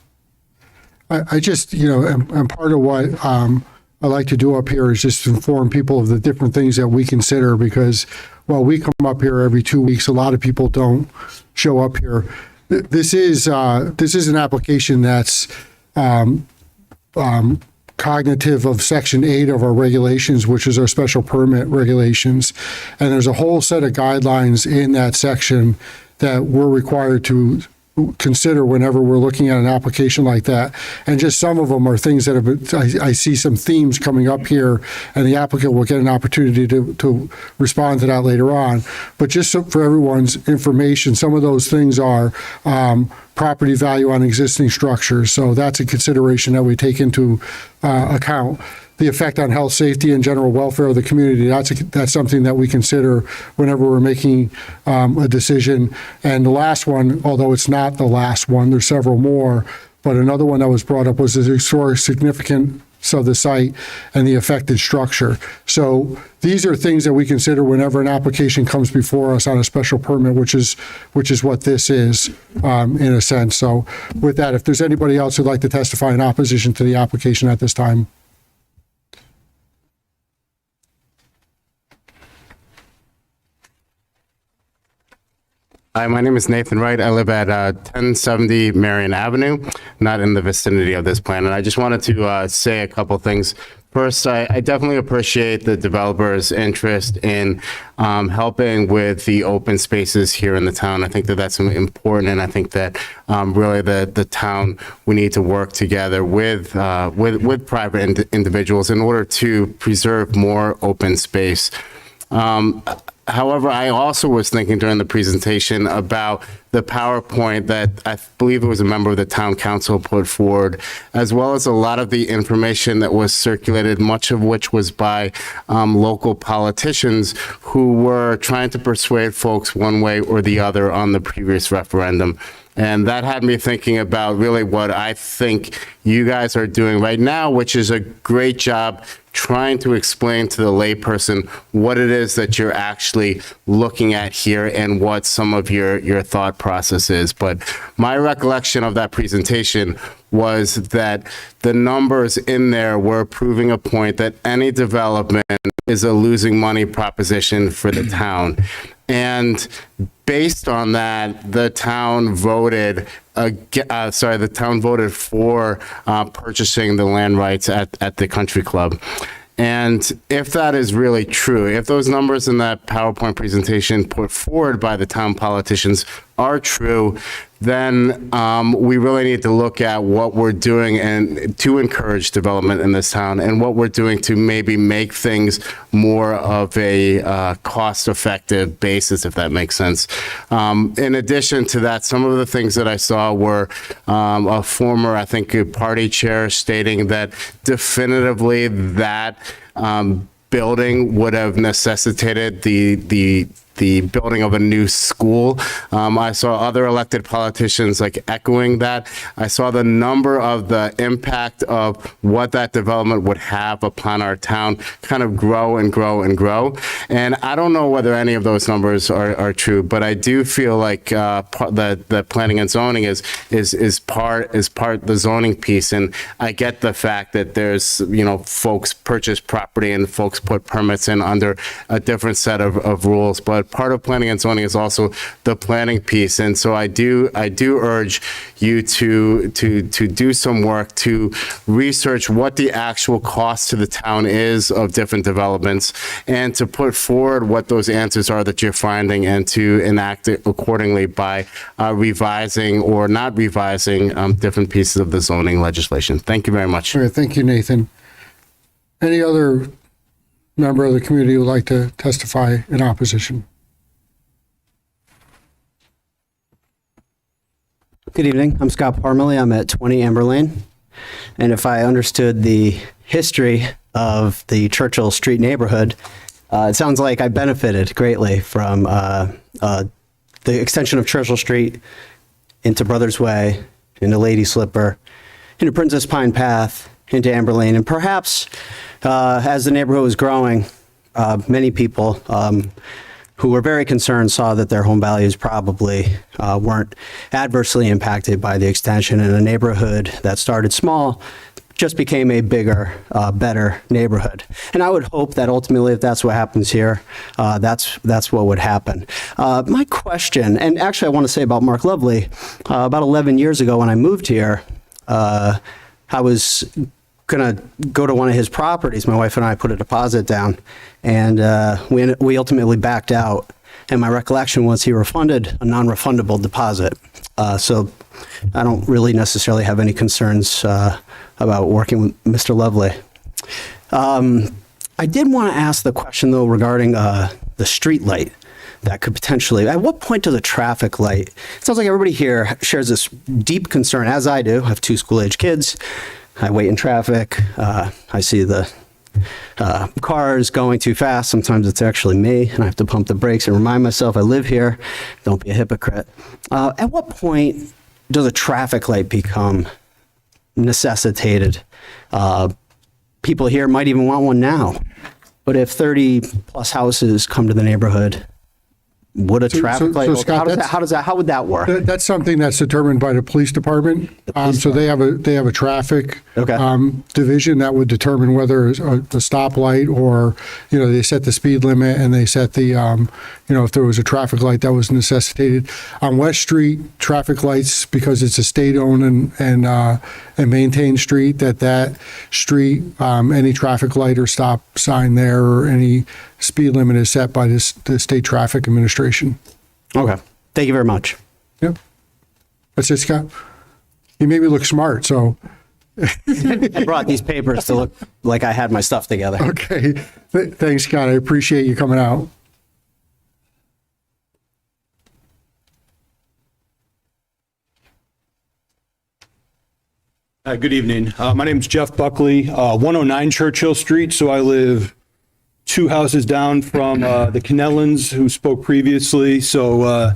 I just, and part of what I like to do up here is just inform people of the different things that we consider, because while we come up here every 2 weeks, a lot of people don't show up here. This is an application that's cognitive of Section 8 of our regulations, which is our special permit regulations. And there's a whole set of guidelines in that section that we're required to consider whenever we're looking at an application like that. And just some of them are things that have been, I see some themes coming up here, and the applicant will get an opportunity to respond to that later on. But just so for everyone's information, some of those things are property value on existing structures. So that's a consideration that we take into account. The effect on health, safety, and general welfare of the community, that's something that we consider whenever we're making a decision. And the last one, although it's not the last one, there's several more, but another one that was brought up was the historic significance of the site and the affected structure. So these are things that we consider whenever an application comes before us on a special permit, which is what this is in a sense. So with that, if there's anybody else who'd like to testify in opposition to the application at this time. Hi, my name is Nathan Wright. I live at 1070 Marion Avenue, not in the vicinity of this plan. And I just wanted to say a couple things. First, I definitely appreciate the developer's interest in helping with the open spaces here in the town. I think that that's important, and I think that really the town, we need to work together with private individuals in order to preserve more open space. However, I also was thinking during the presentation about the PowerPoint that I believe it was a member of the town council put forward, as well as a lot of the information that was circulated, much of which was by local politicians who were trying to persuade folks one way or the other on the previous referendum. And that had me thinking about really what I think you guys are doing right now, which is a great job trying to explain to the layperson what it is that you're actually looking at here and what some of your thought process is. But my recollection of that presentation was that the numbers in there were proving a point that any development is a losing money proposition for the town. And based on that, the town voted for purchasing the land rights at the country club. And if that is really true, if those numbers in that PowerPoint presentation put forward by the town politicians are true, then we really need to look at what we're doing and to encourage development in this town and what we're doing to maybe make things more of a cost-effective basis, if that makes sense. In addition to that, some of the things that I saw were a former, I think, party chair stating that definitively that building would have necessitated the building of a new school. I saw other elected politicians like echoing that. I saw the number of the impact of what that development would have upon our town kind of grow and grow and grow. And I don't know whether any of those numbers are true, but I do feel like the planning and zoning is part the zoning piece. And I get the fact that there's, folks purchase property and folks put permits in under a different set of rules, but part of planning and zoning is also the planning piece. And so I do urge you to do some work to research what the actual cost to the town is of different developments and to put forward what those answers are that you're finding and to enact it accordingly by revising or not revising different pieces of the zoning legislation. Thank you very much. All right, thank you, Nathan. Any other member of the community would like to testify in opposition? Good evening. I'm Scott Parmalee. I'm at 20 Amber Lane. And if I understood the history of the Churchill Street neighborhood, it sounds like I benefited greatly from the extension of Churchill Street into Brothers Way, into Lady Slipper, into Princess Pine Path, into Amber Lane. And perhaps as the neighborhood was growing, many people who were very concerned saw that their home values probably weren't adversely impacted by the extension, and a neighborhood that started small just became a bigger, better neighborhood. And I would hope that ultimately, if that's what happens here, that's what would happen. My question, and actually I want to say about Mark Lovely, about 11 years ago when I moved here, I was going to go to one of his properties. My wife and I put a deposit down, and we ultimately backed out. And my recollection was he refunded a non-refundable deposit. So I don't really necessarily have any concerns about working with Mr. Lovely. I did want to ask the question, though, regarding the street light that could potentially, at what point does a traffic light, it sounds like everybody here shares this deep concern, as I do. I have 2 school-age kids. I wait in traffic. I see the cars going too fast. Sometimes it's actually me, and I have to pump the brakes and remind myself I live here. Don't be a hypocrite. At what point does a traffic light become necessitated? People here might even want one now. But if 30 plus houses come to the neighborhood, would a traffic light? Scott, how would that work? That's something that's determined by the police department. So they have a traffic division that would determine whether a stoplight or they set the speed limit and they set the if there was a traffic light that was necessitated on West Street. Traffic lights, because it's a state-owned and maintained street, that street, any traffic light or stop sign there or any speed limit is set by the State Traffic Administration. Okay. Thank you very much. Yep. That's it, Scott. You made me look smart, so. I brought these papers to look like I had my stuff together. Okay. Thanks, Scott. I appreciate you coming out. Good evening. My name's Jeff Buckley, 109 Churchill Street. So I live 2 houses down from the Cannellans, who spoke previously. So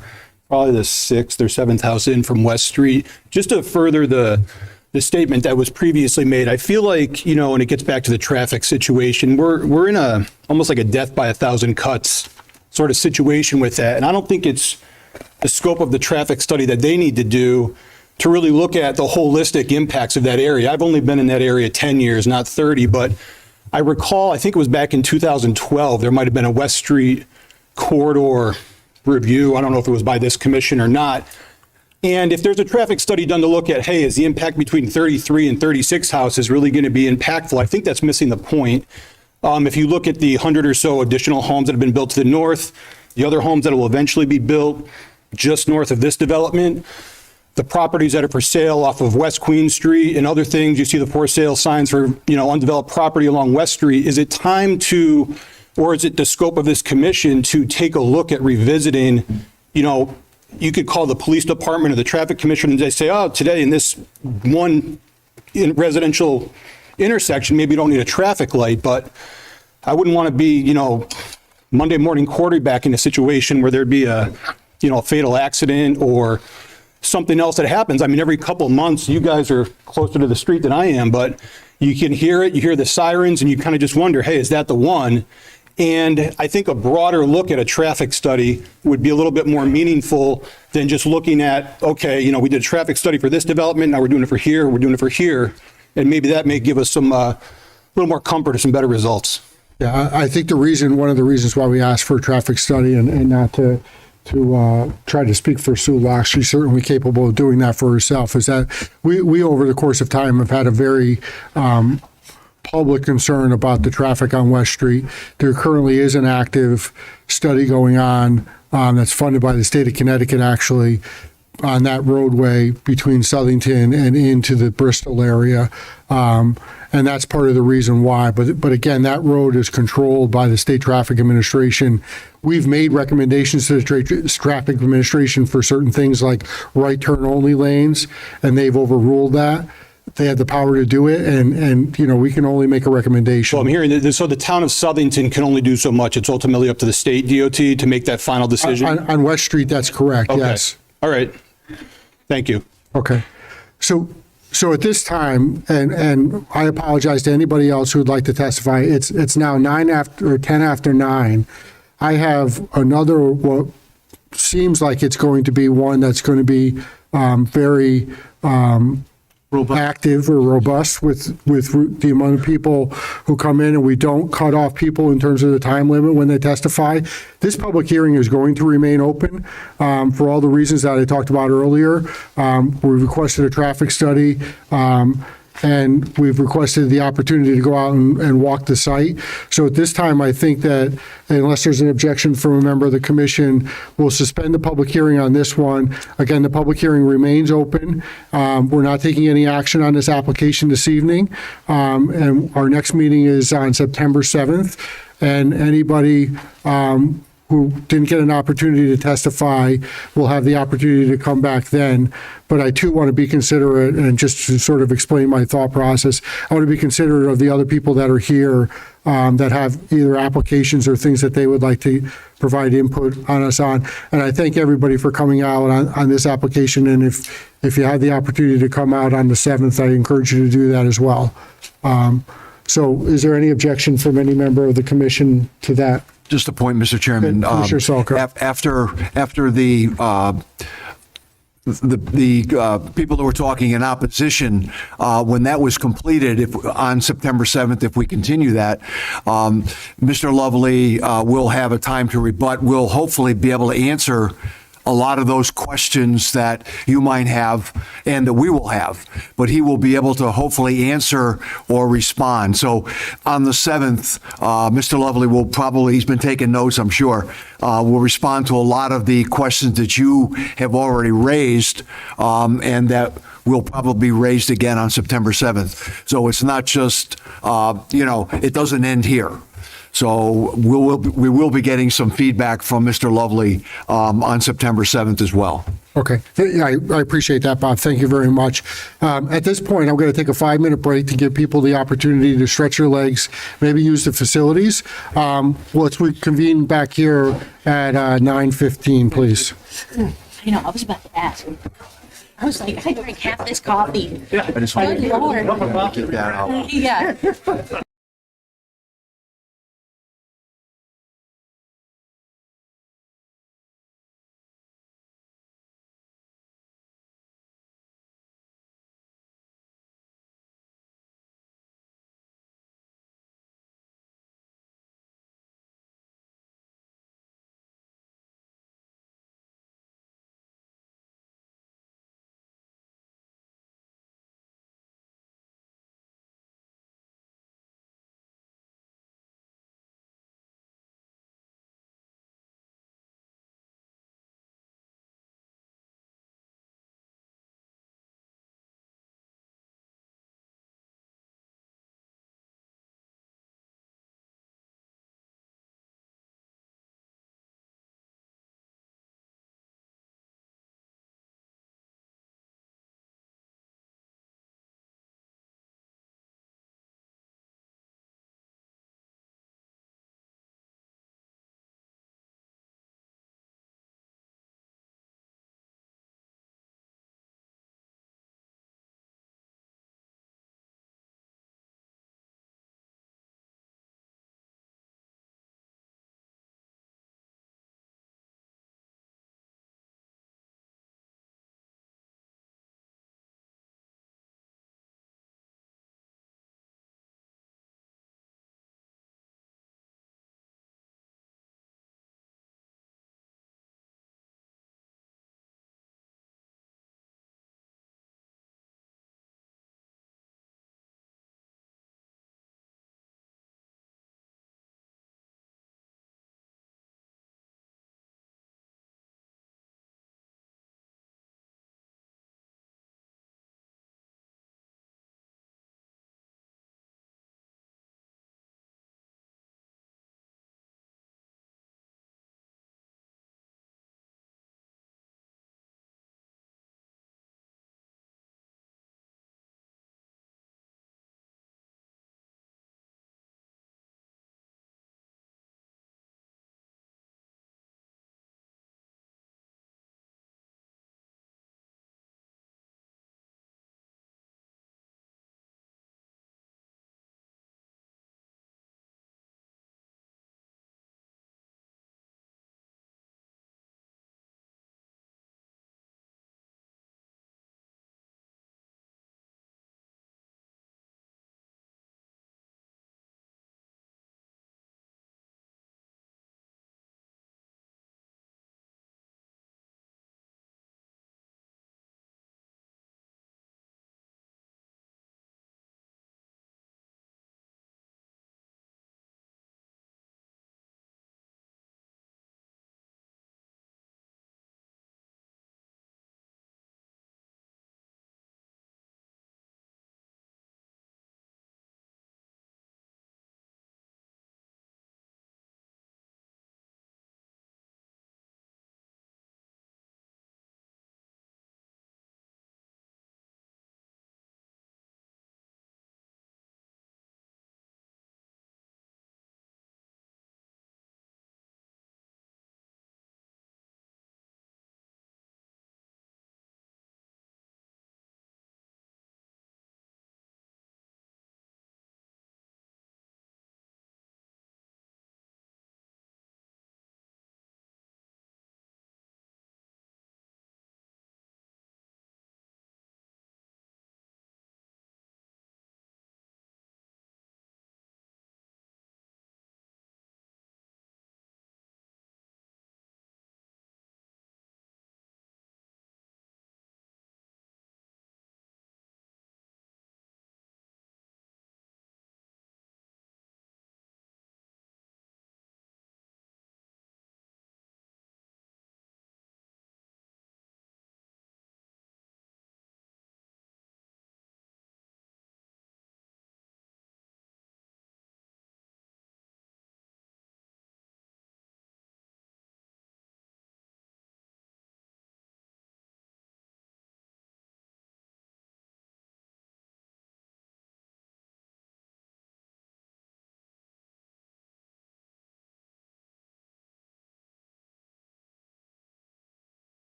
probably the 6th or 7th house in from West Street. Just to further the statement that was previously made, I feel like, and it gets back to the traffic situation, we're in almost like a death by 1,000 cuts sort of situation with that. And I don't think it's the scope of the traffic study that they need to do to really look at the holistic impacts of that area. I've only been in that area 10 years, not 30, but I recall, I think it was back in 2012, there might have been a West Street corridor review. I don't know if it was by this commission or not. And if there's a traffic study done to look at, hey, is the impact between 33 and 36 houses really going to be impactful? I think that's missing the point. If you look at the 100 or so additional homes that have been built to the north, the other homes that will eventually be built, just north of this development, the properties that are for sale off of West Queen Street and other things, you see the for sale signs for, undeveloped property along West Street. Is it time to, or is it the scope of this commission to take a look at revisiting, you could call the police department or the traffic commission and they say, oh, today in this one residential intersection, maybe you don't need a traffic light, but I wouldn't want to be, Monday morning quarterback in a situation where there'd be a fatal accident or something else that happens. I mean, every couple of months, you guys are closer to the street than I am, but you can hear it, you hear the sirens, and you kind of just wonder, hey, is that the one? And I think a broader look at a traffic study would be a little bit more meaningful than just looking at, okay, we did a traffic study for this development, now we're doing it for here, we're doing it for here, and maybe that may give us some a little more comfort or some better results. Yeah, I think one of the reasons why we asked for a traffic study and not to try to speak for Sue Locke, she's certainly capable of doing that for herself, is that we over the course of time have had a very public concern about the traffic on West Street. There currently is an active study going on that's funded by the state of Connecticut, actually, on that roadway between Southington and into the Bristol area. And that's part of the reason why. But again, that road is controlled by the State Traffic Administration. We've made recommendations to the Traffic Administration for certain things like right turn only lanes, and they've overruled that. They have the power to do it, and we can only make a recommendation. So I'm hearing that, so the town of Southington can only do so much. It's ultimately up to the state DOT to make that final decision? On West Street, that's correct, Okay. yes. All right. Thank you. Okay. So at this time, and I apologize to anybody else who would like to testify, it's now 10 after 9. I have another, what seems like it's going to be one that's going to be very active or robust with the amount of people who come in, and we don't cut off people in terms of the time limit when they testify. This public hearing is going to remain open for all the reasons that I talked about earlier. We requested a traffic study, and we've requested the opportunity to go out and walk the site. So at this time, I think that unless there's an objection from a member of the commission, we'll suspend the public hearing on this one. Again, the public hearing remains open. We're not taking any action on this application this evening. And our next meeting is on September 7th. And anybody who didn't get an opportunity to testify will have the opportunity to come back then. But I too want to be considerate, and just to sort of explain my thought process, I want to be considerate of the other people that are here that have either applications or things that they would like to provide input on us on. And I thank everybody for coming out on this application. And if you have the opportunity to come out on the 7th, I encourage you to do that as well. So is there any objection from any member of the commission to that? Just a point, Mr. Chairman. Commissioner Salker. After the people that were talking in opposition, when that was completed, on September 7th, if we continue that, Mr. Lovely will have a time to rebut. We'll hopefully be able to answer a lot of those questions that you might have and that we will have, but he will be able to hopefully answer or respond. So on the 7th, Mr. Lovely will probably, he's been taking notes, I'm sure, will respond to a lot of the questions that you have already raised, and that will probably be raised again on September 7th. So it's not just, it doesn't end here. So we will be getting some feedback from Mr. Lovely on September 7th as well. Okay. I appreciate that, Bob. Thank you very much. At this point, I'm going to take a 5-minute break to give people the opportunity to stretch their legs, maybe use the facilities. Let's reconvene back here at 9:15, please. I was about to ask. I was like, I drank half this coffee. I just want Good Lord. to get that out. Yeah.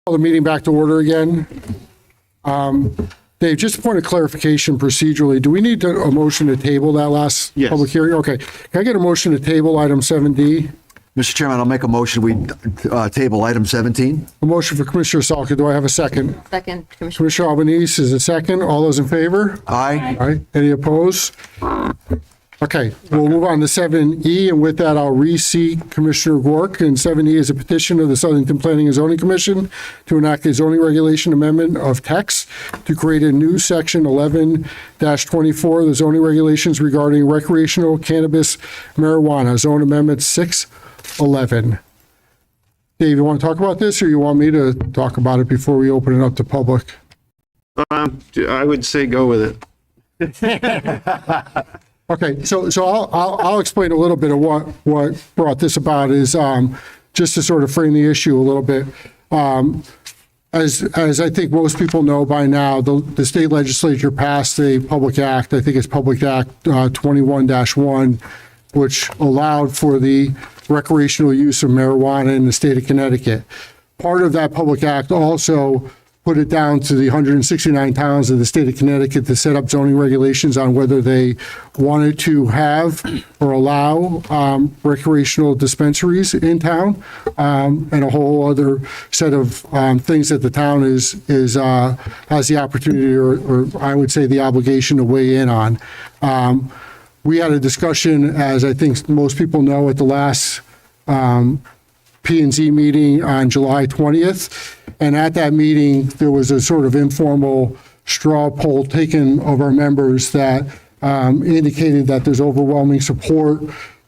Call the meeting back to order again. Dave, just a point of clarification procedurally, do we need a motion to table that last public hearing? Okay. Can I get a motion to table item 7D? Mr. Chairman, I'll make a motion, we table item 17. A motion for Commissioner Salka. Do I have a second? Second, Commissioner. Commissioner Albanese is a second. All those in favor? Aye. Aye. Any opposed? Okay, we'll move on to 7E, and with that, I'll reseat Commissioner Gork. And 7E is a petition of the Southington Planning and Zoning Commission to enact a zoning regulation amendment of text to create a new section 11-24 of the zoning regulations regarding recreational cannabis marijuana, zone amendment 611. Dave, you want to talk about this, or you want me to talk about it before we open it up to public? I would say go with it. Okay, so I'll explain a little bit of what brought this about is just to sort of frame the issue a little bit. As I think most people know by now, the state legislature passed a public act, I think it's Public Act 21-1, which allowed for the recreational use of marijuana in the state of Connecticut. Part of that public act also put it down to the 169 towns of the state of Connecticut to set up zoning regulations on whether they wanted to have or allow recreational dispensaries in town, and a whole other set of things that the town has the opportunity, or I would say the obligation, to weigh in on. We had a discussion, as I think most people know, at the last P&Z meeting on July 20th. And at that meeting, there was a sort of informal straw poll taken of our members that indicated that there's overwhelming support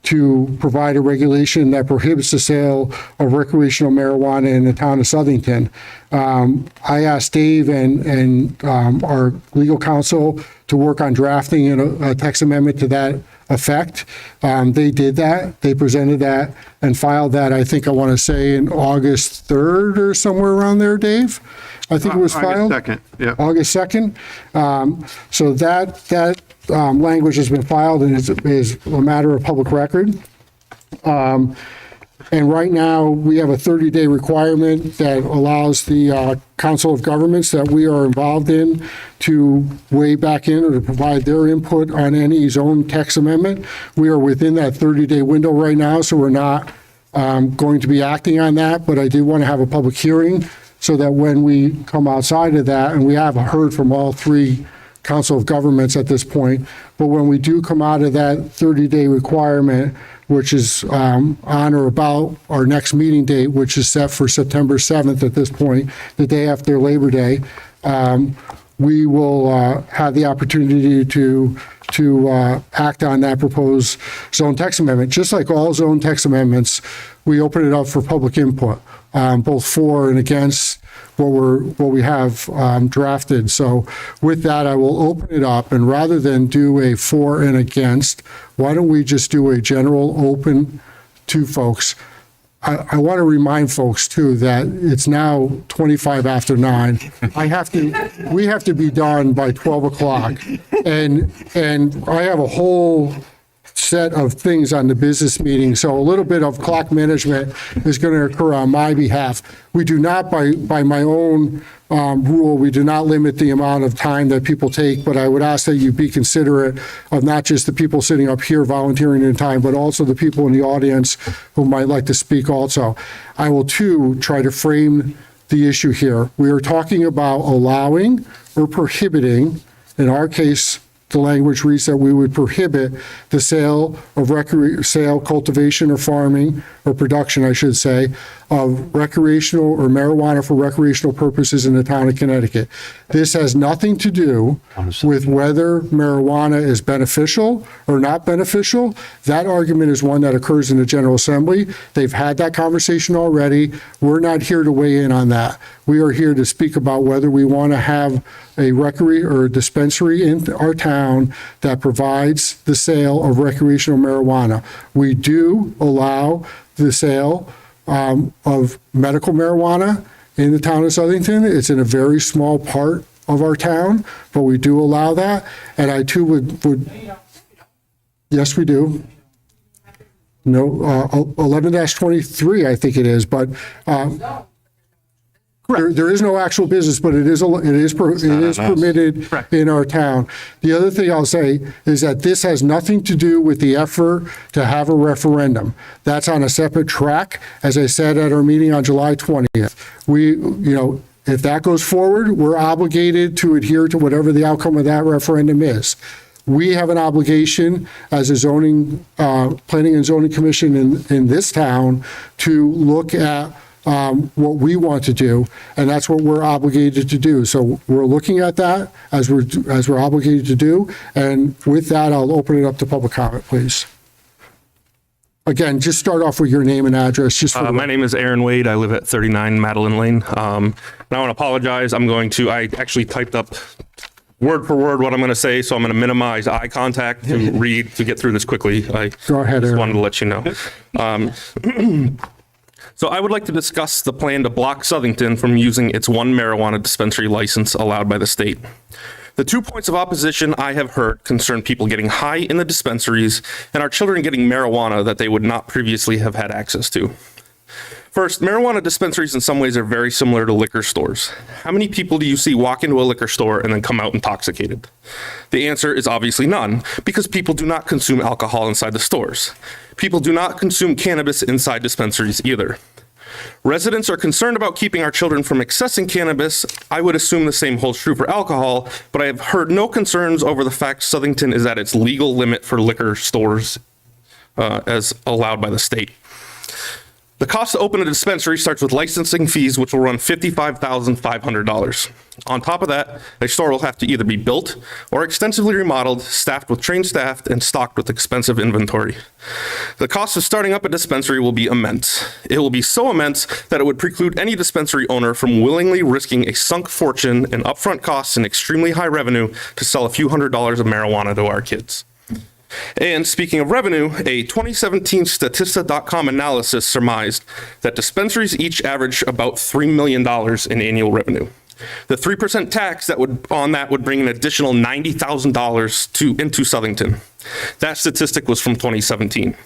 to provide a regulation that prohibits the sale of recreational marijuana in the town of Southington. I asked Dave and our legal counsel to work on drafting a text amendment to that effect. They did that. They presented that and filed that, I think I want to say, in August 3rd or somewhere around there, Dave? I think it was filed. August 2nd, yeah. August 2nd. So that language has been filed and is a matter of public record. And right now, we have a 30-day requirement that allows the Council of Governments that we are involved in to weigh back in or to provide their input on any zone text amendment. We are within that 30-day window right now, so we're not going to be acting on that, but I do want to have a public hearing so that when we come outside of that, and we have heard from all three Council of Governments at this point, but when we do come out of that 30-day requirement, which is on or about our next meeting date, which is set for September 7th at this point, the day after Labor Day, we will have the opportunity to act on that proposed zone text amendment. Just like all zone text amendments, we open it up for public input, both for and against what we have drafted. So with that, I will open it up, and rather than do a for and against, why don't we just do a general open to folks? I want to remind folks too that it's now 25 after 9. We have to be done by 12 o'clock, and I have a whole set of things on the business meeting, so a little bit of clock management is going to occur on my behalf. We do not, by my own rule, we do not limit the amount of time that people take, but I would ask that you be considerate of not just the people sitting up here volunteering in time, but also the people in the audience who might like to speak also. I will too try to frame the issue here. We are talking about allowing or prohibiting, in our case, the language reads that we would prohibit the sale of cultivation or farming or production, I should say, of recreational or marijuana for recreational purposes in the town of Connecticut. This has nothing to do with whether marijuana is beneficial or not beneficial. That argument is one that occurs in the General Assembly. They've had that conversation already. We're not here to weigh in on that. We are here to speak about whether we want to have a or a dispensary in our town that provides the sale of recreational marijuana. We do allow the sale of medical marijuana in the town of Southington. It's in a very small part of our town, but we do allow that. And I too would yes, we do. No, 11-23, I think it is, but There is no actual business, but it is permitted in our town. The other thing I'll say is that this has nothing to do with the effort to have a referendum. That's on a separate track. As I said at our meeting on July 20th, if that goes forward, we're obligated to adhere to whatever the outcome of that referendum is. We have an obligation as a planning and zoning commission in this town to look at what we want to do, and that's what we're obligated to do. So we're looking at that as we're obligated to do, and with that, I'll open it up to public comment, please. Again, just start off with your name and address. My name is Aaron Wade. I live at 39 Madeline Lane. And I want to apologize. I actually typed up word for word what I'm going to say, so I'm going to minimize eye contact to get through this quickly. Go ahead, just Aaron. wanted to let you know. So I would like to discuss the plan to block Southington from using its one marijuana dispensary license allowed by the state. The 2 points of opposition I have heard concern people getting high in the dispensaries and our children getting marijuana that they would not previously have had access to. First, marijuana dispensaries in some ways are very similar to liquor stores. How many people do you see walk into a liquor store and then come out intoxicated? The answer is obviously none, because people do not consume alcohol inside the stores. People do not consume cannabis inside dispensaries either. Residents are concerned about keeping our children from accessing cannabis. I would assume the same holds true for alcohol, but I have heard no concerns over the fact Southington is at its legal limit for liquor stores as allowed by the state. The cost to open a dispensary starts with licensing fees, which will run $55,500. On top of that, a store will have to either be built or extensively remodeled, staffed with trained staff, and stocked with expensive inventory. The cost of starting up a dispensary will be immense. It will be so immense that it would preclude any dispensary owner from willingly risking a sunk fortune in upfront costs and extremely high revenue to sell a few $100s of marijuana to our kids. And speaking of revenue, a 2017 Statista.com analysis surmised that dispensaries each average about $3 million in annual revenue. The 3% tax on that would bring an additional $90,000 into Southington. That statistic was from 2017.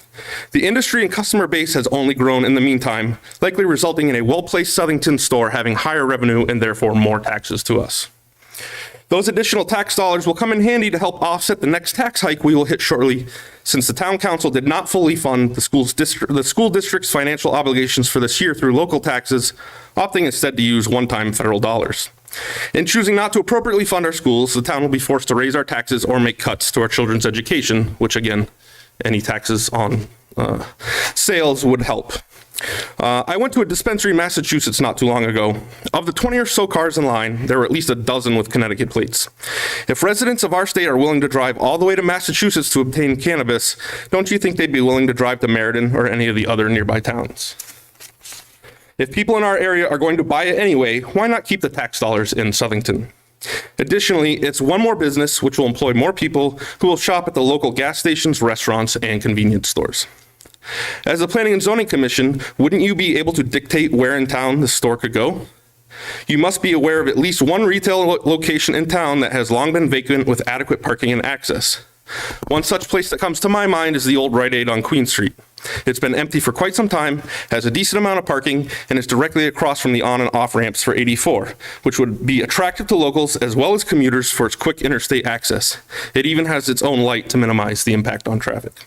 The industry and customer base has only grown in the meantime, likely resulting in a well-placed Southington store having higher revenue and therefore more taxes to us. Those additional tax dollars will come in handy to help offset the next tax hike we will hit shortly, since the town council did not fully fund the school district's financial obligations for this year through local taxes, opting instead to use one-time federal dollars. In choosing not to appropriately fund our schools, the town will be forced to raise our taxes or make cuts to our children's education, which again, any taxes on sales would help. I went to a dispensary in Massachusetts not too long ago. Of the 20 or so cars in line, there were at least a dozen with Connecticut plates. If residents of our state are willing to drive all the way to Massachusetts to obtain cannabis, don't you think they'd be willing to drive to Meriden or any of the other nearby towns? If people in our area are going to buy it anyway, why not keep the tax dollars in Southington? Additionally, it's one more business which will employ more people who will shop at the local gas stations, restaurants, and convenience stores. As the Planning and Zoning Commission, wouldn't you be able to dictate where in town the store could go? You must be aware of at least one retail location in town that has long been vacant with adequate parking and access. One such place that comes to my mind is the old Rite Aid on Queen Street. It's been empty for quite some time, has a decent amount of parking, and is directly across from the on and off ramps for 84, which would be attractive to locals as well as commuters for its quick interstate access. It even has its own light to minimize the impact on traffic.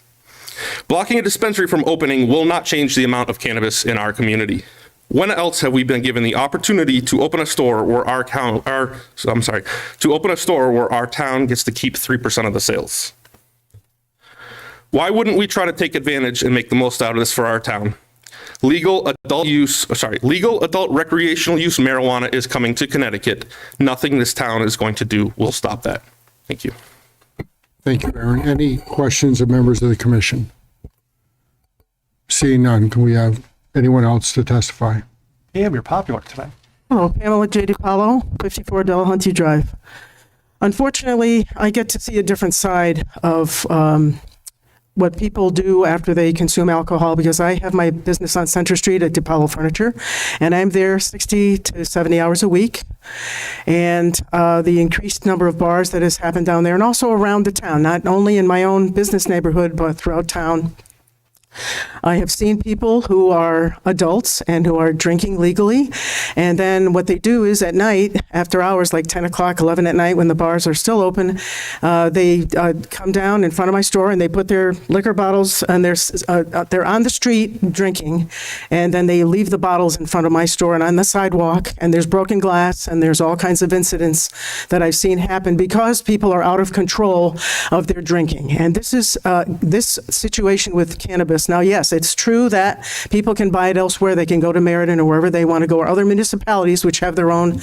Blocking a dispensary from opening will not change the amount of cannabis in our community. When else have we been given the opportunity to open a store where our town gets to keep 3% of the sales? Why wouldn't we try to take advantage and make the most out of this for our town? Legal adult recreational use marijuana is coming to Connecticut. Nothing this town is going to do will stop that. Thank you. Thank you, Aaron. Any questions of members of the commission? Seeing none, can we have anyone else to testify? Pam, you're popular today. Hello, Pamela J. DiPaolo, 54 Delahunty Drive. Unfortunately, I get to see a different side of what people do after they consume alcohol, because I have my business on Center Street at DiPaolo Furniture, and I'm there 60 to 70 hours a week. And the increased number of bars that has happened down there, and also around the town, not only in my own business neighborhood, but throughout town, I have seen people who are adults and who are drinking legally. And then what they do is at night, after hours, like 10 o'clock, 11 at night, when the bars are still open, they come down in front of my store and they put their liquor bottles, and they're on the street drinking. And then they leave the bottles in front of my store and on the sidewalk. And there's broken glass and there's all kinds of incidents that I've seen happen because people are out of control of their drinking. And this is this situation with cannabis. Now, yes, it's true that people can buy it elsewhere. They can go to Meriden or wherever they want to go, or other municipalities which have their own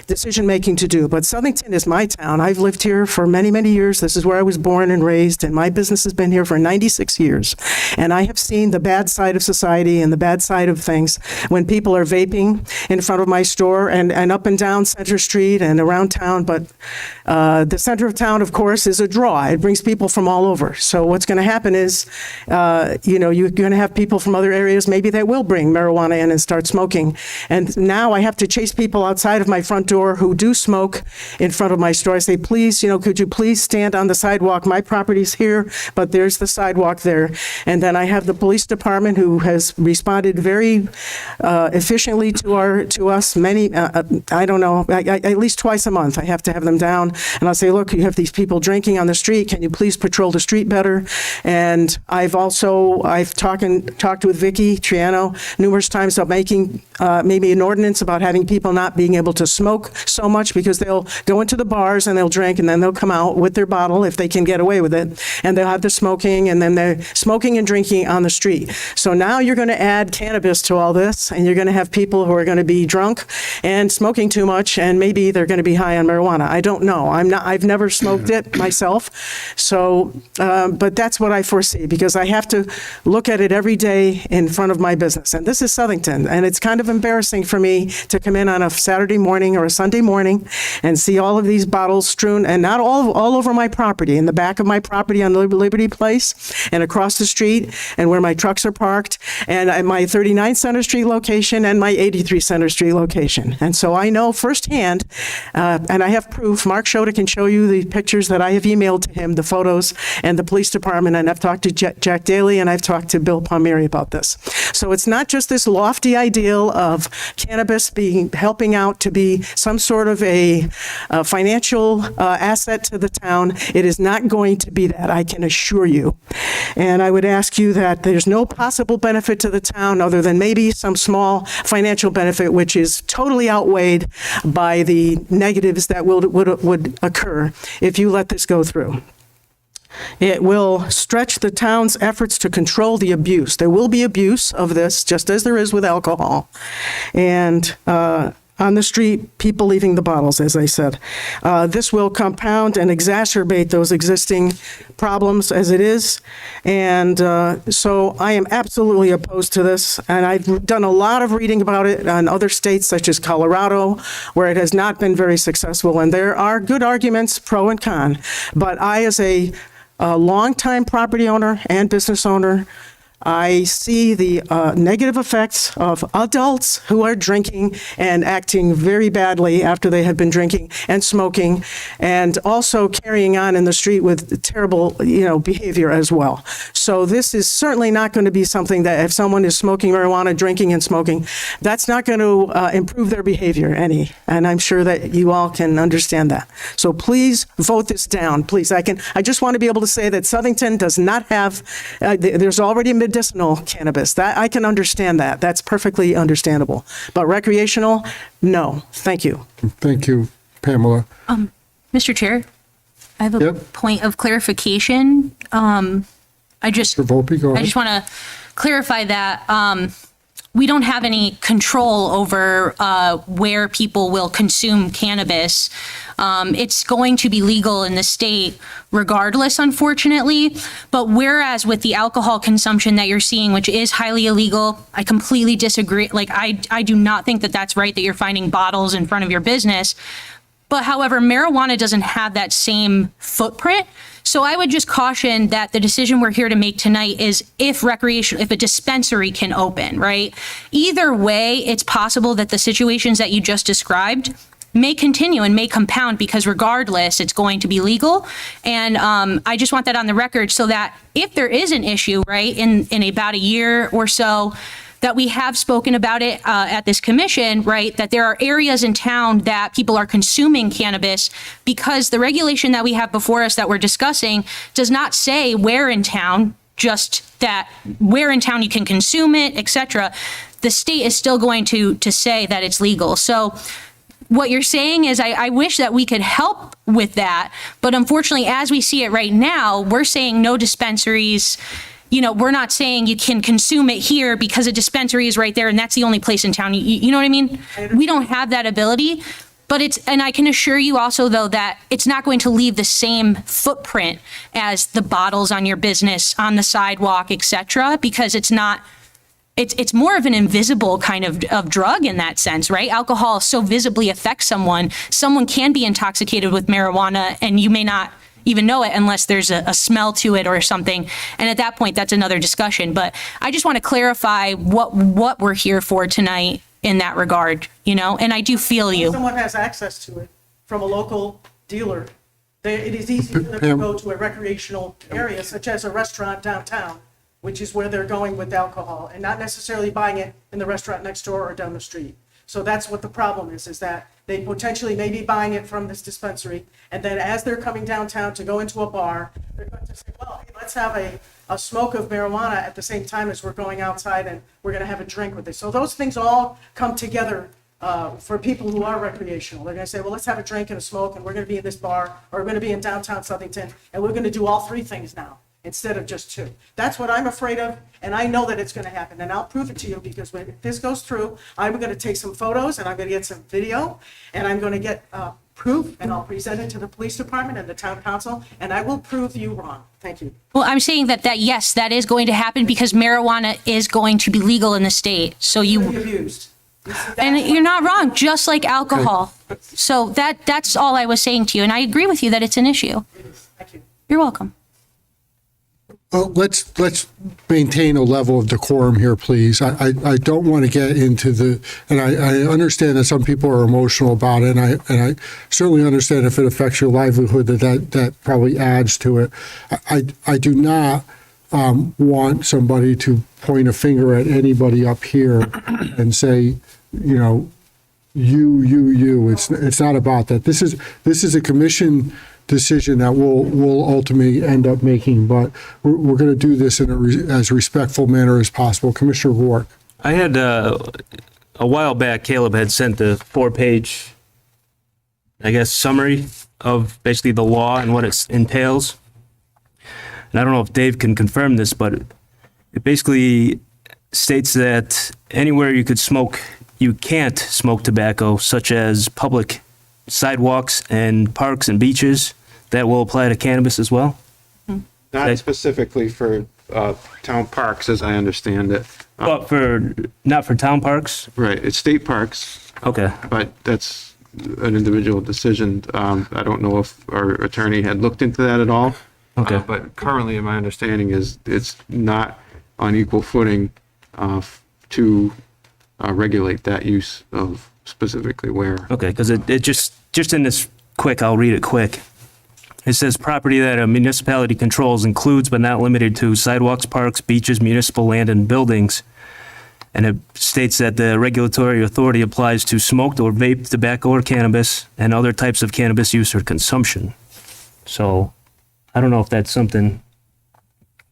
decision-making to do. But Southington is my town. I've lived here for many, many years. This is where I was born and raised, and my business has been here for 96 years. And I have seen the bad side of society and the bad side of things when people are vaping in front of my store and up and down Center Street and around town. But the center of town, of course, is a draw. It brings people from all over. So what's going to happen is, you're going to have people from other areas maybe that will bring marijuana in and start smoking. And now I have to chase people outside of my front door who do smoke in front of my store. I say, please, could you please stand on the sidewalk? My property's here, but there's the sidewalk there. And then I have the police department who has responded very efficiently to us. Many, I don't know, at least twice a month, I have to have them down. And I'll say, look, you have these people drinking on the street. Can you please patrol the street better? And I've talked with Vicky Triano numerous times about making maybe an ordinance about having people not being able to smoke so much, because they'll go into the bars and they'll drink and then they'll come out with their bottle if they can get away with it, and they'll have the smoking, and then they're smoking and drinking on the street. So now you're going to add cannabis to all this, and you're going to have people who are going to be drunk and smoking too much, and maybe they're going to be high on marijuana. I don't know. I've never smoked it myself. So, but that's what I foresee, because I have to look at it every day in front of my business. And this is Southington, and it's kind of embarrassing for me to come in on a Saturday morning or a Sunday morning and see all of these bottles strewn, and not all over my property, in the back of my property on Liberty Place and across the street and where my trucks are parked, and at my 39 Center Street location and my 83 Center Street location. And so I know firsthand, and I have proof. Mark Schoda can show you the pictures that I have emailed to him, the phellows and the police department, and I've talked to Jack Daly and I've talked to Bill Palmieri about this. So it's not just this lofty ideal of cannabis helping out to be some sort of a financial asset to the town. It is not going to be that, I can assure you. And I would ask you that there's no possible benefit to the town other than maybe some small financial benefit, which is totally outweighed by the negatives that would occur if you let this go through. It will stretch the town's efforts to control the abuse. There will be abuse of this, just as there is with alcohol. And on the street, people leaving the bottles, as I said. This will compound and exacerbate those existing problems as it is. And so I am absolutely opposed to this. And I've done a lot of reading about it on other states, such as Colorado, where it has not been very successful. And there are good arguments, pro and con. But I, as a longtime property owner and business owner, I see the negative effects of adults who are drinking and acting very badly after they have been drinking and smoking, and also carrying on in the street with terrible, behavior as well. So this is certainly not going to be something that if someone is smoking marijuana, drinking and smoking, that's not going to improve their behavior any. And I'm sure that you all can understand that. So please vote this down, please. I just want to be able to say that Southington does not have, there's already a medicinal cannabis. That I can understand that. That's perfectly understandable. But recreational, no. Thank you. Thank you, Pamela. Mr. Chair, I have a point of clarification. I just want to clarify that we don't have any control over where people will consume cannabis. It's going to be legal in the state regardless, unfortunately. But whereas with the alcohol consumption that you're seeing, which is highly illegal, I completely disagree. Like, I do not think that that's right that you're finding bottles in front of your business. But however, marijuana doesn't have that same footprint. So I would just caution that the decision we're here to make tonight is if a dispensary can open, right? Either way, it's possible that the situations that you just described may continue and may compound because regardless, it's going to be legal. And I just want that on the record so that if there is an issue, right, in about a year or so, that we have spoken about it at this commission, right, that there are areas in town that people are consuming cannabis because the regulation that we have before us that we're discussing does not say where in town, just that where in town you can consume it, et cetera. The state is still going to say that it's legal. So what you're saying is I wish that we could help with that. But unfortunately, as we see it right now, we're saying no dispensaries. You know, we're not saying you can consume it here because a dispensary is right there and that's the only place in town. You know what I mean? We don't have that ability. But and I can assure you also, though, that it's not going to leave the same footprint as the bottles on your business, on the sidewalk, et cetera, because it's not. It's more of an invisible kind of drug in that sense, right? Alcohol so visibly affects someone. Someone can be intoxicated with marijuana and you may not even know it unless there's a smell to it or something. And at that point, that's another discussion. But I just want to clarify what we're here for tonight in that regard, you know? And I do feel you. If someone has access to it from a local dealer, it is easy for them to go to a recreational area such as a restaurant downtown, which is where they're going with alcohol, and not necessarily buying it in the restaurant next door or down the street. So that's what the problem is that they potentially may be buying it from this dispensary, and then as they're coming downtown to go into a bar, they're going to say, well, hey, let's have a smoke of marijuana at the same time as we're going outside and we're going to have a drink with it. So those things all come together for people who are recreational. They're going to say, well, let's have a drink and a smoke, and we're going to be in this bar, or we're going to be in downtown Southington, and we're going to do all three things now instead of just two. That's what I'm afraid of, and I know that it's going to happen, and I'll prove it to you because when this goes through, I'm going to take some photos, and I'm going to get some video, and I'm going to get proof, and I'll present it to the police department and the town council, and I will prove you wrong. Thank you. Well, I'm saying that yes, that is going to happen because marijuana is going to be legal in the state. So Abused. And you're not wrong, just like alcohol. So that's all I was saying to you, and I agree with you that it's an issue. Thank you. You're welcome. Well, let's maintain a level of decorum here, please. I don't want to get into and I understand that some people are emotional about it, and I certainly understand if it affects your livelihood that probably adds to it. I do not want somebody to point a finger at anybody up here and say, you know, you. It's not about that. This is a commission decision that we'll ultimately end up making, but we're going to do this in as respectful manner as possible. Commissioner Rourke. I had a while back, Caleb had sent the 4-page, I guess, summary of basically the law and what it entails. And I don't know if Dave can confirm this, but it basically states that anywhere you could smoke, you can't smoke tobacco, such as public sidewalks and parks and beaches. That will apply to cannabis as well? Not specifically for town parks, as I understand it. But not for town parks? Right, it's state parks. Okay. But that's an individual decision. I don't know if our attorney had looked into that at all. Okay. But currently, my understanding is it's not on equal footing to regulate that use of specifically where. Okay, because it just in this quick, I'll read it quick. It says property that a municipality controls includes but not limited to sidewalks, parks, beaches, municipal land, and buildings. And it states that the regulatory authority applies to smoked or vaped tobacco or cannabis and other types of cannabis use or consumption. So I don't know if that's something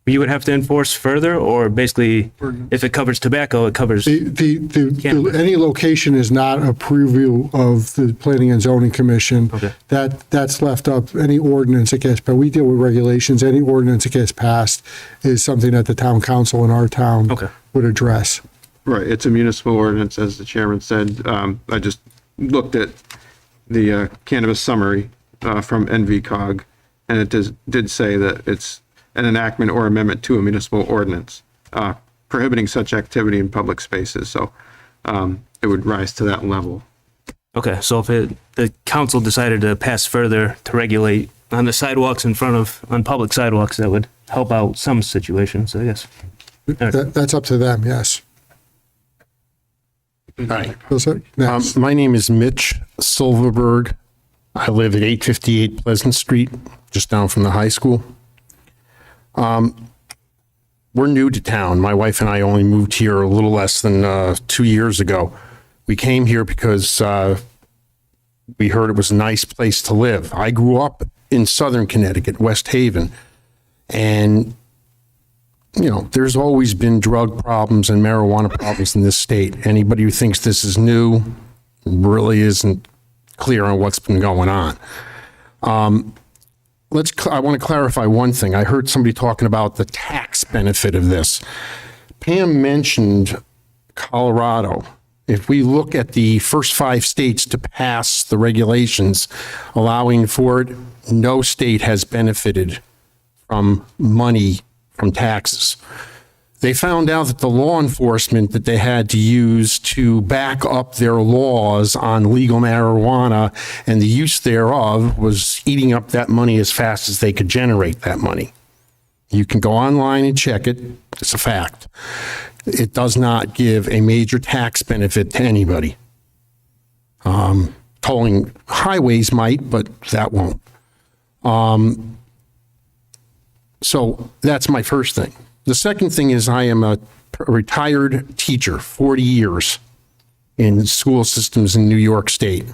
you would have to enforce further, or basically if it covers tobacco, it covers Any location is not a preview of the Planning and Zoning Commission. Okay. That's left up. Any ordinance that gets, but we deal with regulations. Any ordinance that gets passed is something that the town council in our town would address. Right, it's a municipal ordinance, as the chairman said. I just looked at the cannabis summary from NVCOG, and it did say that it's an enactment or amendment to a municipal ordinance prohibiting such activity in public spaces. So it would rise to that level. Okay, so if the council decided to pass further to regulate on the sidewalks on public sidewalks, that would help out some situations, I guess. That's up to them, yes. Hi. My name is Mitch Silverberg. I live at 858 Pleasant Street, just down from the high school. We're new to town. My wife and I only moved here a little less than 2 years ago. We came here because we heard it was a nice place to live. I grew up in Southern Connecticut, West Haven, and you know, there's always been drug problems and marijuana problems in this state. Anybody who thinks this is new really isn't clear on what's been going on. I want to clarify one thing. I heard somebody talking about the tax benefit of this. Pam mentioned Colorado. If we look at the first 5 states to pass the regulations allowing for it, no state has benefited from money from taxes. They found out that the law enforcement that they had to use to back up their laws on legal marijuana and the use thereof was eating up that money as fast as they could generate that money. You can go online and check it. It's a fact. It does not give a major tax benefit to anybody. Tolling highways might, but that won't. So that's my first thing. The second thing is I am a retired teacher, 40 years in school systems in New York State.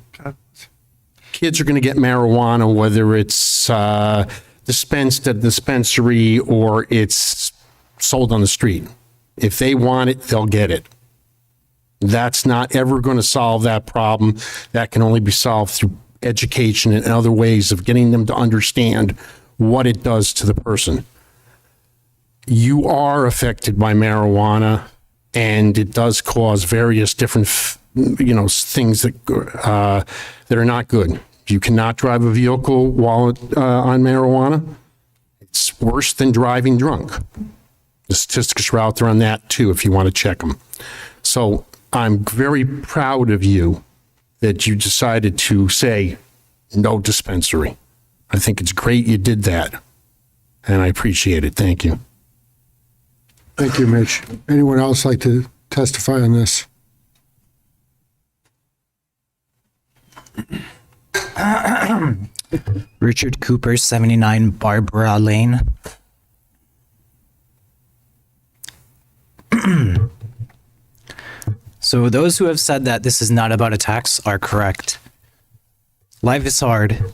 Kids are going to get marijuana, whether it's dispensed at a dispensary or it's sold on the street. If they want it, they'll get it. That's not ever going to solve that problem. That can only be solved through education and other ways of getting them to understand what it does to the person. You are affected by marijuana, and it does cause various different, things that are not good. You cannot drive a vehicle while on marijuana. It's worse than driving drunk. The statistics are out there on that too, if you want to check them. So I'm very proud of you that you decided to say no dispensary. I think it's great you did that, and I appreciate it. Thank you. Thank you, Mitch. Anyone else like to testify on this? Richard Cooper, 79 Barbara Lane. So those who have said that this is not about a tax are correct. Life is hard.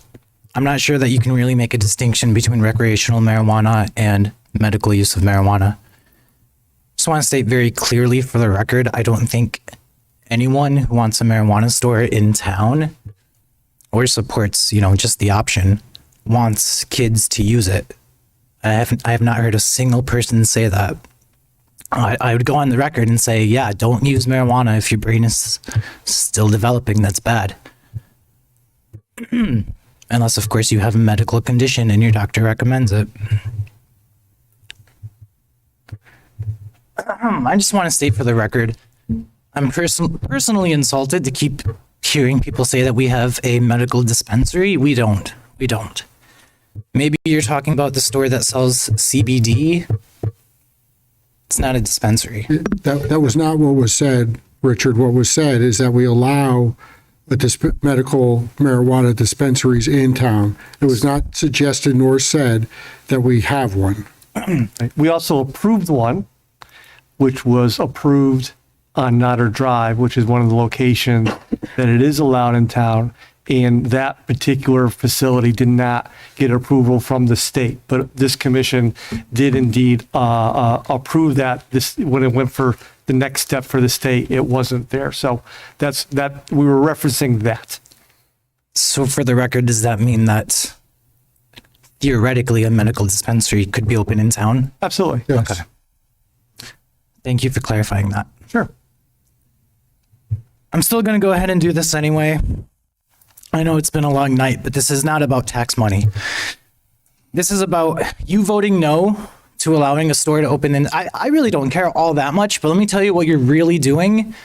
I'm not sure that you can really make a distinction between recreational marijuana and medical use of marijuana. Just want to state very clearly for the record, I don't think anyone who wants a marijuana store in town or supports, just the option wants kids to use it. I have not heard a single person say that. I would go on the record and say, yeah, don't use marijuana if your brain is still developing. That's bad. Unless, of course, you have a medical condition and your doctor recommends it. I just want to state for the record, I'm personally insulted to keep hearing people say that we have a medical dispensary. We don't. Maybe you're talking about the store that sells CBD. It's not a dispensary. That was not what was said, Richard. What was said is that we allow medical marijuana dispensaries in town. It was not suggested nor said that we have one. We also approved one, which was approved on Nodder Drive, which is one of the locations that it is allowed in town. And that particular facility did not get approval from the state. But this commission did indeed approve that. When it went for the next step for the state, it wasn't there. So that's that. We were referencing that. So for the record, does that mean that theoretically a medical dispensary could be open in town? Absolutely. Yes. Okay. Thank you for clarifying that. Sure. I'm still going to go ahead and do this anyway. I know it's been a long night, but this is not about tax money. This is about you voting no to allowing a store to open. And I really don't care all that much, but let me tell you what you're really doing.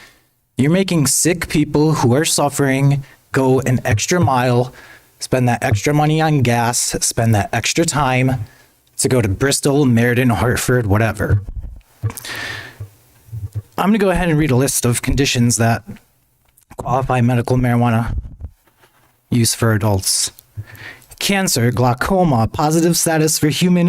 You're making sick people who are suffering go an extra mile, spend that extra money on gas, spend that extra time to go to Bristol, Meriden, Hartford, whatever. I'm going to go ahead and read a list of conditions that qualify medical marijuana use for adults. Cancer, glaucoma, positive status for human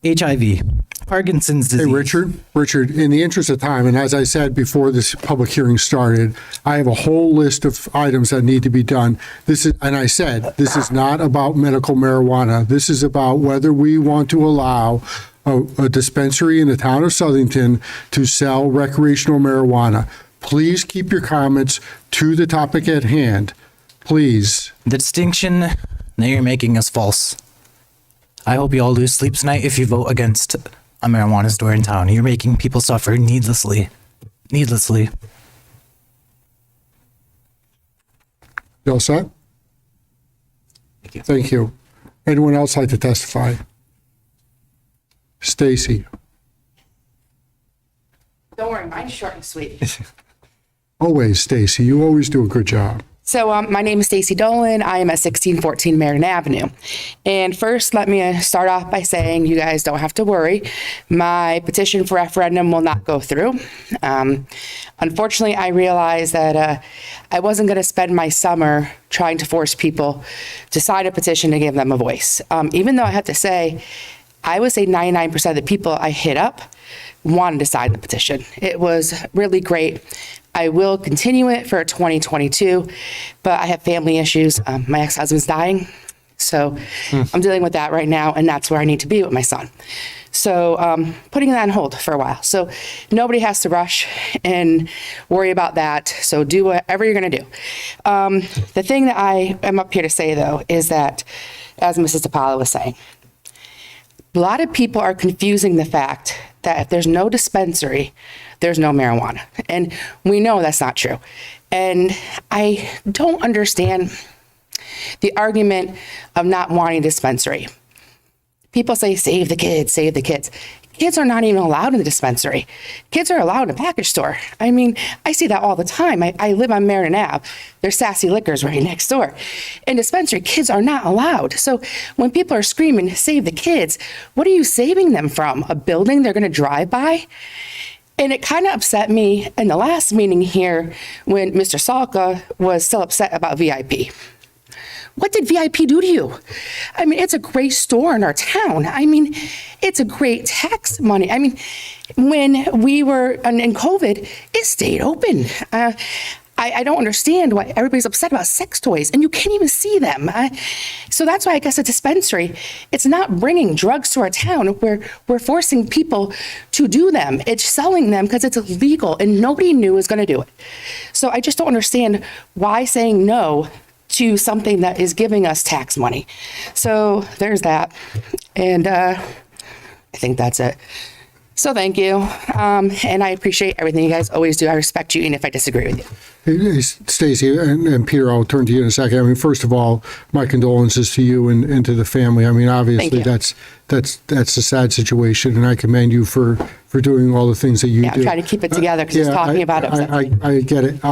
HIV, Parkinson's disease. Hey, Richard, in the interest of time, and as I said before this public hearing started, I have a whole list of items that need to be done. This is not about medical marijuana. This is about whether we want to allow a dispensary in the town of Southington to sell recreational marijuana. Please keep your comments to the topic at hand. Please. The distinction that you're making is false. I hope you all lose sleep tonight if you vote against a marijuana store in town. You're making people suffer needlessly. Needlessly. You all set? Thank you. Thank you. Anyone else like to testify? Stacy. Don't worry, mine's short and sweet. Always, Stacy. You always do a good job. So my name is Stacy Dolan. I am at 1614 Marion Avenue. And first, let me start off by saying you guys don't have to worry. My petition for referendum will not go through. Unfortunately, I realized that I wasn't going to spend my summer trying to force people to sign a petition to give them a voice. Even though I have to say, I would say 99% of the people I hit up wanted to sign the petition. It was really great. I will continue it for 2022, but I have family issues. My ex-husband's dying, so I'm dealing with that right now, and that's where I need to be with my son. So putting that on hold for a while. So nobody has to rush and worry about that. So do whatever you're going to do. The thing that I am up here to say, though, is that, as Mrs. DePaula was saying, a lot of people are confusing the fact that if there's no dispensary, there's no marijuana. And we know that's not true. And I don't understand the argument of not wanting a dispensary. People say, save the kids, save the kids. Kids are not even allowed in the dispensary. Kids are allowed in a package store. I mean, I see that all the time. I live on Marion Ave. There's Sassy Liquors right next door. In dispensary, kids are not allowed. So when people are screaming, save the kids, what are you saving them from? A building they're going to drive by? And it kind of upset me in the last meeting here when Mr. Salka was still upset about VIP. What did VIP do to you? I mean, it's a great store in our town. I mean, it's a great tax money. I mean, when we were in COVID, it stayed open. I don't understand why everybody's upset about sex toys, and you can't even see them. So that's why I guess a dispensary, it's not bringing drugs to our town. We're forcing people to do them. It's selling them because it's illegal, and nobody new is going to do it. So I just don't understand why saying no to something that is giving us tax money. So there's that. And I think that's it. So thank you. And I appreciate everything you guys always do. I respect you, even if I disagree with you. Hey, Stacy and Peter, I'll turn to you in a second. I mean, first of all, my condolences to you and to the family. I mean, obviously that's a sad situation, and I commend you for doing all the things that you do. I'm trying to keep it together because just talking about it. I get it.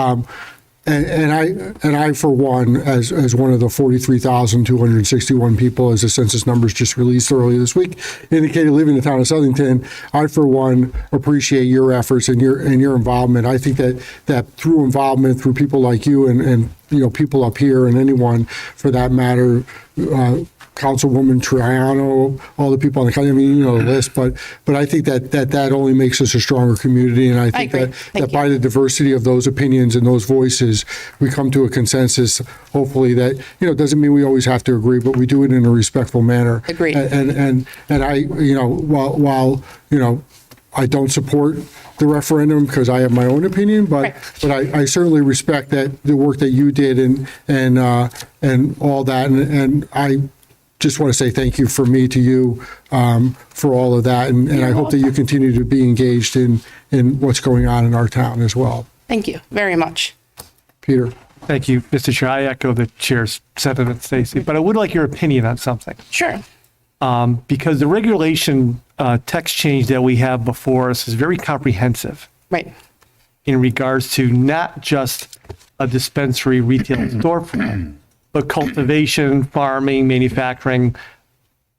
And I, for one, as one of the 43,261 people, as the census numbers just released earlier this week, indicated live in the town of Southington, I, for one, appreciate your efforts and your involvement. I think that through involvement, through people like you and people up here and anyone for that matter, Councilwoman Triano, all the people on the council, I mean, the list, but I think that only makes us a stronger community. And I think that by the diversity of those opinions and those voices, we come to a consensus, hopefully that, doesn't mean we always have to agree, but we do it in a respectful manner. Agreed. And I, while I don't support the referendum because I have my own opinion, but I certainly respect that the work that you did and all that. And I just want to say thank you from me to you for all of that. And I hope that you continue to be engaged in what's going on in our town as well. Thank you very much. Peter. Thank you, Mr. Chair. I echo the chair's sentiment, Stacy, but I would like your opinion on something. Sure. Because the regulation text change that we have before us is very comprehensive. Right. In regards to not just a dispensary retail storefront, but cultivation, farming, manufacturing,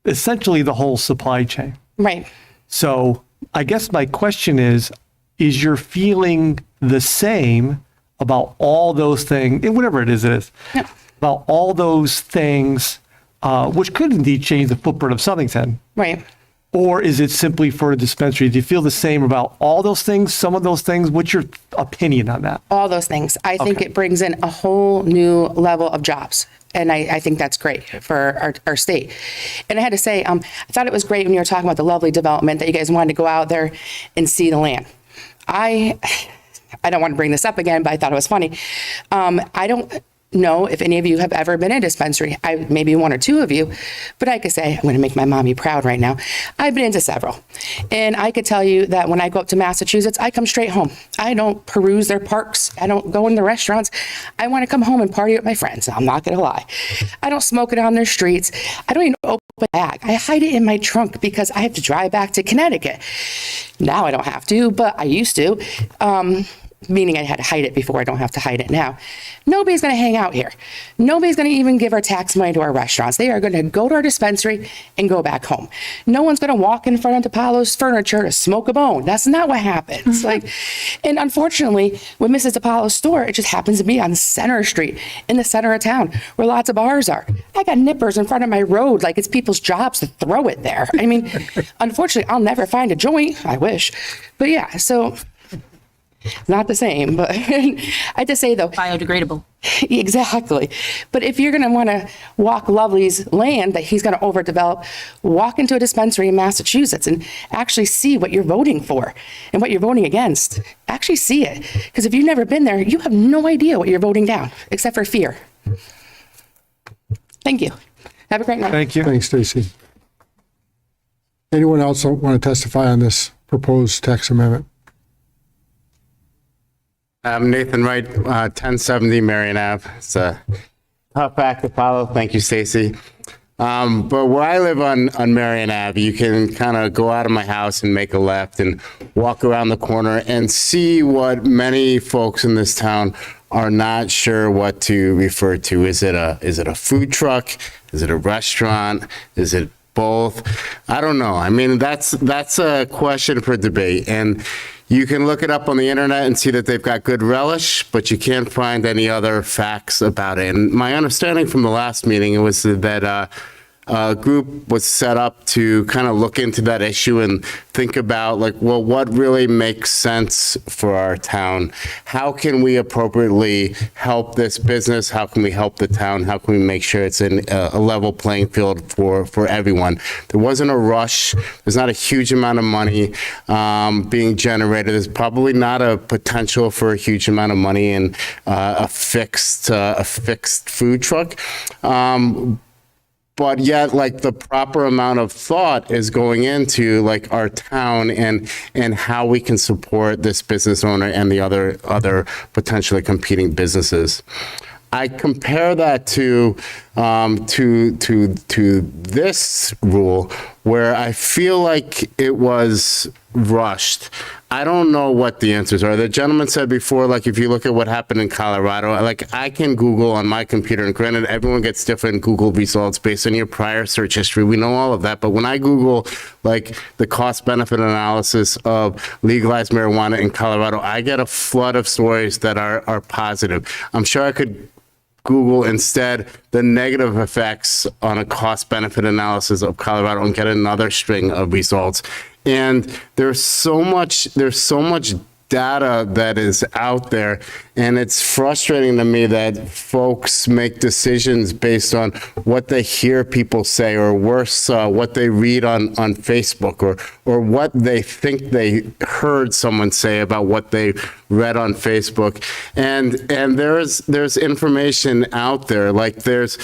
essentially the whole supply chain. Right. So I guess my question is your feeling the same about all those things, whatever it is, about all those things, which could indeed change the footprint of Southington? Right. Or is it simply for a dispensary? Do you feel the same about all those things, some of those things? What's your opinion on that? All those things. I think it brings in a whole new level of jobs. And I think that's great for our state. And I had to say, I thought it was great when you were talking about the lovely development that you guys wanted to go out there and see the land. I don't want to bring this up again, but I thought it was funny. I don't know if any of you have ever been in a dispensary. Maybe one or two of you, but I could say, I'm going to make my mommy proud right now. I've been into several. And I could tell you that when I go up to Massachusetts, I come straight home. I don't peruse their parks. I don't go in the restaurants. I want to come home and party with my friends. I'm not going to lie. I don't smoke it on their streets. I don't even open a bag. I hide it in my trunk because I have to drive back to Connecticut. Now I don't have to, but I used to. Meaning I had to hide it before. I don't have to hide it now. Nobody's going to hang out here. Nobody's going to even give our tax money to our restaurants. They are going to go to our dispensary and go back home. No one's going to walk in front of DePaulo's Furniture to smoke a bone. That's not what happens. And unfortunately, with Mrs. DePaulo's store, it just happens to be on Center Street in the center of town where lots of bars are. I got nippers in front of my road like it's people's jobs to throw it there. I mean, unfortunately, I'll never find a joint. I wish. But yeah, so not the same, but I have to say though. Biodegradable. Exactly. But if you're going to want to walk Lovely's land that he's going to overdevelop, walk into a dispensary in Massachusetts and actually see what you're voting for and what you're voting against. Actually see it. Because if you've never been there, you have no idea what you're voting down, except for fear. Thank you. Have a great night. Thank you. Thanks, Stacy. Anyone else want to testify on this proposed text amendment? I'm Nathan Wright, 1070 Marion Ave. It's a tough act to follow. Thank you, Stacy. But where I live on Marion Ave, you can kind of go out of my house and make a left and walk around the corner and see what many folks in this town are not sure what to refer to. Is it a food truck? Is it a restaurant? Is it both? I don't know. I mean, that's a question for debate. And you can look it up on the internet and see that they've got good relish, but you can't find any other facts about it. And my understanding from the last meeting was that a group was set up to kind of look into that issue and think about like, well, what really makes sense for our town? How can we appropriately help this business? How can we help the town? How can we make sure it's in a level playing field for everyone? There wasn't a rush. There's not a huge amount of money being generated. There's probably not a potential for a huge amount of money in a fixed food truck. But yet, like, the proper amount of thought is going into like our town and how we can support this business owner and the other potentially competing businesses. I compare that to this rule where I feel like it was rushed. I don't know what the answers are. The gentleman said before, like, if you look at what happened in Colorado, like, I can Google on my computer, and granted, everyone gets different Google results based on your prior search history. We know all of that. But when I Google, like, the cost-benefit analysis of legalized marijuana in Colorado, I get a flood of stories that are positive. I'm sure I could Google instead the negative effects on a cost-benefit analysis of Colorado and get another string of results. And there's so much data that is out there, and it's frustrating to me that folks make decisions based on what they hear people say, or worse, what they read on Facebook, or what they think they heard someone say about what they read on Facebook. And there's information out there, like there's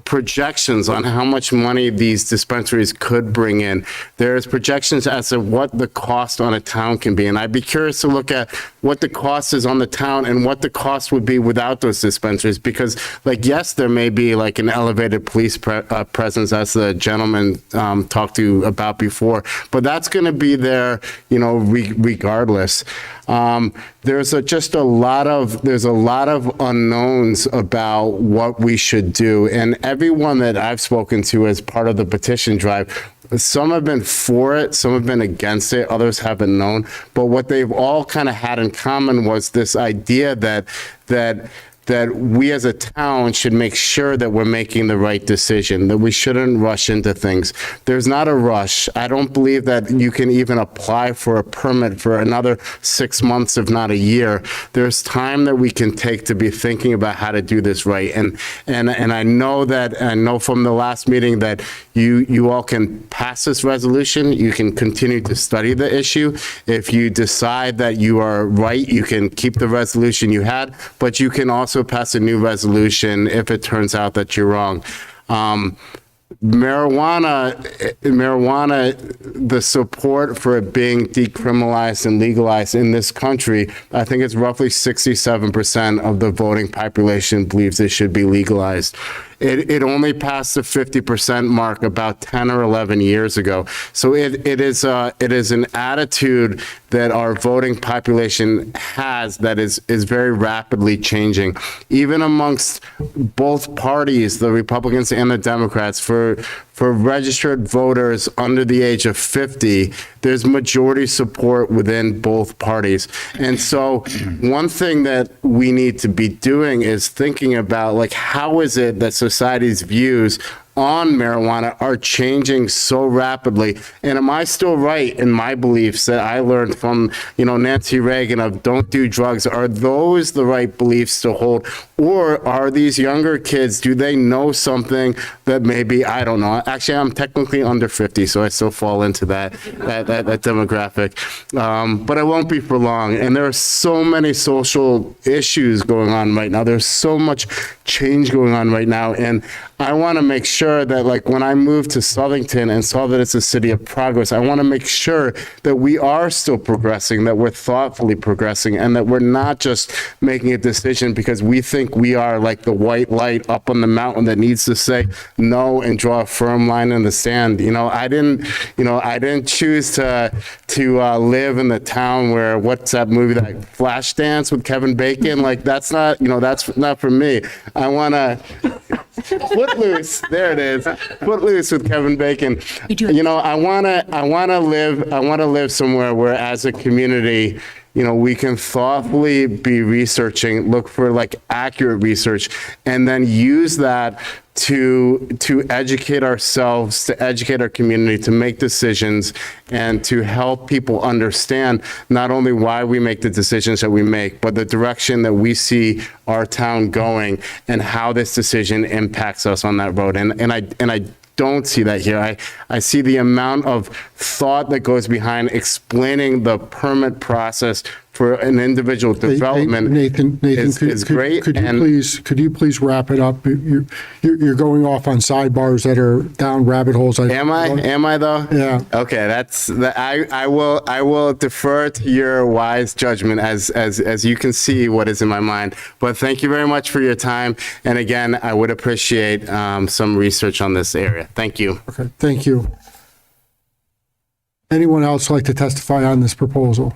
projections on how much money these dispensaries could bring in. There's projections as to what the cost on a town can be. And I'd be curious to look at what the cost is on the town and what the cost would be without those dispensaries. Because, like, yes, there may be like an elevated police presence, as the gentleman talked to about before, but that's going to be there, regardless. There's a lot of unknowns about what we should do, and everyone that I've spoken to as part of the petition drive some have been for it, some have been against it, others haven't known. But what they've all kind of had in common was this idea that we as a town should make sure that we're making the right decision, that we shouldn't rush into things. There's not a rush. I don't believe that you can even apply for a permit for another 6 months, if not a year. There's time that we can take to be thinking about how to do this right. And I know from the last meeting that you all can pass this resolution. You can continue to study the issue. If you decide that you are right, you can keep the resolution you had, but you can also pass a new resolution if it turns out that you're wrong. Marijuana, the support for it being decriminalized and legalized in this country, I think it's roughly 67% of the voting population believes it should be legalized. It only passed the 50% mark about 10 or 11 years ago. So it is an attitude that our voting population has that is very rapidly changing. Even amongst both parties, the Republicans and the Democrats, for registered voters under the age of 50, there's majority support within both parties. And so one thing that we need to be doing is thinking about, like, how is it that society's views on marijuana are changing so rapidly? And am I still right in my beliefs that I learned from, Nancy Reagan of don't do drugs? Are those the right beliefs to hold? Or are these younger kids, do they know something that maybe, I don't know. Actually, I'm technically under 50, so I still fall into that demographic. But I won't be for long. And there are so many social issues going on right now. There's so much change going on right now. And I want to make sure that, like, when I moved to Southington and saw that it's a city of progress, I want to make sure that we are still progressing, that we're thoughtfully progressing, and that we're not just making a decision because we think we are like the white light up on the mountain that needs to say no and draw a firm line in the sand. I didn't choose to live in the town where, what's that movie, that Flashdance with Kevin Bacon? Like, that's not for me. I want to Footloose, there it is. Footloose with Kevin Bacon. I want to live somewhere where, as a community, we can thoughtfully be researching, look for like accurate research, and then use that to educate ourselves, to educate our community, to make decisions, and to help people understand not only why we make the decisions that we make, but the direction that we see our town going and how this decision impacts us on that road. And I don't see that here. I see the amount of thought that goes behind explaining the permit process for an individual development. Nathan, is great. Could you please wrap it up? You're going off on sidebars that are down rabbit holes. Am I though? Yeah. Okay, I will defer to your wise judgment as you can see what is in my mind. But thank you very much for your time. And again, I would appreciate some research on this area. Thank you. Okay, thank you. Anyone else like to testify on this proposal?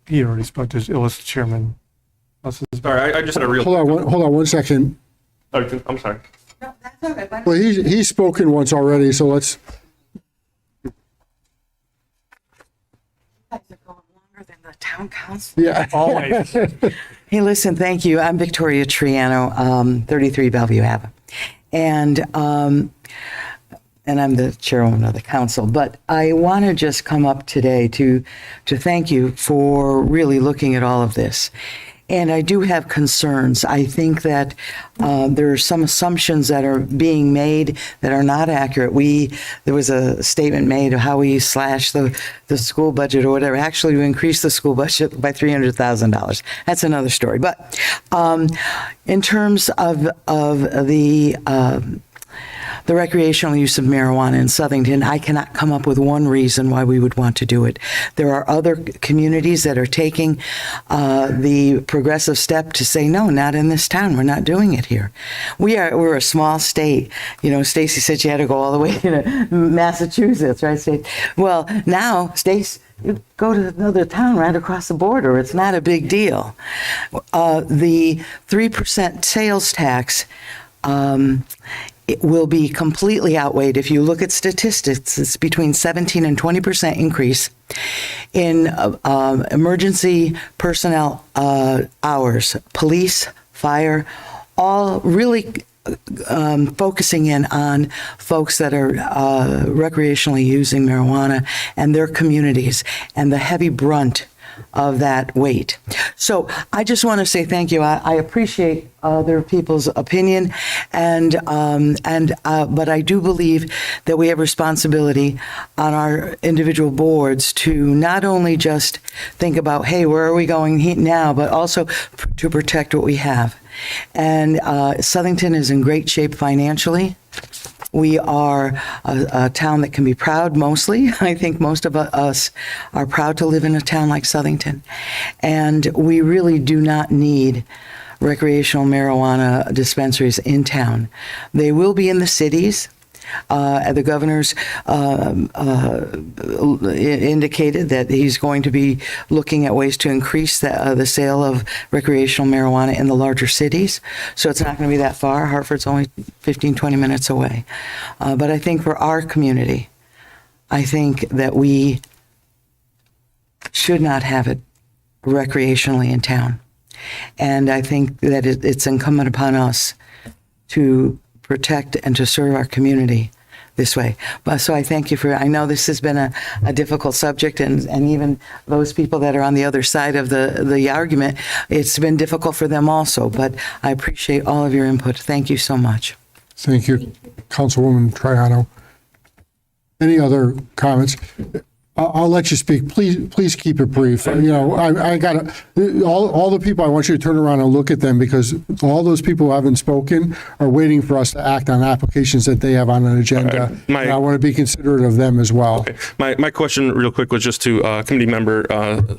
He already spoke to Illicit Chairman. Sorry, I just had a real. Hold on one second. Oh, I'm sorry. Well, he's spoken once already, so let's. Town council. Yeah. Always. Hey, listen, thank you. I'm Victoria Triano, 33 Bellevue Ave. And I'm the chairwoman of the council. But I want to just come up today to thank you for really looking at all of this. And I do have concerns. I think that there are some assumptions that are being made that are not accurate. There was a statement made of how we slash the school budget or whatever. Actually, we increased the school budget by $300,000. That's another story. But in terms of the recreational use of marijuana in Southington, I cannot come up with one reason why we would want to do it. There are other communities that are taking the progressive step to say, no, not in this town. We're not doing it here. We're a small state. Stacy said you had to go all the way to Massachusetts, right? State. Well, now, Stacy, you go to another town right across the border. It's not a big deal. The 3% sales tax it will be completely outweighed. If you look at statistics, it's between 17 and 20% increase in emergency personnel hours, police, fire, all really focusing in on folks that are recreationally using marijuana and their communities and the heavy brunt of that weight. So I just want to say thank you. I appreciate other people's opinion, but I do believe that we have responsibility on our individual boards to not only just think about, hey, where are we going now, but also to protect what we have. And Southington is in great shape financially. We are a town that can be proud, mostly. I think most of us are proud to live in a town like Southington. And we really do not need recreational marijuana dispensaries in town. They will be in the cities. The governor's indicated that he's going to be looking at ways to increase the sale of recreational marijuana in the larger cities. So it's not going to be that far. Hartford's only 15, 20 minutes away. But I think for our community, I think that we should not have it recreationally in town. And I think that it's incumbent upon us to protect and to serve our community this way. So I thank you I know this has been a difficult subject, and even those people that are on the other side of the argument, it's been difficult for them also, but I appreciate all of your input. Thank you so much. Thank you, Councilwoman Triano. Any other comments? I'll let you speak. Please keep it brief. You know, I got all the people. I want you to turn around and look at them, because all those people who haven't spoken are waiting for us to act on applications that they have on an agenda. And I want to be considerate of them as well. Okay. My question, real quick, was just to committee member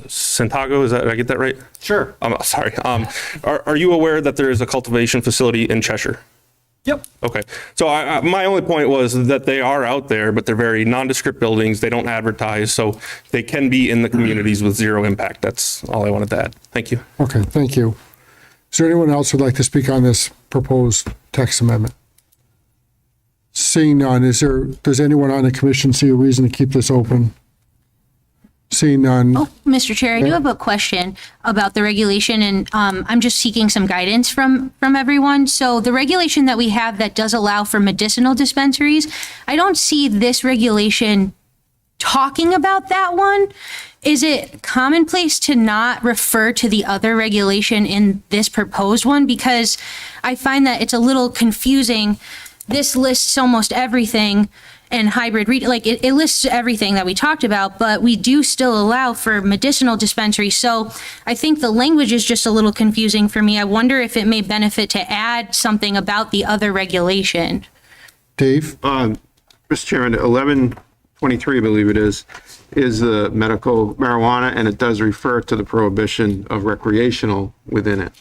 Santago. Did I get that right? Sure. Sorry. Are you aware that there is a cultivation facility in Cheshire? Yep. Okay. So my only point was that they are out there, but they're very nondescript buildings. They don't advertise, so they can be in the communities with zero impact. That's all I wanted to add. Thank you. Okay, thank you. Is there anyone else who'd like to speak on this proposed text amendment? Seeing none, does anyone on the commission see a reason to keep this open? Seeing none. Oh, Mr. Chair, I do have a question about the regulation, and I'm just seeking some guidance from everyone. So the regulation that we have that does allow for medicinal dispensaries, I don't see this regulation talking about that one. Is it commonplace to not refer to the other regulation in this proposed one? Because I find that it's a little confusing. This lists almost everything. And hybrid, it lists everything that we talked about, but we do still allow for medicinal dispensaries. So I think the language is just a little confusing for me. I wonder if it may benefit to add something about the other regulation. Dave? Mr. Chairman, 1123, I believe it is the medical marijuana, and it does refer to the prohibition of recreational within it.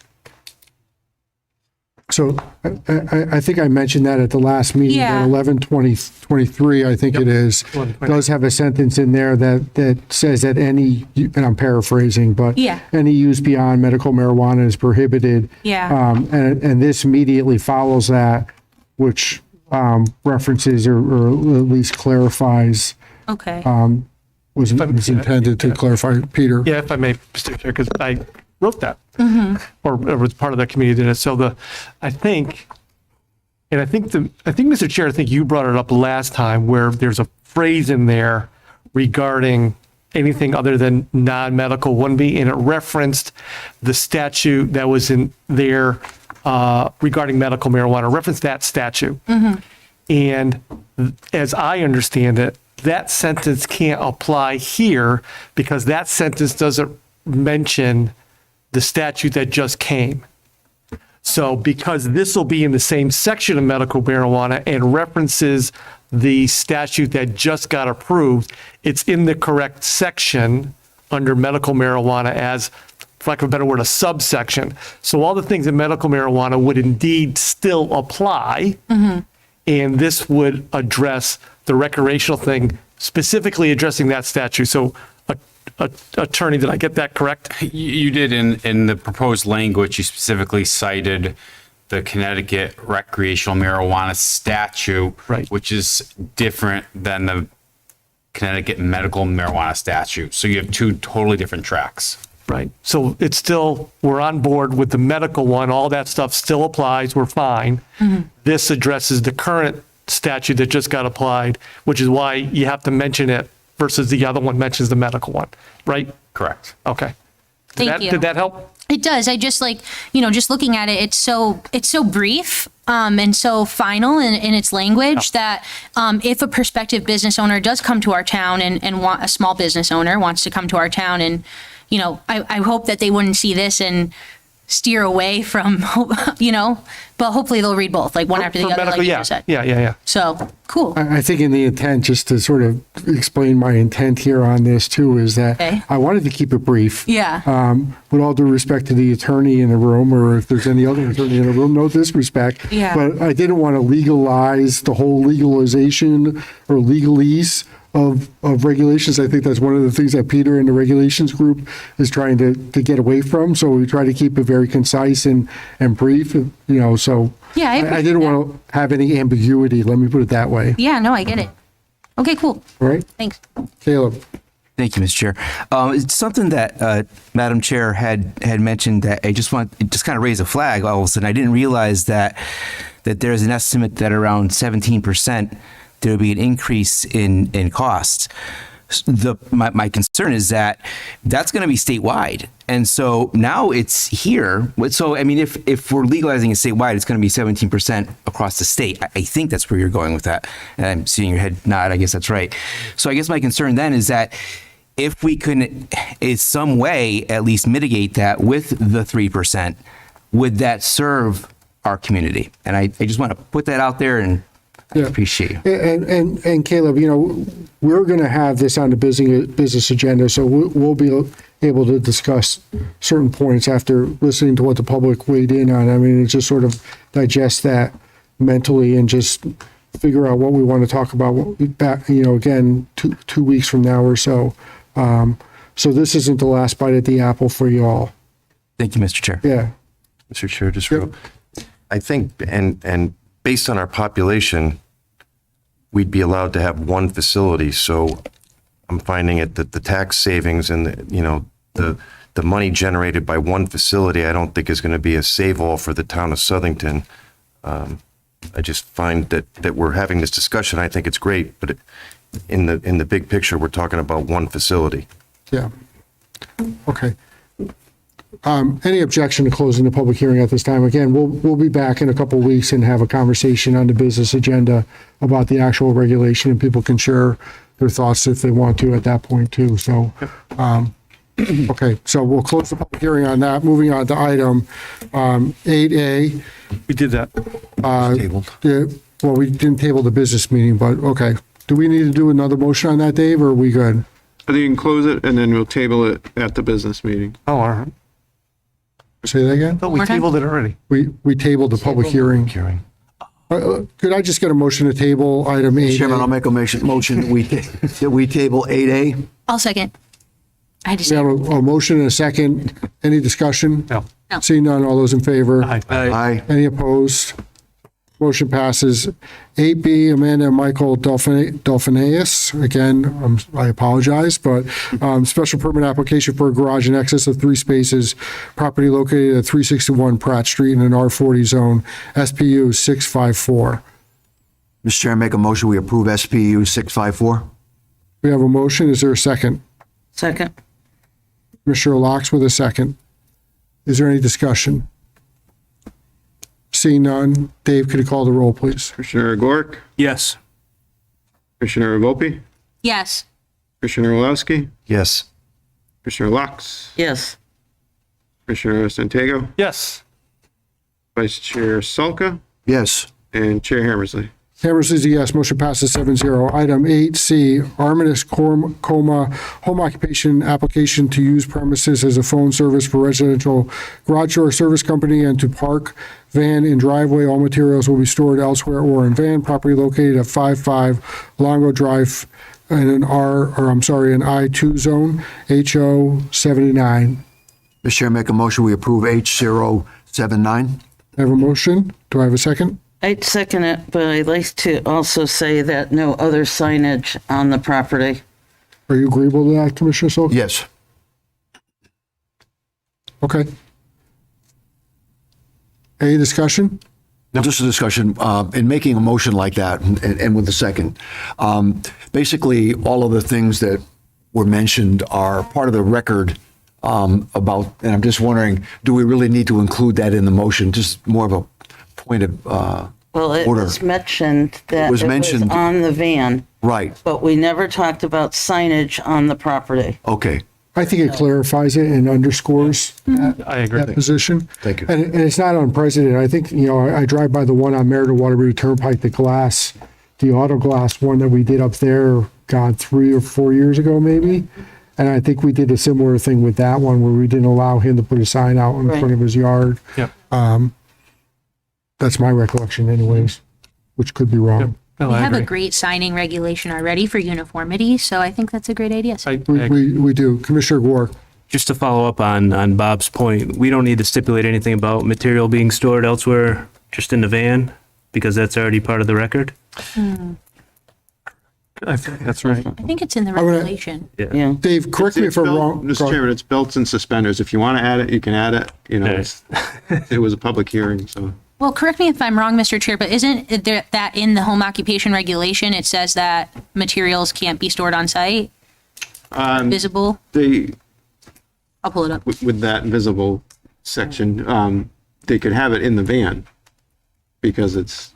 So I think I mentioned that at the last meeting, that 1123, I think it is, does have a sentence in there that says that any, and I'm paraphrasing, but any use beyond medical marijuana is prohibited. And this immediately follows that, which references or at least clarifies. Okay. Was intended to clarify. Peter? Yeah, if I may, Mr. Chair, because I wrote that, or was part of that committee did it. So I think, Mr. Chair, I think you brought it up last time where there's a phrase in there regarding anything other than non-medical wouldn't be, and it referenced the statute that was in there regarding medical marijuana, referenced that statute. And as I understand it, that sentence can't apply here because that sentence doesn't mention the statute that just came. So because this will be in the same section of medical marijuana and references the statute that just got approved, it's in the correct section under medical marijuana as, for lack of a better word, a subsection. So all the things in medical marijuana would indeed still apply, and this would address the recreational thing, specifically addressing that statute. So Attorney, did I get that correct? You did. In the proposed language, you specifically cited the Connecticut recreational marijuana statute, which is different than the Connecticut medical marijuana statute. So you have two totally different tracks. Right. So it's still, we're on board with the medical one. All that stuff still applies. We're fine. This addresses the current statute that just got applied, which is why you have to mention it versus the other one mentions the medical one, right? Correct. Okay. Thank you. Did that help? It does. I just just looking at it, it's so brief and so final in its language that if a prospective business owner does come to our town and a small business owner wants to come to our town and, I hope that they wouldn't see this and steer away from, but hopefully they'll read both, like one after the other, like you just said. Yeah. So, cool. I think in the intent, just to sort of explain my intent here on this too, is that I wanted to keep it brief. Yeah. With all due respect to the attorney in the room, or if there's any other attorney in the room, no disrespect. Yeah. But I didn't want to legalize the whole legalization or legalese of regulations. I think that's one of the things that Peter and the regulations group is trying to get away from. So we try to keep it very concise and brief, so Yeah, I I didn't want to have any ambiguity. Let me put it that way. Yeah, no, I get it. Okay, cool. All right. Thanks. Caleb. Thank you, Mr. Chair. It's something that Madam Chair had mentioned that I just kind of raise a flag all of a sudden. I didn't realize that there's an estimate that around 17% there will be an increase in costs. My concern is that that's going to be statewide. And so now it's here. So, I mean, if we're legalizing it statewide, it's going to be 17% across the state. I think that's where you're going with that. And I'm seeing your head nod. I guess that's right. So I guess my concern then is that if we can, in some way, at least mitigate that with the 3%, would that serve our community? And I just want to put that out there, and I appreciate you. And Caleb, we're going to have this on the business agenda, so we'll be able to discuss certain points after listening to what the public weighed in on. I mean, it's just sort of digest that mentally and just figure out what we want to talk about back, again, two weeks from now or so. So this isn't the last bite at the apple for you all. Thank you, Mr. Chair. Yeah. Mr. Chair, just I think, and based on our population, we'd be allowed to have one facility. So I'm finding it that the tax savings and the money generated by one facility, I don't think is going to be a save-all for the town of Southington. I just find that we're having this discussion. I think it's great, but in the big picture, we're talking about one facility. Yeah. Okay. Any objection to closing the public hearing at this time? Again, we'll be back in a couple of weeks and have a conversation on the business agenda about the actual regulation, and people can share their thoughts if they want to at that point too. So, okay, so we'll close the public hearing on that. Moving on to item 8A. We did that. Well, we didn't table the business meeting, but okay. Do we need to do another motion on that, Dave, or are we good? I think you can close it and then we'll table it at the business meeting. Oh, all right. Say that again? But we tabled it already. We tabled the public hearing. Could I just get a motion to table item 8A? Chairman, I'll make a motion that we table 8A. I'll second. I just We have a motion and a second. Any discussion? No. Seeing none, all those in favor? Aye. Any opposed? Motion passes. 8B, Amanda and Michael Delphinius. Again, I apologize, but special permit application for a garage in excess of 3 spaces, property located at 361 Pratt Street in an R40 zone, SPU 654. Mr. Chair, make a motion, we approve SPU 654. We have a motion. Is there a second? Second. Commissioner Locks with a second. Is there any discussion? Seeing none, Dave, could you call the roll, please? Commissioner Gork? Yes. Commissioner Volpe? Yes. Commissioner Olowski? Yes. Commissioner Locks? Yes. Commissioner Santiago? Yes. Vice Chair Salka? Yes. And Chair Hammersley? Hammersley's a yes. Motion passes 7-0. Item 8C, Arminis Coma home occupation application to use premises as a phone service for residential garage door service company and to park van in driveway. All materials will be stored elsewhere or in van. Property located at 55 Longo Drive in an I2 zone, HO 79. Mr. Chair, make a motion, we approve H079. I have a motion. Do I have a second? I'd second it, but I'd like to also say that no other signage on the property. Are you agreeable to that, Commissioner Solk? Yes. Okay. Any discussion? Just a discussion, in making a motion like that and with the second, basically, all of the things that were mentioned are part of the record about, and I'm just wondering, do we really need to include that in the motion? Just more of a point of Well, it order. was mentioned that It was mentioned. on the van, Right, but we never talked about signage on the property. okay. I think it clarifies it and underscores I agree. that position. Thank you. And it's not unprecedented. I think, I drive by the one on Meriden Waterbury Turnpike, the auto glass one that we did up there, God, 3 or 4 years ago, maybe. And I think we did a similar thing with that one where we didn't allow him to put a sign out in front of his yard. Yep. That's my recollection anyways, which could be wrong. No, We I have a agree. great signing regulation already for uniformity, so I think that's a great idea. I agree. We do. Commissioner Gore. Just to follow up on Bob's point, we don't need to stipulate anything about material being stored elsewhere, just in the van, because that's already part of the record. I think that's right. I think it's in the gonna- regulation. Yeah. Dave, correct me if I'm wrong. Mr. Chairman, it's belts and suspenders. If you want to add it, you can add it. It was a public hearing, so. Well, correct me if I'm wrong, Mr. Chair, but isn't it there that in the home occupation regulation, it says that materials can't be stored on site, visible? I'll pull it up. With that visible section, they could have it in the van because it's,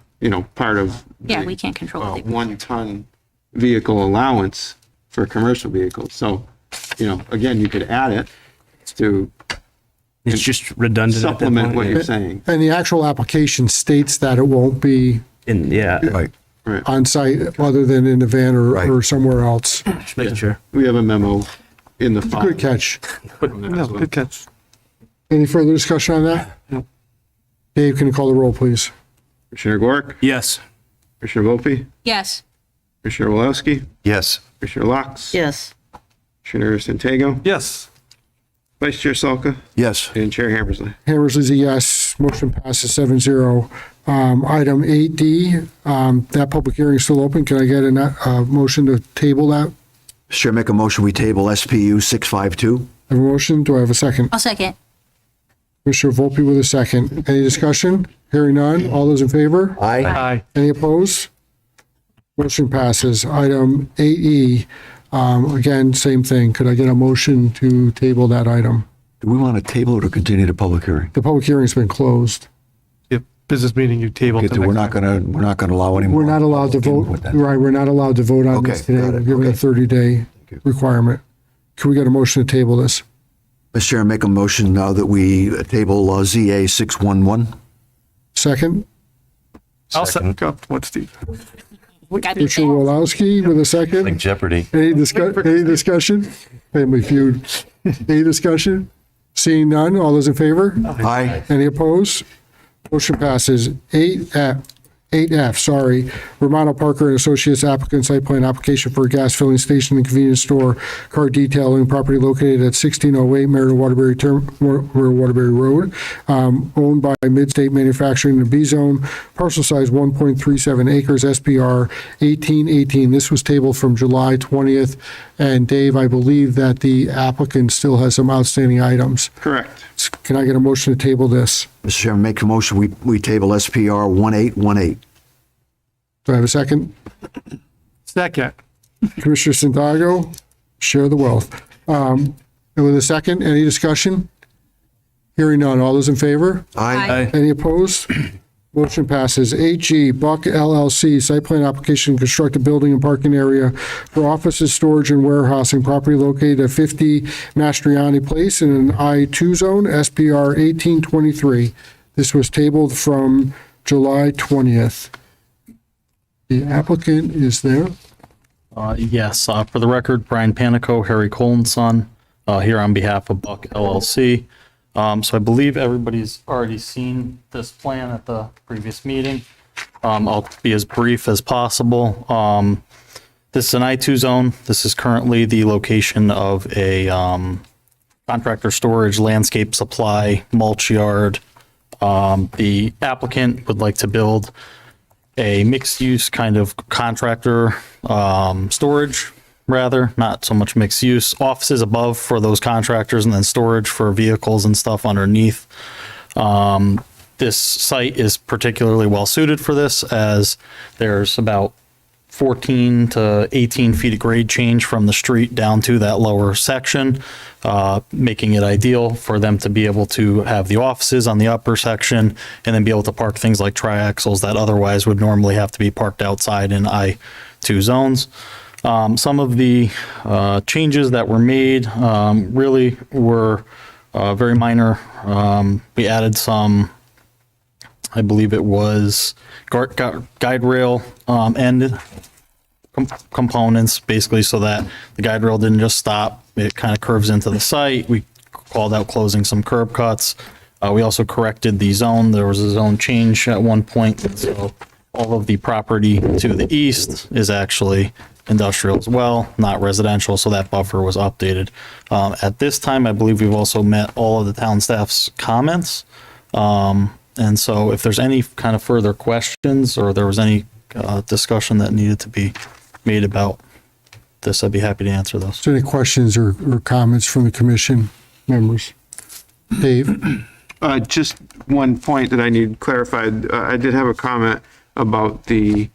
part of Yeah, we can't control it. 1 ton vehicle allowance for commercial vehicles. So, again, you could add it to It's just redundant at that supplement point. what you're saying. And the actual application states that it won't be Right. on site other than in the van or somewhere else. Just making sure. We have a memo in the file. Good catch. No, good catch. Any further discussion on that? No. Dave, can you call the roll, please? Commissioner Gork? Yes. Commissioner Volpe? Yes. Commissioner Walowski? Yes. Commissioner Locks? Yes. Commissioner Santago? Yes. Vice Chair Salka? Yes. And Chair Hammersley? Hammersley's a yes. Motion passes 7-0. Item 8D, that public hearing is still open. Can I get a motion to table that? Chair, make a motion, we table SPU 652. I have a motion. Do I have a second? I'll second. Commissioner Volpe with a second. Any discussion? Hearing none. All those in favor? Aye. Aye. Any opposed? Motion passes. Item 8E, again, same thing. Could I get a motion to table that item? Do we want to table it or continue the public hearing? The public hearing's been closed. Yep. Business meeting you tabled. Okay, we're not gonna allow any more. We're not allowed to vote, with that. right, we're not allowed to vote on Okay, this today. got We're it. given a Okay. 30-day requirement. Can we get a motion to table this? Mr. Chair, make a motion now that we table ZA 611. Second? I'll second. What, Steve? Commissioner Walowski with a second? Like Jeopardy. Any discussion? Family Feud. Any discussion? Seeing none, all those in favor? Aye. Any opposed? Motion passes. 8F, Romano Parker and Associates applicant site plan application for a gas filling station and convenience store car detailing property located at 1608 Meriden Waterbury Road, owned by Midstate Manufacturing in the B Zone, parcel size 1.37 acres, SPR 1818. This was tabled from July 20th. And Dave, I believe that the applicant still has some outstanding items. Correct. Can I get a motion to table this? Mr. Chairman, make a motion, we table SPR 1818. Do I have a second? Second. Commissioner Santago, share the wealth. And with a second, any discussion? Hearing none. All those in favor? Aye. Any opposed? Motion passes. 8G, Buck LLC, site plan application, construct a building and parking area for offices, storage, and warehousing, property located at 50 Mastriani Place in an I-2 zone, SPR 1823. This was tabled from July 20th. The applicant is there. Yes, for the record, Brian Panico, Harry Colin's son, here on behalf of Buck LLC. So I believe everybody's already seen this plan at the previous meeting. I'll be as brief as possible. This is an I-2 zone. This is currently the location of a contractor storage, landscape supply, mulch yard, The applicant would like to build a mixed-use kind of contractor storage, rather, not so much mixed use. Offices above for those contractors and then storage for vehicles and stuff underneath. This site is particularly well suited for this, as there's about 14 to 18 feet of grade change from the street down to that lower section, making it ideal for them to be able to have the offices on the upper section and then be able to park things like triaxles that otherwise would normally have to be parked outside in I-2 zones. Some of the changes that were made really were very minor. We added some, I believe it was guide rail end components, basically, so that the guide rail didn't just stop. It kind of curves into the site. We called out closing some curb cuts. We also corrected the zone. There was a zone change at one point, so all of the property to the east is actually industrial as well, not residential, so that buffer was updated. At this time, I believe we've also met all of the town staff's comments. And so if there's any kind of further questions or there was any discussion that needed to be made about this, I'd be happy to answer those. Is there any questions or comments from the commission members? Dave? Just one point that I need clarified. I did have a comment about the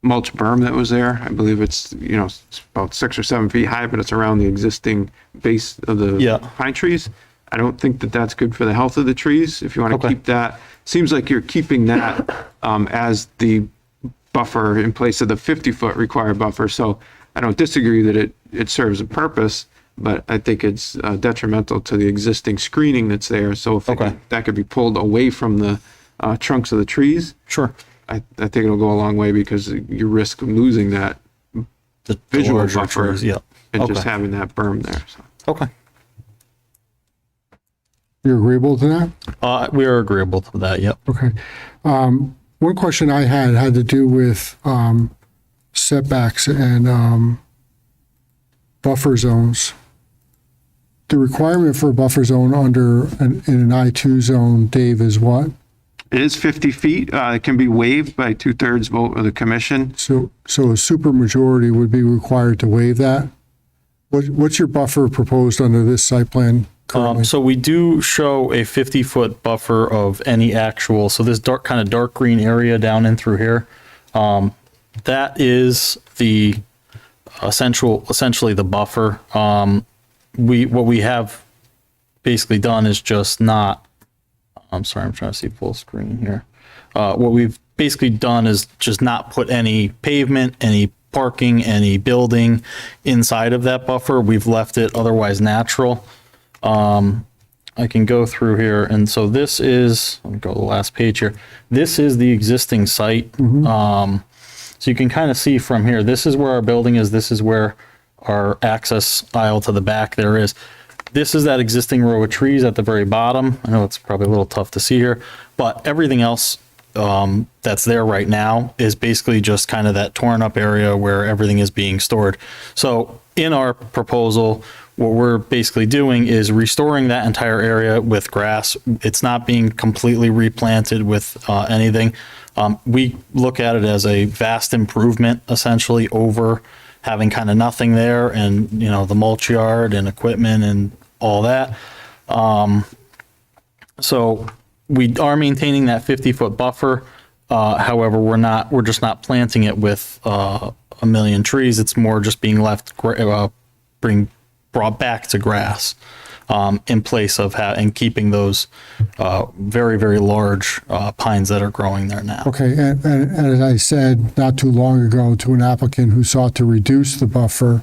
mulch berm that was there. I believe it's, it's about 6 or 7 feet high, but it's around the existing base of the pine trees. I don't think that that's good for the health of the trees. If you want to keep that, seems like you're keeping that as the buffer in place of the 50-foot required buffer. So I don't disagree that it serves a purpose, but I think it's detrimental to the existing screening that's there. So if that could be pulled away from the trunks of the trees, sure, I think it'll go a long way, because you risk losing that the visual larger buffer trees, yeah. and just having that berm there. So. Okay. You're agreeable to that? We are agreeable to that, yep. Okay. One question I had to do with setbacks and buffer zones. The requirement for a buffer zone in an I-2 zone, Dave, is what? It is 50 feet. It can be waived by 2/3 vote of the commission. So a supermajority would be required to waive that? What's your buffer proposed under this site plan currently? So we do show a 50-foot buffer of any actual, so this kind of dark green area down in through here, that is the essentially the buffer. What we have basically done is just not, I'm sorry, I'm trying to see full screen here. What we've basically done is just not put any pavement, any parking, any building inside of that buffer. We've left it otherwise natural. I can go through here. And so this is, let me go to the last page here. This is the existing site. So you can kind of see from here, this is where our building is. This is where our access aisle to the back there is. This is that existing row of trees at the very bottom. I know it's probably a little tough to see here, but everything else that's there right now is basically just kind of that torn up area where everything is being stored. So in our proposal, what we're basically doing is restoring that entire area with grass. It's not being completely replanted with anything. We look at it as a vast improvement, essentially, over having kind of nothing there, and the mulch yard and equipment and all that. So we are maintaining that 50-foot buffer. However, we're just not planting it with a million trees. It's more just being left brought back to grass in place of and keeping those very, very large pines that are growing there now. Okay, and as I said not too long ago to an applicant who sought to reduce the buffer,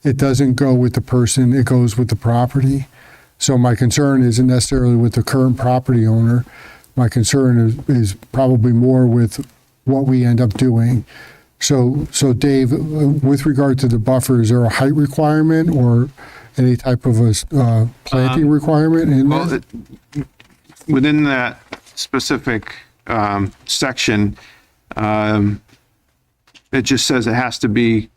it doesn't go with the person, it goes with the property. So my concern isn't necessarily with the current property owner. My concern is probably more with what we end up doing. So Dave, with regard to the buffer, is there a height requirement or any type of a planting requirement in there? Within that specific section, it just says it has to be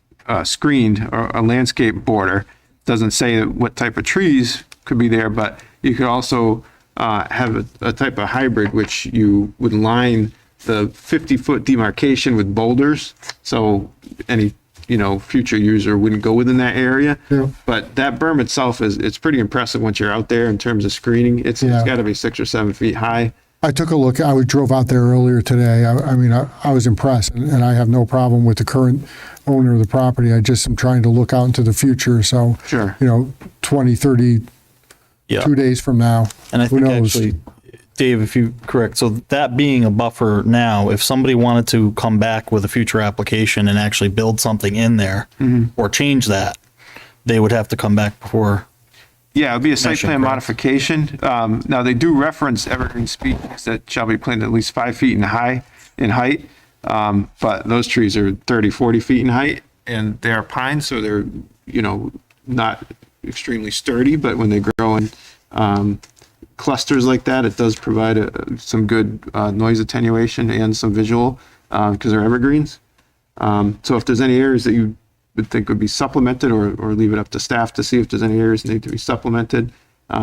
screened, or a landscape border. Doesn't say what type of trees could be there, but you could also have a type of hybrid, which you would line the 50-foot demarcation with boulders. So any, future user wouldn't go within that area. Yeah. But that berm itself it's pretty impressive once you're out there in terms of screening. It's got to be 6 or 7 feet high. I took a look. I drove out there earlier today. I was impressed, and I have no problem with the current owner of the property. I just am trying to look out into the future. So, Sure. 20, 30, Yeah. 2 days from now, And I who think knows? actually, Dave, if you correct, so that being a buffer now, if somebody wanted to come back with a future application and actually build something in there or change that, they would have to come back before. Yeah, it'd be a site Commission, plan correct. modification. Now, they do reference evergreen species that shall be planted at least 5 feet in height. But those trees are 30, 40 feet in height, and they're pines, so they're, not extremely sturdy, but when they grow in clusters like that, it does provide some good noise attenuation and some visual because they're evergreens. So if there's any areas that you would think would be supplemented or leave it up to staff to see if there's any areas that need to be supplemented,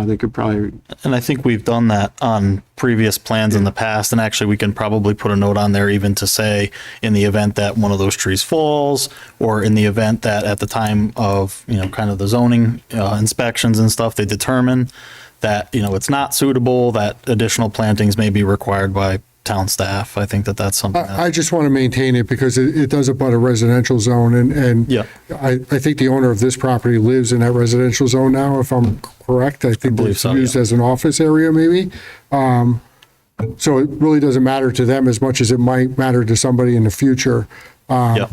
they could probably. And I think we've done that on previous plans in the past. And actually, we can probably put a note on there even to say, in the event that one of those trees falls, or in the event that at the time of, kind of the zoning inspections and stuff, they determine that, it's not suitable, that additional plantings may be required by town staff. I think that's something that. I just want to maintain it because it does abut a residential zone, and Yeah. I think the owner of this property lives in that residential zone now, if I'm correct. I think believe it's so, used yeah. as an office area, maybe. So it really doesn't matter to them as much as it might matter to somebody in the future. Yeah.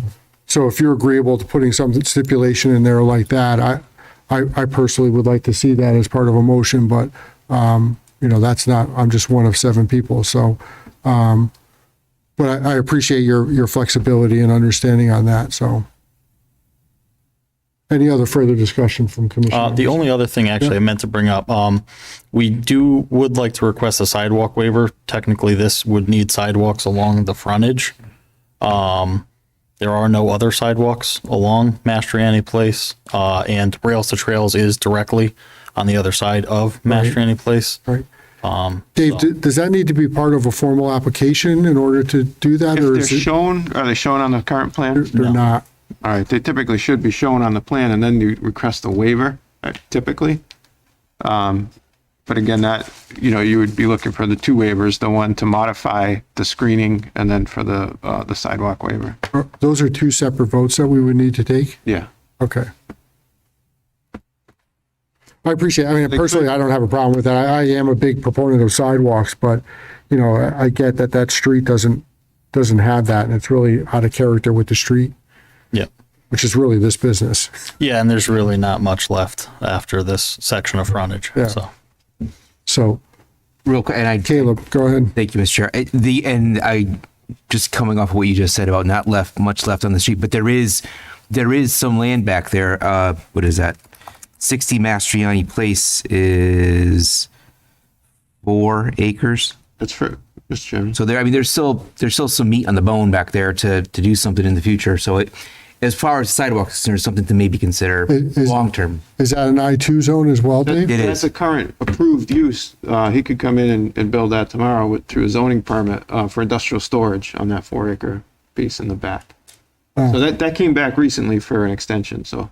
So if you're agreeable to putting some stipulation in there like that, I personally would like to see that as part of a motion, but, that's not, I'm just one of 7 people, so. But I appreciate your flexibility and understanding on that, so. Any other further discussion from Commissioner? The only other thing actually I meant to bring up, we would like to request a sidewalk waiver. Technically, this would need sidewalks along the frontage. There are no other sidewalks along Mastriani Place, and Rails to Trails is directly on the other side of Mastriani Place. Right. Dave, does that need to be part of a formal application in order to do that? If Or they're is it, shown, are they shown on the current plan? they're not? All right, they typically should be shown on the plan, and then you request a waiver, typically. But again, that, you would be looking for the 2 waivers, the one to modify the screening and then for the sidewalk waiver. Those are 2 separate votes that we would need to take? Yeah. Okay. I appreciate it. Personally, I don't have a problem with that. I am a big proponent of sidewalks, but, I get that street doesn't have that, and it's really out of character with the street. Yeah. Which is really this business. Yeah, and there's really not much left after this section of frontage. Yeah. So, Real quick, and Caleb, go ahead. Thank you, Mr. Chair. And I just coming off of what you just said about not much left on the street, but there is some land back there. What is that? 60 Mastriani Place is 4 acres. That's for Mr. Chairman. So there's still some meat on the bone back there to do something in the future. So as far as sidewalks, there's something to maybe consider long term. Is that an I2 zone as well, Dave? It That's is. a current approved use. He could come in and build that tomorrow through a zoning permit for industrial storage on that 4-acre piece in the back. So that came back recently for an extension, so.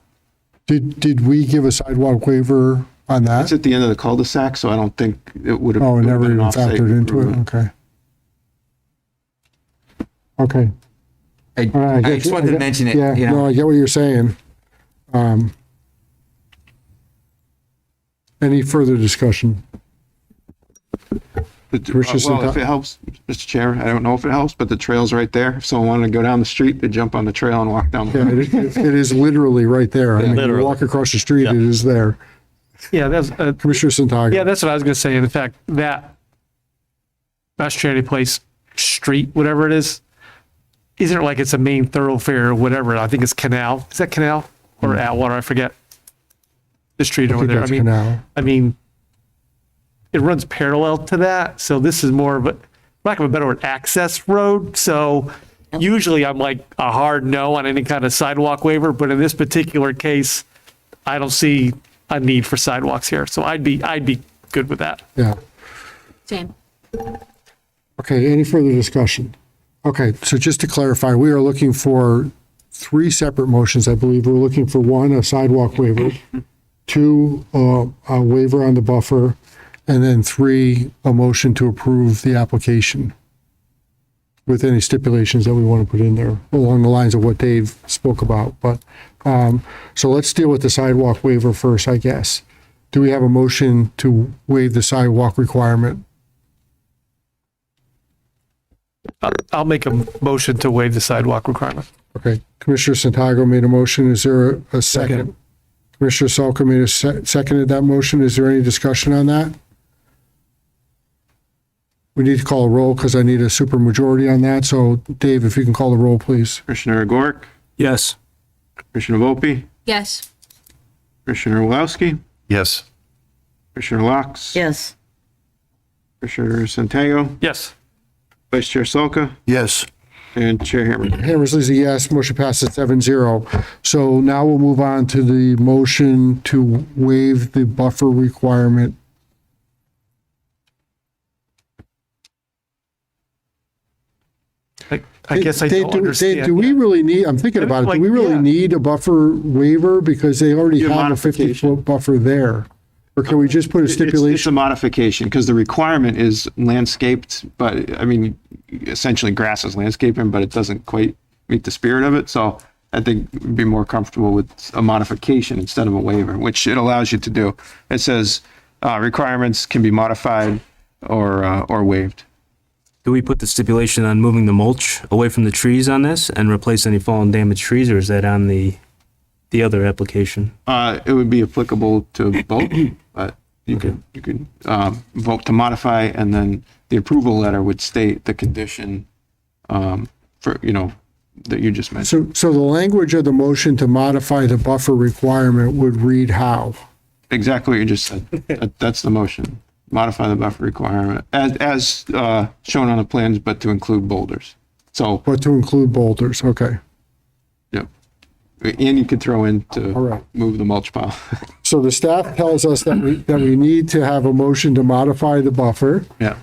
Did we give a sidewalk waiver on that? It's at the end of the cul-de-sac, so I don't think it would have. Oh, it never been an even off-site factored into it? improvement. Okay. Okay. I All right, just wanted to mention it. Yeah, no, I get what you're saying. Any further discussion? Well, if it helps, Mr. Chair, I don't know if it helps, but the trail's right there. If someone wanted to go down the street, they jump on the trail and walk down. Yeah, it is literally right there. I mean, you Literally. walk across the street, it is there. Yeah, that's, Commissioner Santago. yeah, that's what I was going to say. In fact, that Mastriani Place street, whatever it is, isn't it like it's a main thoroughfare or whatever? I think it's Canal. Is that Canal or Atwater? I forget. The street I over think there. that's Canal. I mean, it runs parallel to that. So this is more of a, for lack of a better word, access road. So usually I'm like a hard no on any kind of sidewalk waiver, but in this particular case, I don't see a need for sidewalks here. So I'd be good with that. Yeah. Same. Okay, any further discussion? Okay, so just to clarify, we are looking for 3 separate motions, I believe. We're looking for 1, a sidewalk waiver, 2, a waiver on the buffer, and then 3, a motion to approve the application with any stipulations that we want to put in there along the lines of what Dave spoke about. But, so let's deal with the sidewalk waiver first, I guess. Do we have a motion to waive the sidewalk requirement? I'll make a motion to waive the sidewalk requirement. Okay, Commissioner Santiago made a motion. Is there a second? Commissioner Salka made seconded that motion. Is there any discussion on that? We need to call a roll because I need a supermajority on that. So Dave, if you can call the roll, please. Commissioner Agoric, Yes. Commissioner Volpe, Yes. Commissioner Wowski, Yes. Commissioner Locks, Yes. Commissioner Santiago, Yes. Vice Chair Salka, Yes. and Chair Hammersley. Hammersley's a yes. Motion passes 7-0. So now we'll move on to the motion to waive the buffer requirement. I guess I Dave, don't understand. do we really need, I'm thinking about it, do we really need a buffer waiver because they already Your have a modification. 50-foot buffer there? Or can we just put a It's stipulation? a modification because the requirement is landscaped, but I mean, essentially grass is landscaping, but it doesn't quite meet the spirit of it. So I think we'd be more comfortable with a modification instead of a waiver, which it allows you to do. It says requirements can be modified or waived. Do we put the stipulation on moving the mulch away from the trees on this and replace any fallen damaged trees, or is that on the other application? It would be applicable to both, but you could vote to modify, and then the approval letter would state the condition for, that you just mentioned. So the language of the motion to modify the buffer requirement would read how? Exactly what you just said. That's the motion. Modify the buffer requirement as shown on the plans, but to include boulders. So, But to include boulders, okay. yep. And you could throw in to All right. move the mulch pile. So the staff tells us that we need to have a motion to modify the buffer. Yeah.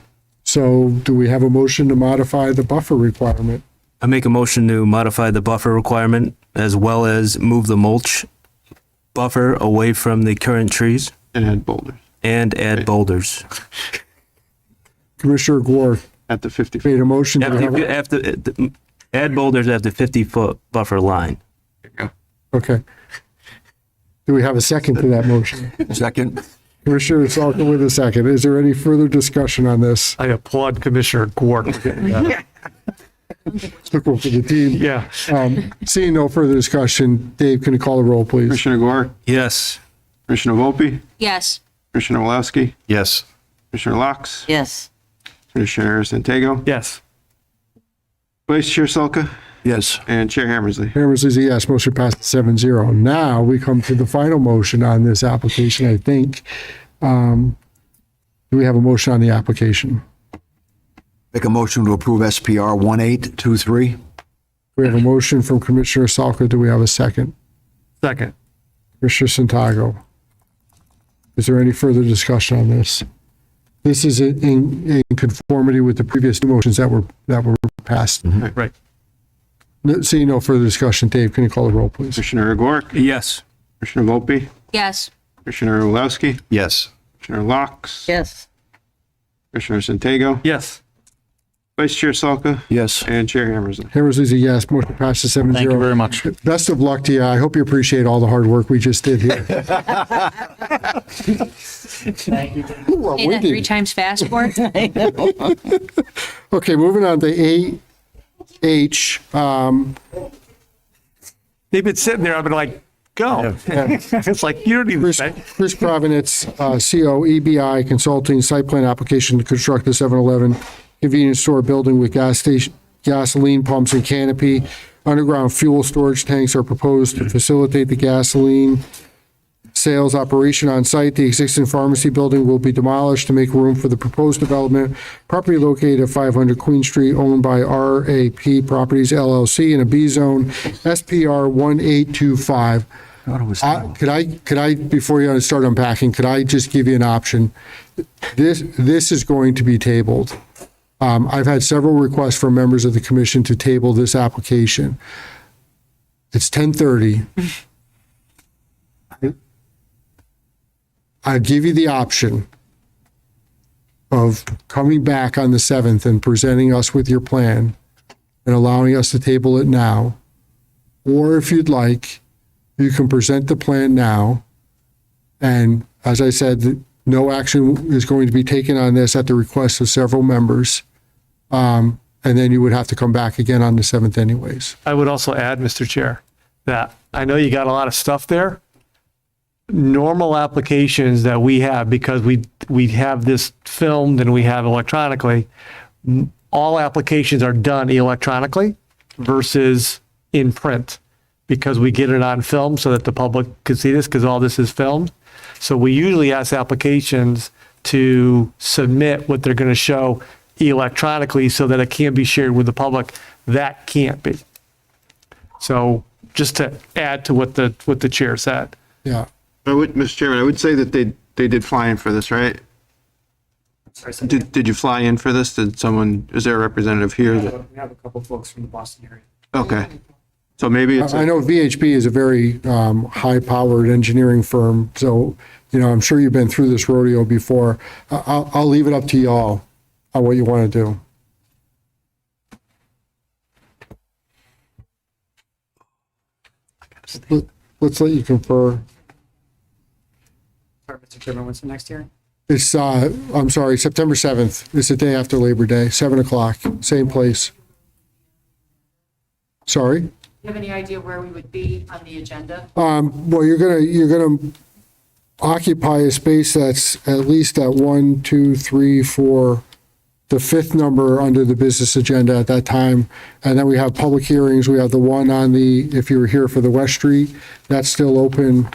So do we have a motion to modify the buffer requirement? I make a motion to modify the buffer requirement as well as move the mulch buffer away from the current trees And add boulders and add boulders. Commissioner Gore at the 50 made a motion to Add boulders at the 50-foot buffer line. Okay. Do we have a second to that motion? Second. Commissioner Salka with a second. Is there any further discussion on this? I applaud Commissioner Gordon for getting that. Took one for the team. Yeah. Seeing no further discussion, Dave, can you call the roll, please? Commissioner Gore, Yes. Commissioner Volpe, Yes. Commissioner Wowski, Yes. Commissioner Locks, Yes. Commissioner Santiago, Yes. Vice Chair Salka, Yes. and Chair Hammersley. Hammersley's a yes. Motion passed 7-0. Now we come to the final motion on this application, I think. Do we have a motion on the application? Make a motion to approve SPR 1823. We have a motion from Commissioner Salka. Do we have a second? Second. Commissioner Santiago. Is there any further discussion on this? This is in conformity with the previous two motions that were passed. Right. Seeing no further discussion, Dave, can you call the roll, please? Commissioner Agoric, Yes. Commissioner Volpe, Yes. Commissioner Wowski, Yes. Commissioner Locks, Yes. Commissioner Santiago, Yes. Vice Chair Salka, Yes. and Chair Hammersley. Hammersley's a yes. Motion passes 7-0. Thank you very much. Best of luck to you. I hope you appreciate all the hard work we just did here. Ooh, I'm Say that windy. 3 times fast for it. Okay, moving on to H. They've been sitting there. I've been like, go. It's like, you don't even say. Chris Provenance, CO, EBI Consulting, site plan application to construct the 7-Eleven convenience store building with gasoline pumps and canopy. Underground fuel storage tanks are proposed to facilitate the gasoline sales operation on site. The existing pharmacy building will be demolished to make room for the proposed development. Property located at 500 Queen Street, owned by RAP Properties LLC in a B zone, SPR 1825. Could I, before you start unpacking, could I just give you an option? This is going to be tabled. I've had several requests from members of the commission to table this application. It's 10:30. I give you the option of coming back on the 7th and presenting us with your plan and allowing us to table it now. Or if you'd like, you can present the plan now. And as I said, no action is going to be taken on this at the request of several members. And then you would have to come back again on the 7th anyways. I would also add, Mr. Chair, that I know you got a lot of stuff there. Normal applications that we have, because we have this filmed and we have electronically, all applications are done electronically versus in print, because we get it on film so that the public can see this, because all this is filmed. So we usually ask applications to submit what they're going to show electronically so that it can be shared with the public. That can't be. So just to add to what the chair said. Yeah. Mr. Chairman, I would say that they did fly in for this, right? Did you fly in for this? Is there a representative here? We have a couple folks from the Boston area. Okay. So maybe it's. I know VHB is a very high-powered engineering firm, so, I'm sure you've been through this rodeo before. I'll leave it up to y'all on what you want to do. Let's let you confer. Sorry, Mr. Chairman, when's the next hearing? It's, I'm sorry, September 7th. It's the day after Labor Day, 7 o'clock, same place. Sorry? Do you have any idea where we would be on the agenda? Well, you're gonna occupy a space that's at least at 1, 2, 3, 4, the 5th number under the business agenda at that time. And then we have public hearings. We have the one on if you were here for the West Street, that's still open.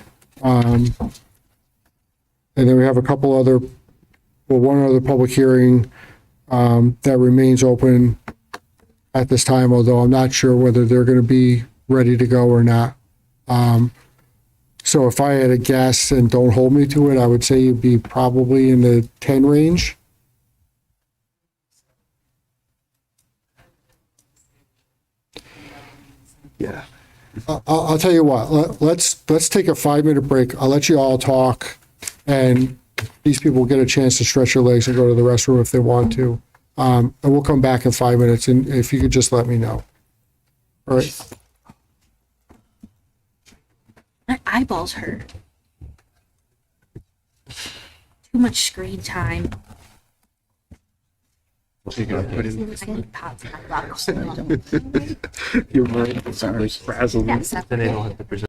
And then we have one other public hearing that remains open at this time, although I'm not sure whether they're going to be ready to go or not. So if I had a guess, and don't hold me to it, I would say you'd be probably in the 10 range. Yeah. I'll tell you what, let's take a 5-minute break. I'll let you all talk, and these people will get a chance to stretch their legs and go to the restroom if they want to. And we'll come back in 5 minutes, and if you could just let me know. All right. My eyeballs hurt. Too much screen time. You're gonna put in. I need pop box. You're right. Sorry. Frazzled. Then they don't have to present.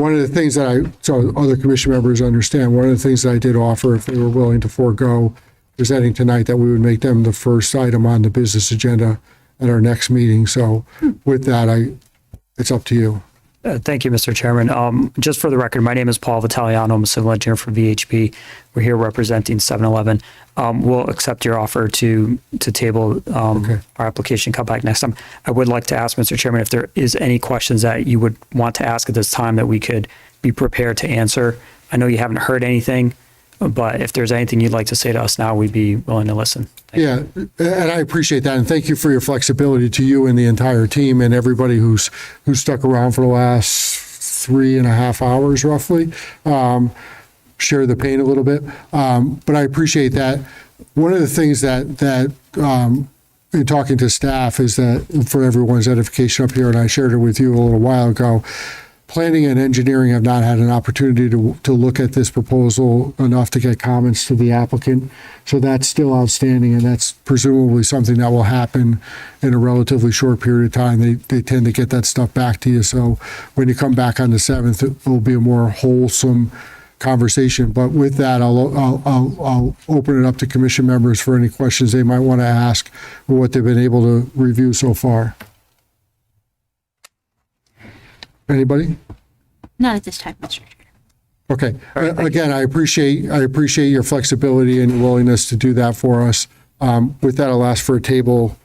one of the things that so other commission members understand, one of the things that I did offer, if they were willing to forego presenting tonight, that we would make them the first item on the business agenda at our next meeting. So with that, it's up to you. Thank you, Mr. Chairman. Just for the record, my name is Paul Vitaliano. I'm a civil engineer for VHP. We're here representing 7-Eleven. We'll accept your offer to table our application, come back next time. I would like to ask, Mr. Chairman, if there is any questions that you would want to ask at this time that we could be prepared to answer. I know you haven't heard anything, but if there's anything you'd like to say to us now, we'd be willing to listen. Yeah, and I appreciate that, and thank you for your flexibility to you and the entire team and everybody who's stuck around for the last 3.5 hours roughly. Share the pain a little bit, but I appreciate that. One of the things that in talking to staff is that, for everyone's edification up here, and I shared it with you a little while ago, planning and engineering have not had an opportunity to look at this proposal enough to get comments to the applicant. So that's still outstanding, and that's presumably something that will happen in a relatively short period of time. They tend to get that stuff back to you. So when you come back on the 7th, it will be a more wholesome conversation. But with that, I'll open it up to commission members for any questions they might want to ask or what they've been able to review so far. Anybody? Not at this time, Mr. Chair. Okay. Again, I appreciate your flexibility and your willingness to do that for us. With that, I'll ask for a table